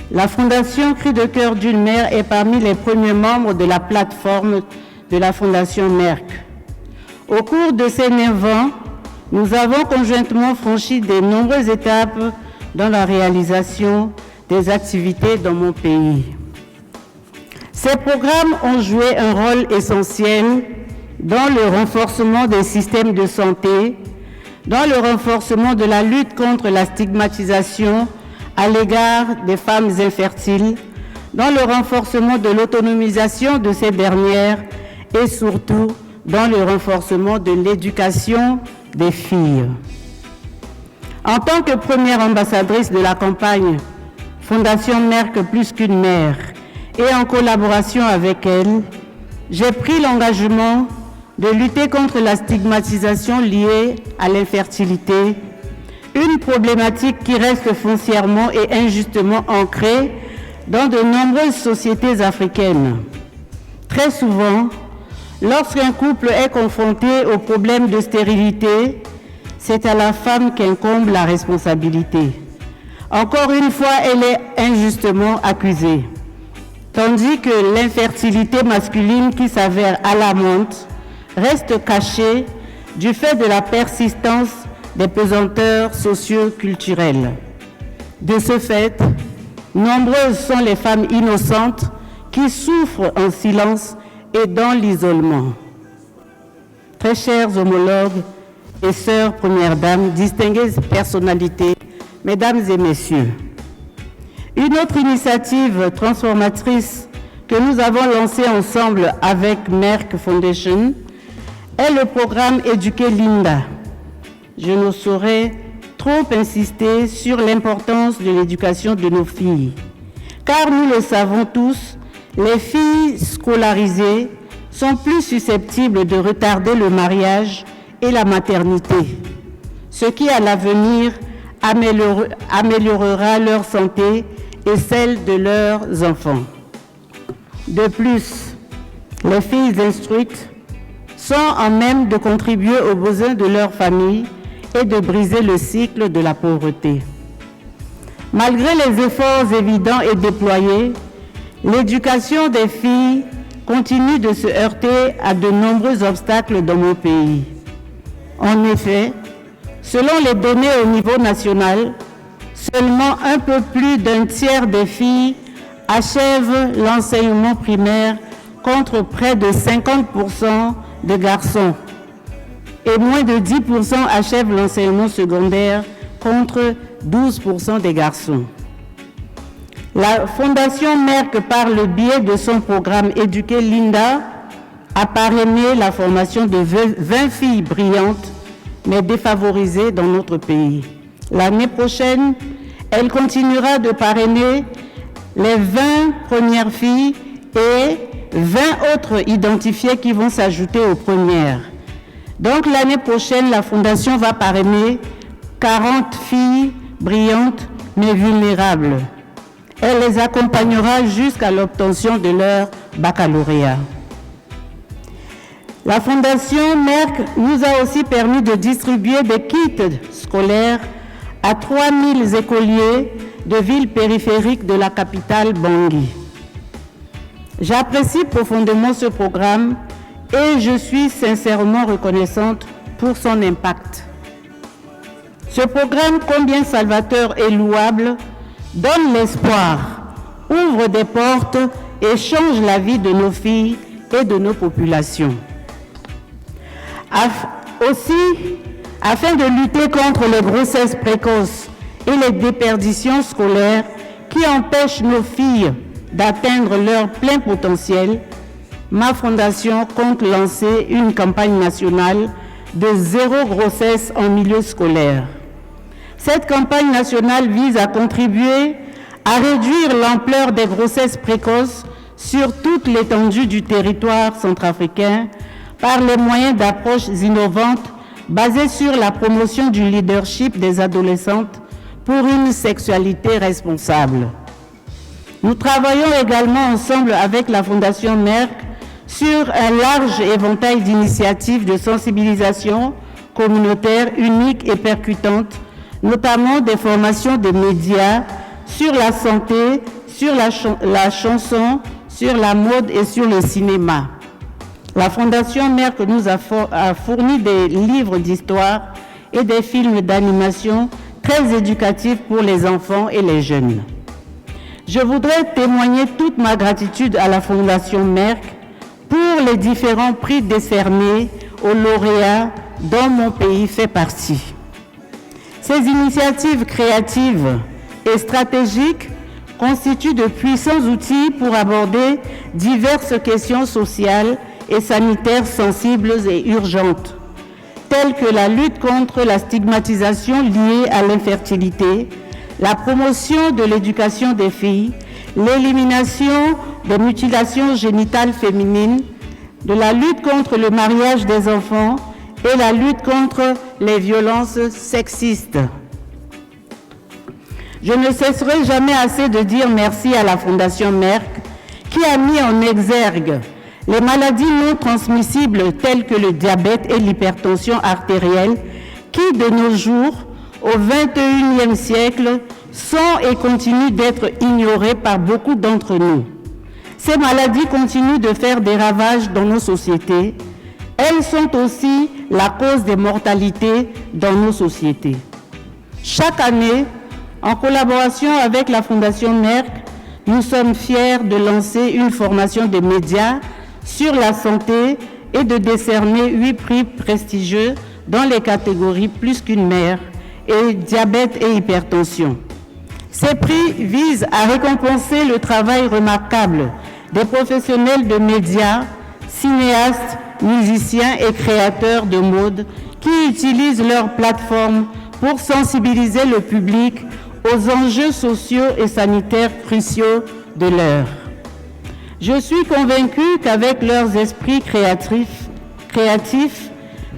La Fondation Cri de cœur d'une mère est parmi les premiers membres de la plateforme de la Fondation Merck. Au cours de ces 9 ans, nous avons conjointement franchi de nombreuses étapes dans la réalisation des activités dans mon pays. Ces programmes ont joué un rôle essentiel dans le renforcement des systèmes de santé, dans le renforcement de la lutte contre la stigmatisation à l'égard des femmes infertiles, dans le renforcement de l'autonomisation de ces dernières et surtout dans le renforcement de l'éducation des filles. En tant que première ambassadrice de la campagne Fondation Merck plus qu'une mère et en collaboration avec elle, j'ai pris l'engagement de lutter contre la stigmatisation liée à l'infertilité, une problématique qui reste foncièrement et injustement ancrée dans de nombreuses sociétés africaines. Très souvent, lorsqu'un couple est confronté au problème de stérilité, c'est à la femme qu'incombe la responsabilité. Encore une fois, elle est injustement accusée, tandis que l'infertilité masculine qui s'avère alarmante reste cachée du fait de la persistance des pesanteurs socio-culturelles. De ce fait, nombreuses sont les femmes innocentes qui souffrent en silence et dans l'isolement. Très chers homologues et sœurs premières dames, distinguées personnalités, mesdames et messieurs, une autre initiative transformatrice que nous avons lancée ensemble avec Merck Foundation est le programme Éduquer Linda. Je ne saurais trop insister sur l'importance de l'éducation de nos filles, car nous le savons tous, les filles scolarisées sont plus susceptibles de retarder le mariage et la maternité, ce qui à l'avenir améliorera leur santé et celle de leurs enfants. De plus, les filles instruites sont en même de contribuer aux besoins de leur famille et de briser le cycle de la pauvreté. Malgré les efforts évidents et déployés, l'éducation des filles continue de se heurter à de nombreux obstacles dans mon pays. En effet, selon les données au niveau national, seulement un peu plus d'un tiers des filles achèvent l'enseignement primaire contre près de 50% des garçons et moins de 10% achèvent l'enseignement secondaire contre 12% des garçons. La Fondation Merck, par le biais de son programme Éduquer Linda, a parrainé la formation de 20 filles brillantes mais défavorisées dans notre pays. L'année prochaine, elle continuera de parrainer les 20 premières filles et 20 autres identifiées qui vont s'ajouter aux premières. Donc l'année prochaine, la Fondation va parrainer 40 filles brillantes mais vulnérables. Elle les accompagnera jusqu'à l'obtention de leur baccalauréat. La Fondation Merck nous a aussi permis de distribuer des kits scolaires à 3000 écoliers de villes périphériques de la capitale Bangui. J'apprécie profondément ce programme et je suis sincèrement reconnaissante pour son impact. Ce programme, combien salvateur et louable, donne l'espoir, ouvre des portes et change la vie de nos filles et de nos populations. Aussi, afin de lutter contre les grossesses précoces et les déperditions scolaires qui empêchent nos filles d'atteindre leur plein potentiel, ma fondation compte lancer une campagne nationale de 0 grossesse en milieu scolaire. Cette campagne nationale vise à contribuer à réduire l'ampleur des grossesses précoces sur toute l'étendue du territoire centrafricain par les moyens d'approches innovantes basées sur la promotion du leadership des adolescentes pour une sexualité responsable. Nous travaillons également ensemble avec la Fondation Merck sur un large éventail d'initiatives de sensibilisation communautaire uniques et percutantes, notamment des formations des médias sur la santé, sur la chanson, sur la mode et sur le cinéma. La Fondation Merck nous a fourni des livres d'histoire et des films d'animation très éducatifs pour les enfants et les jeunes. Je voudrais témoigner toute ma gratitude à la Fondation Merck pour les différents prix décernés aux lauréats dont mon pays fait partie. Ces initiatives créatives et stratégiques constituent de puissants outils pour aborder diverses questions sociales et sanitaires sensibles et urgentes, telles que la lutte contre la stigmatisation liée à l'infertilité, la promotion de l'éducation des filles, l'élimination des mutilations génitales féminines, de la lutte contre le mariage des enfants et la lutte contre les violences sexistes. Je ne cesserai jamais assez de dire merci à la Fondation Merck qui a mis en exergue les maladies non transmissibles telles que le diabète et l'hypertension artérielle qui, de nos jours, au XXIe siècle, sont et continuent d'être ignorées par beaucoup d'entre nous. Ces maladies continuent de faire des ravages dans nos sociétés. Elles sont aussi la cause des mortalités dans nos sociétés. Chaque année, en collaboration avec la Fondation Merck, nous sommes fiers de lancer une formation des médias sur la santé et de décerner 8 prix prestigieux dans les catégories Plus qu'une mère et diabète et hypertension. Ces prix visent à récompenser le travail remarquable des professionnels de médias, cinéastes, musiciens et créateurs de mode qui utilisent leur plateforme pour sensibiliser le public aux enjeux sociaux et sanitaires cruciaux de l'heure. Je suis convaincue qu'avec leurs esprits créatifs,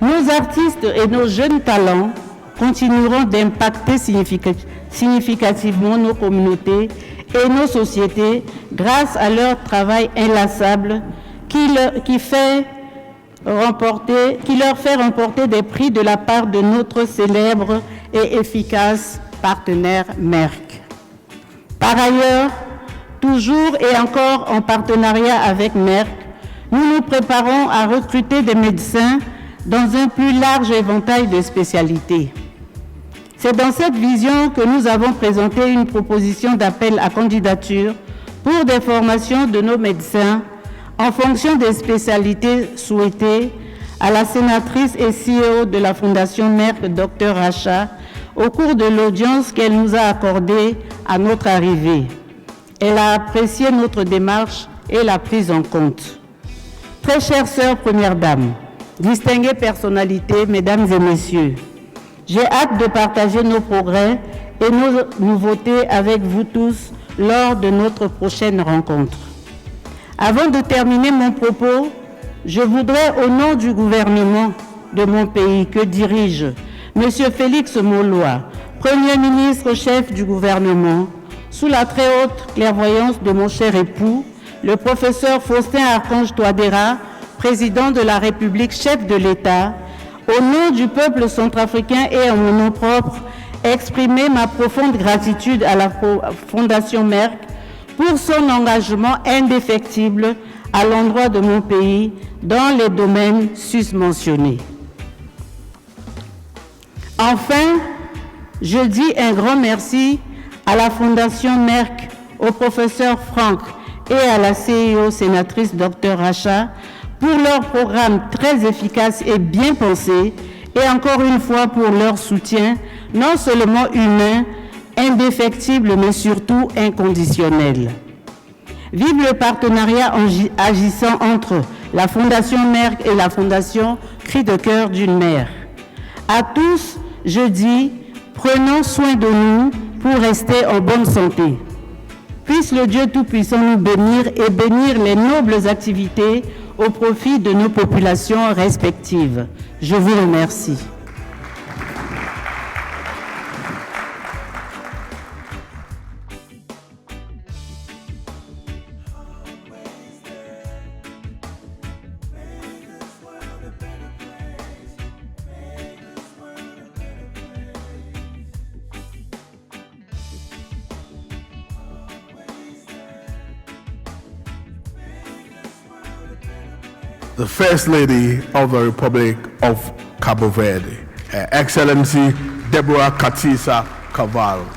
nos artistes et nos jeunes talents continueront d'impacter significativement nos communautés et nos sociétés grâce à leur travail inlassable qui leur fait remporter des prix de la part de notre célèbre et efficace partenaire Merck. Par ailleurs, toujours et encore en partenariat avec Merck, nous nous préparons à recruter des médecins dans un plus large éventail de spécialités. C'est dans cette vision que nous avons présenté une proposition d'appel à candidature pour des formations de nos médecins en fonction des spécialités souhaitées à la sénatrice et CEO de la Fondation Merck, Dr Rasha, au cours de l'audience qu'elle nous a accordée à notre arrivée. Elle a apprécié notre démarche et l'a prise en compte. Très chères sœurs premières dames, distinguées personnalités, mesdames et messieurs, j'ai hâte de partager nos progrès et nos nouveautés avec vous tous lors de notre prochaine rencontre. Avant de terminer mon propos, je voudrais, au nom du gouvernement de mon pays que dirige M. Félix Molois, Premier ministre chef du gouvernement, sous la très haute clairvoyance de mon cher époux, le professeur Faustin Archange TOUADERA, président de la République, chef de l'État, au nom du peuple centrafricain et en mon nom propre, exprimer ma profonde gratitude à la Fondation Merck pour son engagement indéfectible à l'endroit de mon pays dans les domaines susmentionnés. Enfin, je dis un grand merci à la Fondation Merck, au professeur Franck et à la CEO sénatrice Dr Rasha pour leur programme très efficace et bien pensé, et encore une fois pour leur soutien, non seulement humain, indéfectible, mais surtout inconditionnel. Vive le partenariat agissant entre la Fondation Merck et la Fondation Cri de cœur d'une mère. À tous, je dis, prenons soin de nous pour rester en bonne santé. Puisse le Dieu Tout-Puissant nous bénir et bénir les nobles activités au profit de nos populations respectives. Je vous remercie. the First Lady of the Republic of Cabo Verde, Her Excellency DÉBORA KATISA CARVALHO.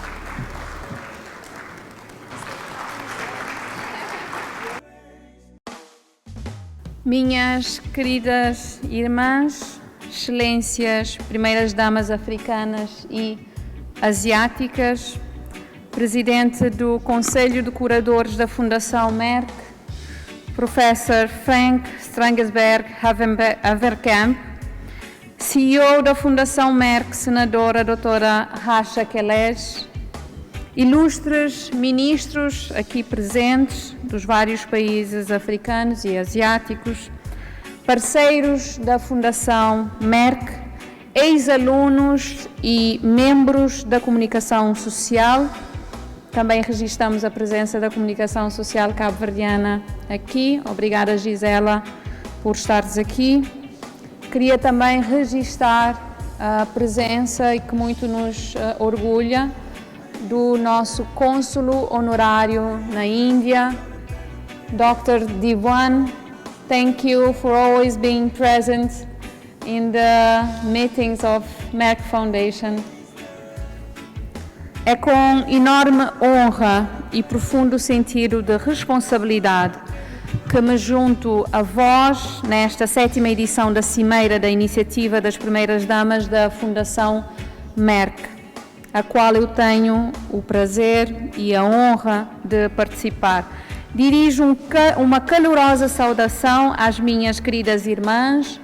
Minhas queridas irmãs, excelências, primeiras damas africanas e asiáticas, presidente do Conselho de Curadores da Fundação Merck, Professor Frank Stangenberg-Haverkamp, CEO da Fundação Merck, senadora doutora Rasha Kelej, ilustres ministros aqui presentes dos vários países africanos e asiáticos, parceiros da Fundação Merck, ex-alunos e membros da comunicação social. Também registramos a presença da comunicação social cabo-verdiana aqui. Obrigada, Gisela, por estares aqui. Queria também registrar a presença, e que muito nos orgulha, do nosso cônsulo honorário na Índia, Dr. Diwan. Thank you for always being present in the meetings of Merck Foundation. É com enorme honra e profundo sentido de responsabilidade que me junto a vós nesta 7ª edição da Cimeira da Iniciativa das Primeiras Damas da Fundação Merck, a qual eu tenho o prazer e a honra de participar. Dirijo uma calorosa saudação às minhas queridas irmãs,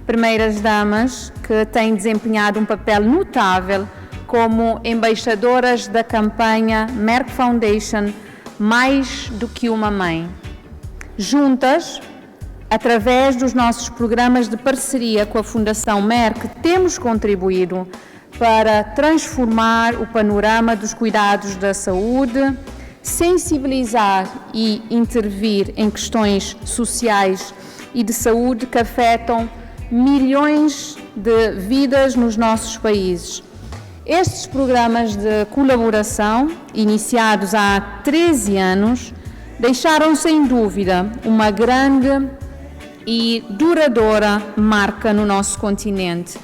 primeiras damas, que têm desempenhado um papel notável como embaixadoras da campanha Merck Foundation, mais do que uma mãe. Juntas, através dos nossos programas de parceria com a Fundação Merck, temos contribuído para transformar o panorama dos cuidados da saúde, sensibilizar e intervir em questões sociais e de saúde que afetam milhões de vidas nos nossos países. Estes programas de colaboração, iniciados há 13 anos, deixaram sem dúvida uma grande e duradoura marca no nosso continente.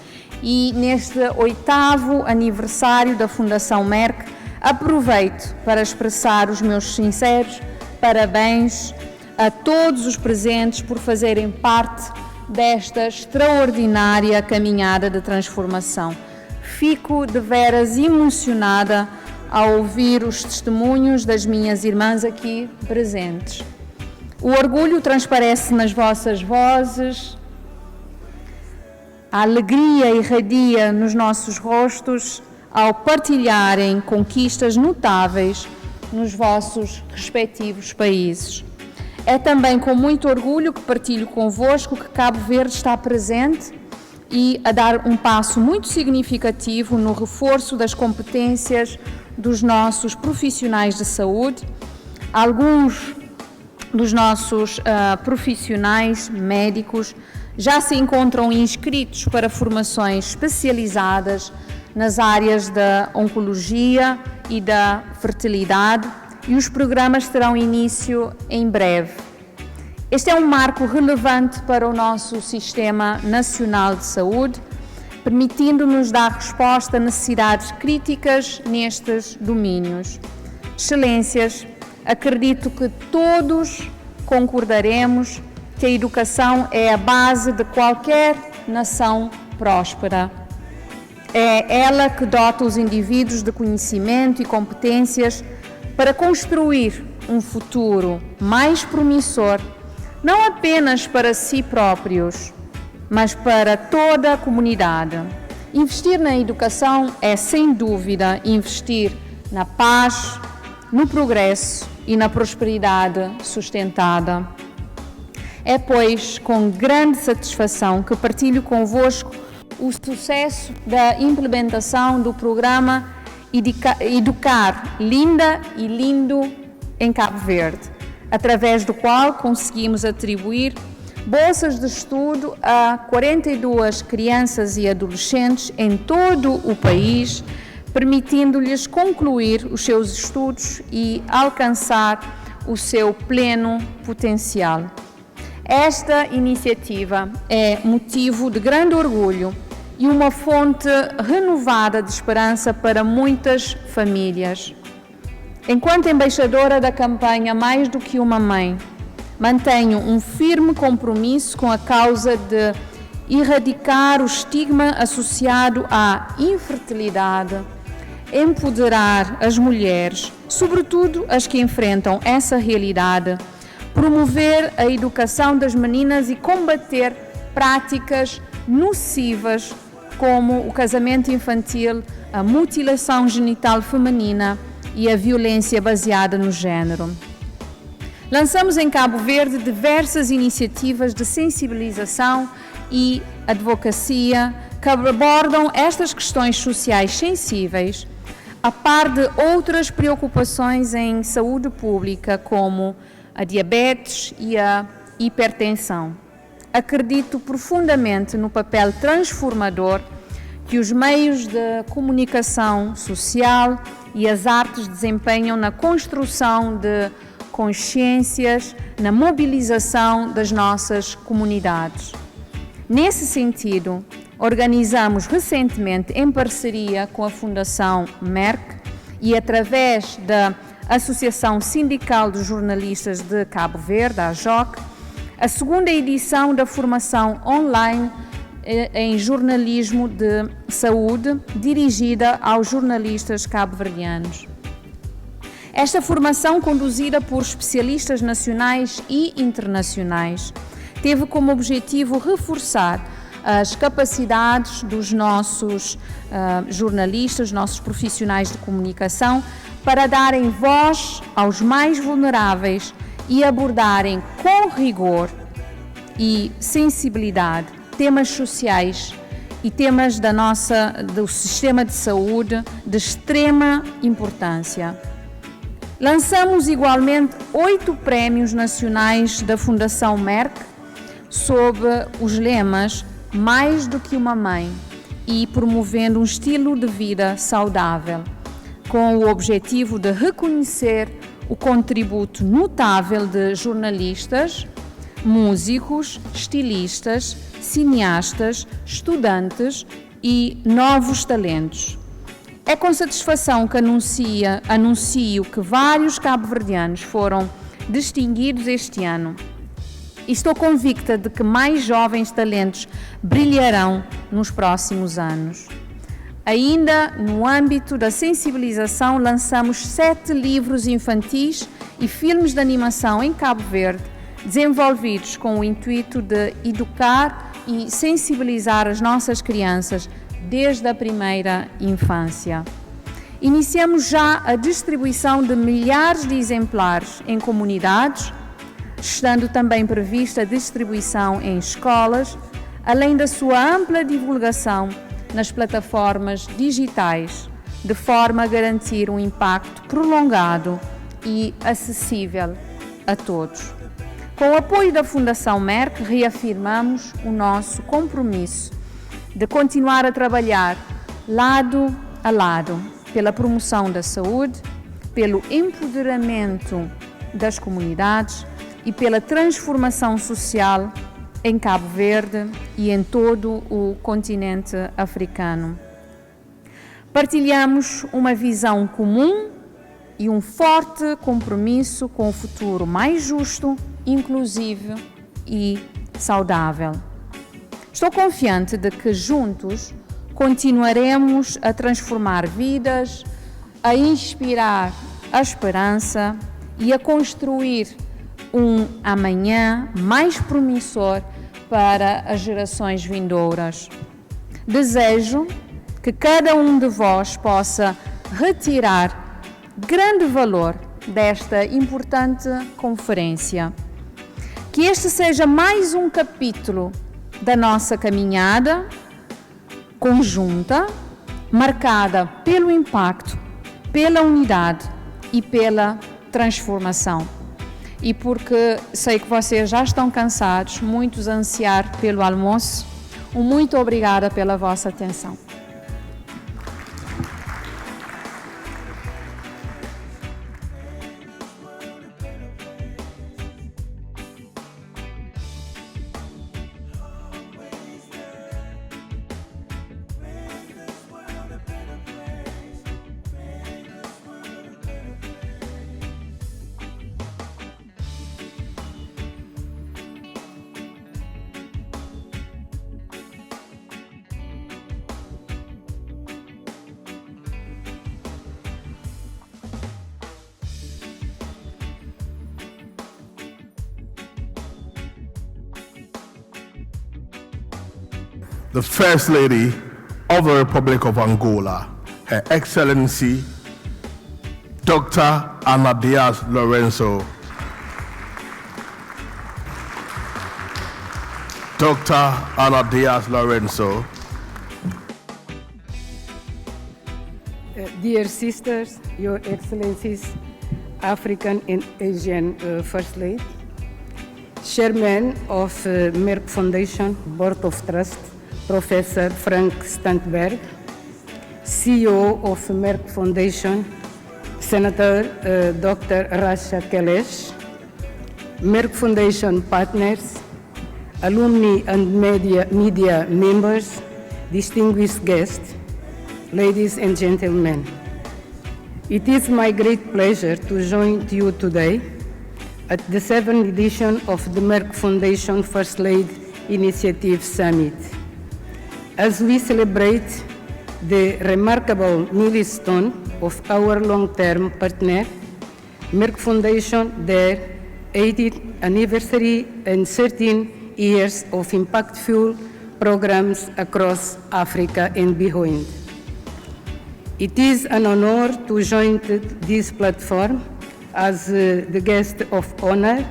E neste 8º aniversário da Fundação Merck, aproveito para expressar os meus sinceros parabéns a todos os presentes por fazerem parte desta extraordinária caminhada de transformação. Fico de veras emocionada ao ouvir os testemunhos das minhas irmãs aqui presentes. O orgulho transparece nas vossas vozes, a alegria irradia nos nossos rostos ao partilharem conquistas notáveis nos vossos respectivos países. É também com muito orgulho que partilho convosco que Cabo Verde está presente e a dar um passo muito significativo no reforço das competências dos nossos profissionais de saúde. Alguns dos nossos profissionais médicos já se encontram inscritos para formações especializadas nas áreas da oncologia e da fertilidade, e os programas terão início em breve. Este é um marco relevante para o nosso Sistema Nacional de Saúde, permitindo-nos dar resposta a necessidades críticas nestes domínios. Excelências, acredito que todos concordaremos que a educação é a base de qualquer nação próspera. É ela que dota os indivíduos de conhecimento e competências para construir um futuro mais promissor, não apenas para si próprios, mas para toda a comunidade. Investir na educação é, sem dúvida, investir na paz, no progresso e na prosperidade sustentada. É, pois, com grande satisfação que partilho convosco o sucesso da implementação do programa Educar Linda e Lindo em Cabo Verde, através do qual conseguimos atribuir bolsas de estudo a 42 crianças e adolescentes em todo o país, permitindo-lhes concluir os seus estudos e alcançar o seu pleno potencial. Esta iniciativa é motivo de grande orgulho e uma fonte renovada de esperança para muitas famílias. Enquanto embaixadora da campanha Mais do que uma Mãe, mantenho um firme compromisso com a causa de erradicar o estigma associado à infertilidade, empoderar as mulheres, sobretudo as que enfrentam essa realidade, promover a educação das meninas e combater práticas nocivas como o casamento infantil, a mutilação genital feminina e a violência baseada no género. Lançamos em Cabo Verde diversas iniciativas de sensibilização e advocacia que abordam estas questões sociais sensíveis, a par de outras preocupações em saúde pública, como a diabetes e a hipertensão. Acredito profundamente no papel transformador que os meios de comunicação social e as artes desempenham na construção de consciências, na mobilização das nossas comunidades. Nesse sentido, organizamos recentemente, em parceria com a Fundação Merck e através da Associação Sindical dos Jornalistas de Cabo Verde, a AJOC, a segunda edição da formação online em jornalismo de saúde, dirigida aos jornalistas cabo-verdianos. Esta formação, conduzida por especialistas nacionais e internacionais, teve como objetivo reforçar as capacidades dos nossos jornalistas, nossos profissionais de comunicação, para darem voz aos mais vulneráveis e abordarem com rigor e sensibilidade temas sociais e temas do sistema de saúde de extrema importância. Lançamos igualmente 8 prémios nacionais da Fundação Merck sob os lemas Mais do que uma Mãe e promovendo um estilo de vida saudável, com o objetivo de reconhecer o contributo notável de jornalistas, músicos, estilistas, cineastas, estudantes e novos talentos. É com satisfação que anuncio que vários cabo-verdianos foram distinguidos este ano. E estou convicta de que mais jovens talentos brilharão nos próximos anos. Ainda no âmbito da sensibilização, lançamos 7 livros infantis e filmes de animação em Cabo Verde, desenvolvidos com o intuito de educar e sensibilizar as nossas crianças desde a primeira infância. Iniciamos já a distribuição de milhares de exemplares em comunidades, estando também prevista a distribuição em escolas, além da sua ampla divulgação nas plataformas digitais, de forma a garantir um impacto prolongado e acessível a todos. Com o apoio da Fundação Merck, reafirmamos o nosso compromisso de continuar a trabalhar lado a lado pela promoção da saúde, pelo empoderamento das comunidades e pela transformação social em Cabo Verde e em todo o continente africano. Partilhamos uma visão comum e um forte compromisso com o futuro mais justo, inclusivo e saudável. Estou confiante de que juntos continuaremos a transformar vidas, a inspirar a esperança e a construir um amanhã mais promissor para as gerações vindouras. Desejo que cada um de vós possa retirar grande valor desta importante conferência. Que este seja mais um capítulo da nossa caminhada conjunta, marcada pelo impacto, pela unidade e pela transformação. E porque sei que vocês já estão cansados, muitos a ansiar pelo almoço, muito obrigada pela vossa atenção. the First Lady of the Republic of Angola, Her Excellency Dr. Ana Diaz LOURENÇO. Dr. Ana Diaz LOURENÇO. Dear sisters, Your Excellencies, African and Asian First Lady, Chairman of Merck Foundation, Board of Trustees, Professor Frank Stangenberg, CEO of Merck Foundation, Senator Dr. Rasha Kelej, Merck Foundation partners, alumni and media members, distinguished guests, ladies and gentlemen. It is my great pleasure to join you today at the 7th edition of the Merck Foundation First Lady Initiative Summit, as we celebrate the remarkable milestone of our long-term partner, Merck Foundation, their 80th anniversary and 13 years of impactful programs across Africa and beyond. It is an honor to join this platform as the guest of honor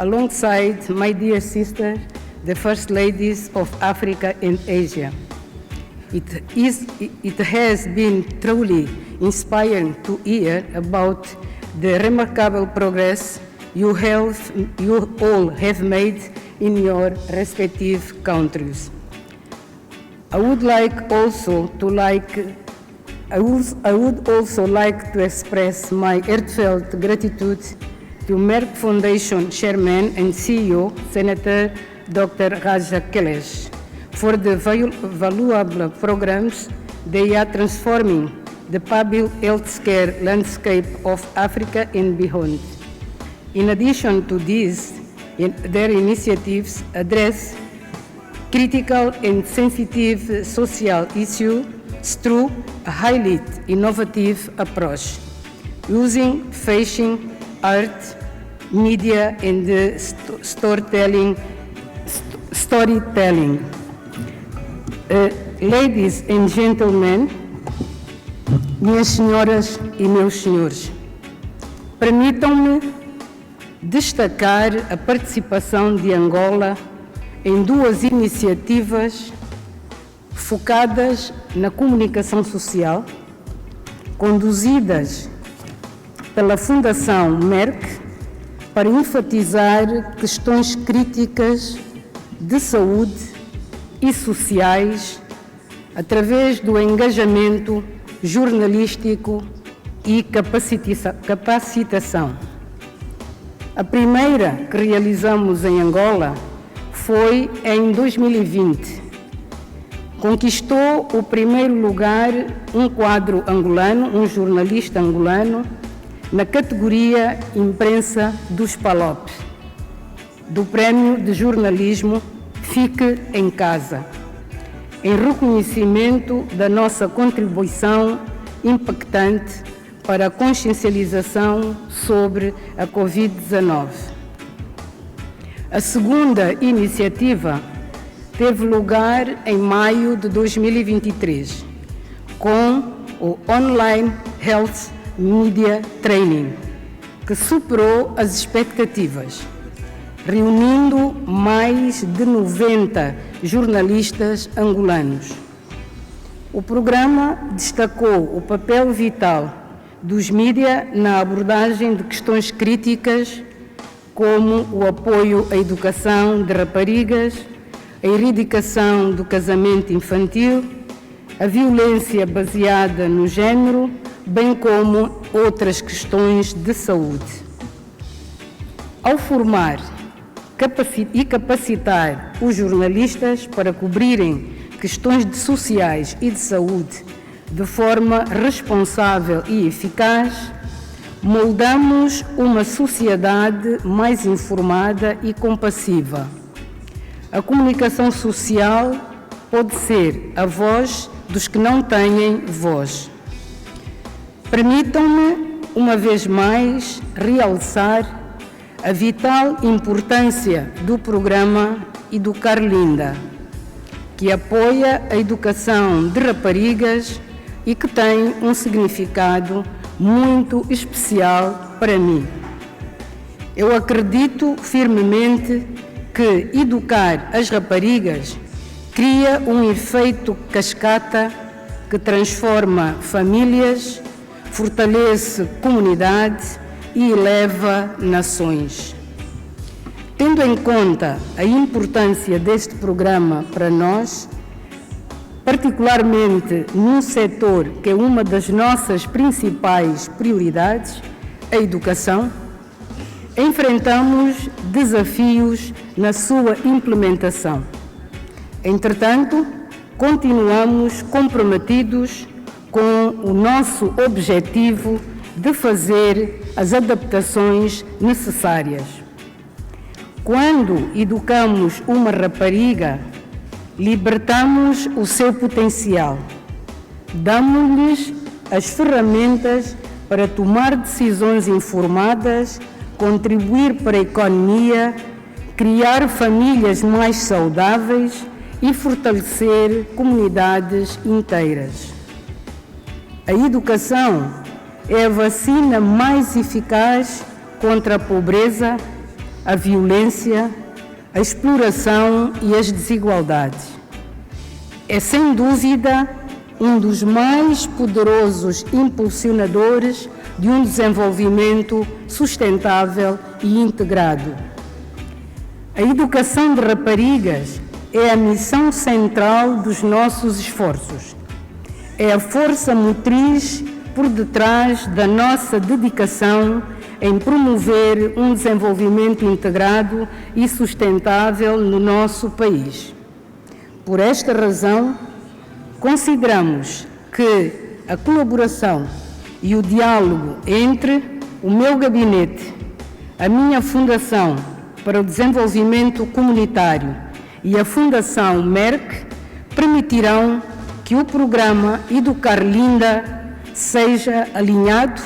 alongside my dear sister, the First Ladies of Africa and Asia. It has been truly inspiring to hear about the remarkable progress you all have made in your respective countries. I would also like to express my heartfelt gratitude to Merck Foundation Chairman and CEO, Senator Dr. Rasha Kelej, for the valuable programs they are transforming the public healthcare landscape of Africa and beyond. In addition to this, their initiatives address critical and sensitive social issues through a highly innovative approach, using fashion, art, media, and storytelling. Ladies and gentlemen, minhas senhoras e meus senhores, permitam-me destacar a participação de Angola em duas iniciativas focadas na comunicação social, conduzidas pela Fundação Merck para enfatizar questões críticas de saúde e sociais através do engajamento jornalístico e capacitação. A primeira que realizamos em Angola foi em 2020. Conquistou o primeiro lugar um quadro angolano, um jornalista angolano, na categoria Imprensa dos PALOP, do Prémio de Jornalismo Fique em Casa, em reconhecimento da nossa contribuição impactante para a consciencialização sobre a Covid-19. A segunda iniciativa teve lugar em maio de 2023, com o Online Health Media Training, que superou as expectativas, reunindo mais de 90 jornalistas angolanos. O programa destacou o papel vital dos mídia na abordagem de questões críticas, como o apoio à educação de raparigas, a erradicação do casamento infantil, a violência baseada no género, bem como outras questões de saúde. Ao formar e capacitar os jornalistas para cobrirem questões sociais e de saúde de forma responsável e eficaz, moldamos uma sociedade mais informada e compassiva. A comunicação social pode ser a voz dos que não têm voz. Permitam-me, uma vez mais, realçar a vital importância do programa Educar Linda, que apoia a educação de raparigas e que tem um significado muito especial para mim. Eu acredito firmemente que educar as raparigas cria um efeito cascata que transforma famílias, fortalece comunidades e eleva nações. Tendo em conta a importância deste programa para nós, particularmente num setor que é uma das nossas principais prioridades, a educação, enfrentamos desafios na sua implementação. Entretanto, continuamos comprometidos com o nosso objetivo de fazer as adaptações necessárias. Quando educamos uma rapariga, libertamos o seu potencial, damos-lhes as ferramentas para tomar decisões informadas, contribuir para a economia, criar famílias mais saudáveis e fortalecer comunidades inteiras. A educação é a vacina mais eficaz contra a pobreza, a violência, a exploração e as desigualdades. É, sem dúvida, um dos mais poderosos impulsionadores de um desenvolvimento sustentável e integrado. A educação de raparigas é a missão central dos nossos esforços. É a força motriz por detrás da nossa dedicação em promover um desenvolvimento integrado e sustentável no nosso país. Por esta razão, consideramos que a colaboração e o diálogo entre o meu gabinete, a minha Fundação para o Desenvolvimento Comunitário e a Fundação Merck permitirão que o programa Educar Linda seja alinhado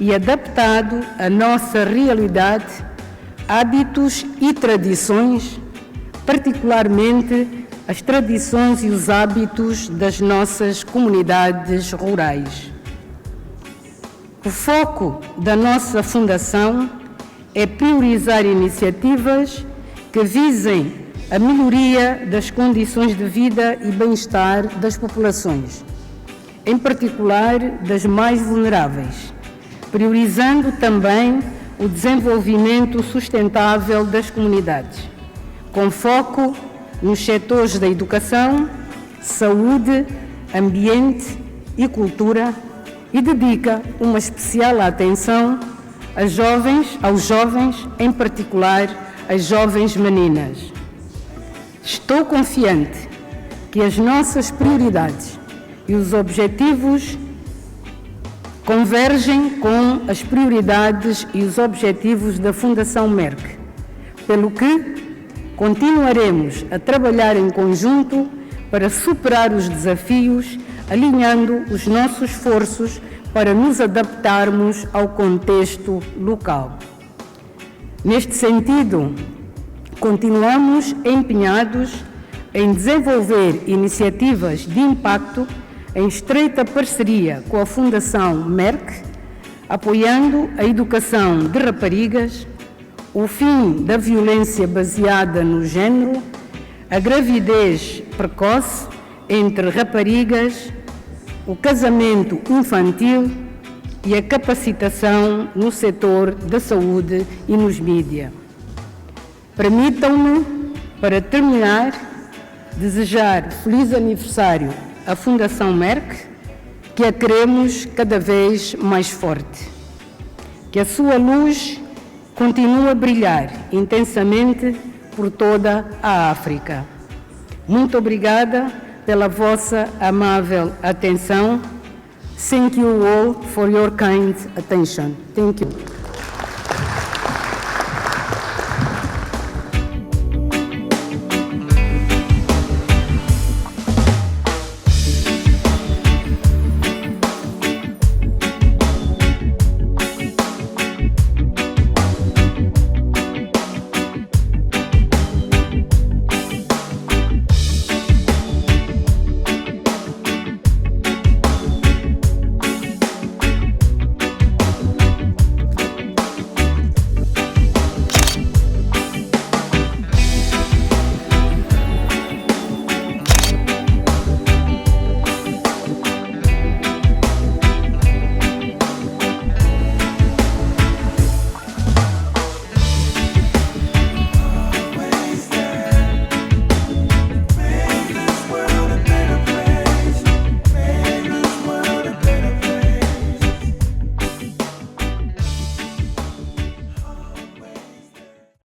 e adaptado à nossa realidade, hábitos e tradições, particularmente as tradições e os hábitos das nossas comunidades rurais. O foco da nossa Fundação é priorizar iniciativas que visem a melhoria das condições de vida e bem-estar das populações, em particular das mais vulneráveis, priorizando também o desenvolvimento sustentável das comunidades, com foco nos setores da educação, saúde, ambiente e cultura, e dedica uma especial atenção aos jovens, em particular às jovens meninas. Estou confiante que as nossas prioridades e os objetivos convergem com as prioridades e os objetivos da Fundação Merck, pelo que continuaremos a trabalhar em conjunto para superar os desafios, alinhando os nossos esforços para nos adaptarmos ao contexto local. Neste sentido, continuamos empenhados em desenvolver iniciativas de impacto em estreita parceria com a Fundação Merck, apoiando a educação de raparigas, o fim da violência baseada no género, a gravidez precoce entre raparigas, o casamento infantil e a capacitação no setor da saúde e nos mídias. Permitam-me, para terminar, desejar feliz aniversário à Fundação Merck, que a queremos cada vez mais forte. Que a sua luz continue a brilhar intensamente por toda a África. Muito obrigada pela vossa amável atenção. Thank you all for your kind attention. Thank you.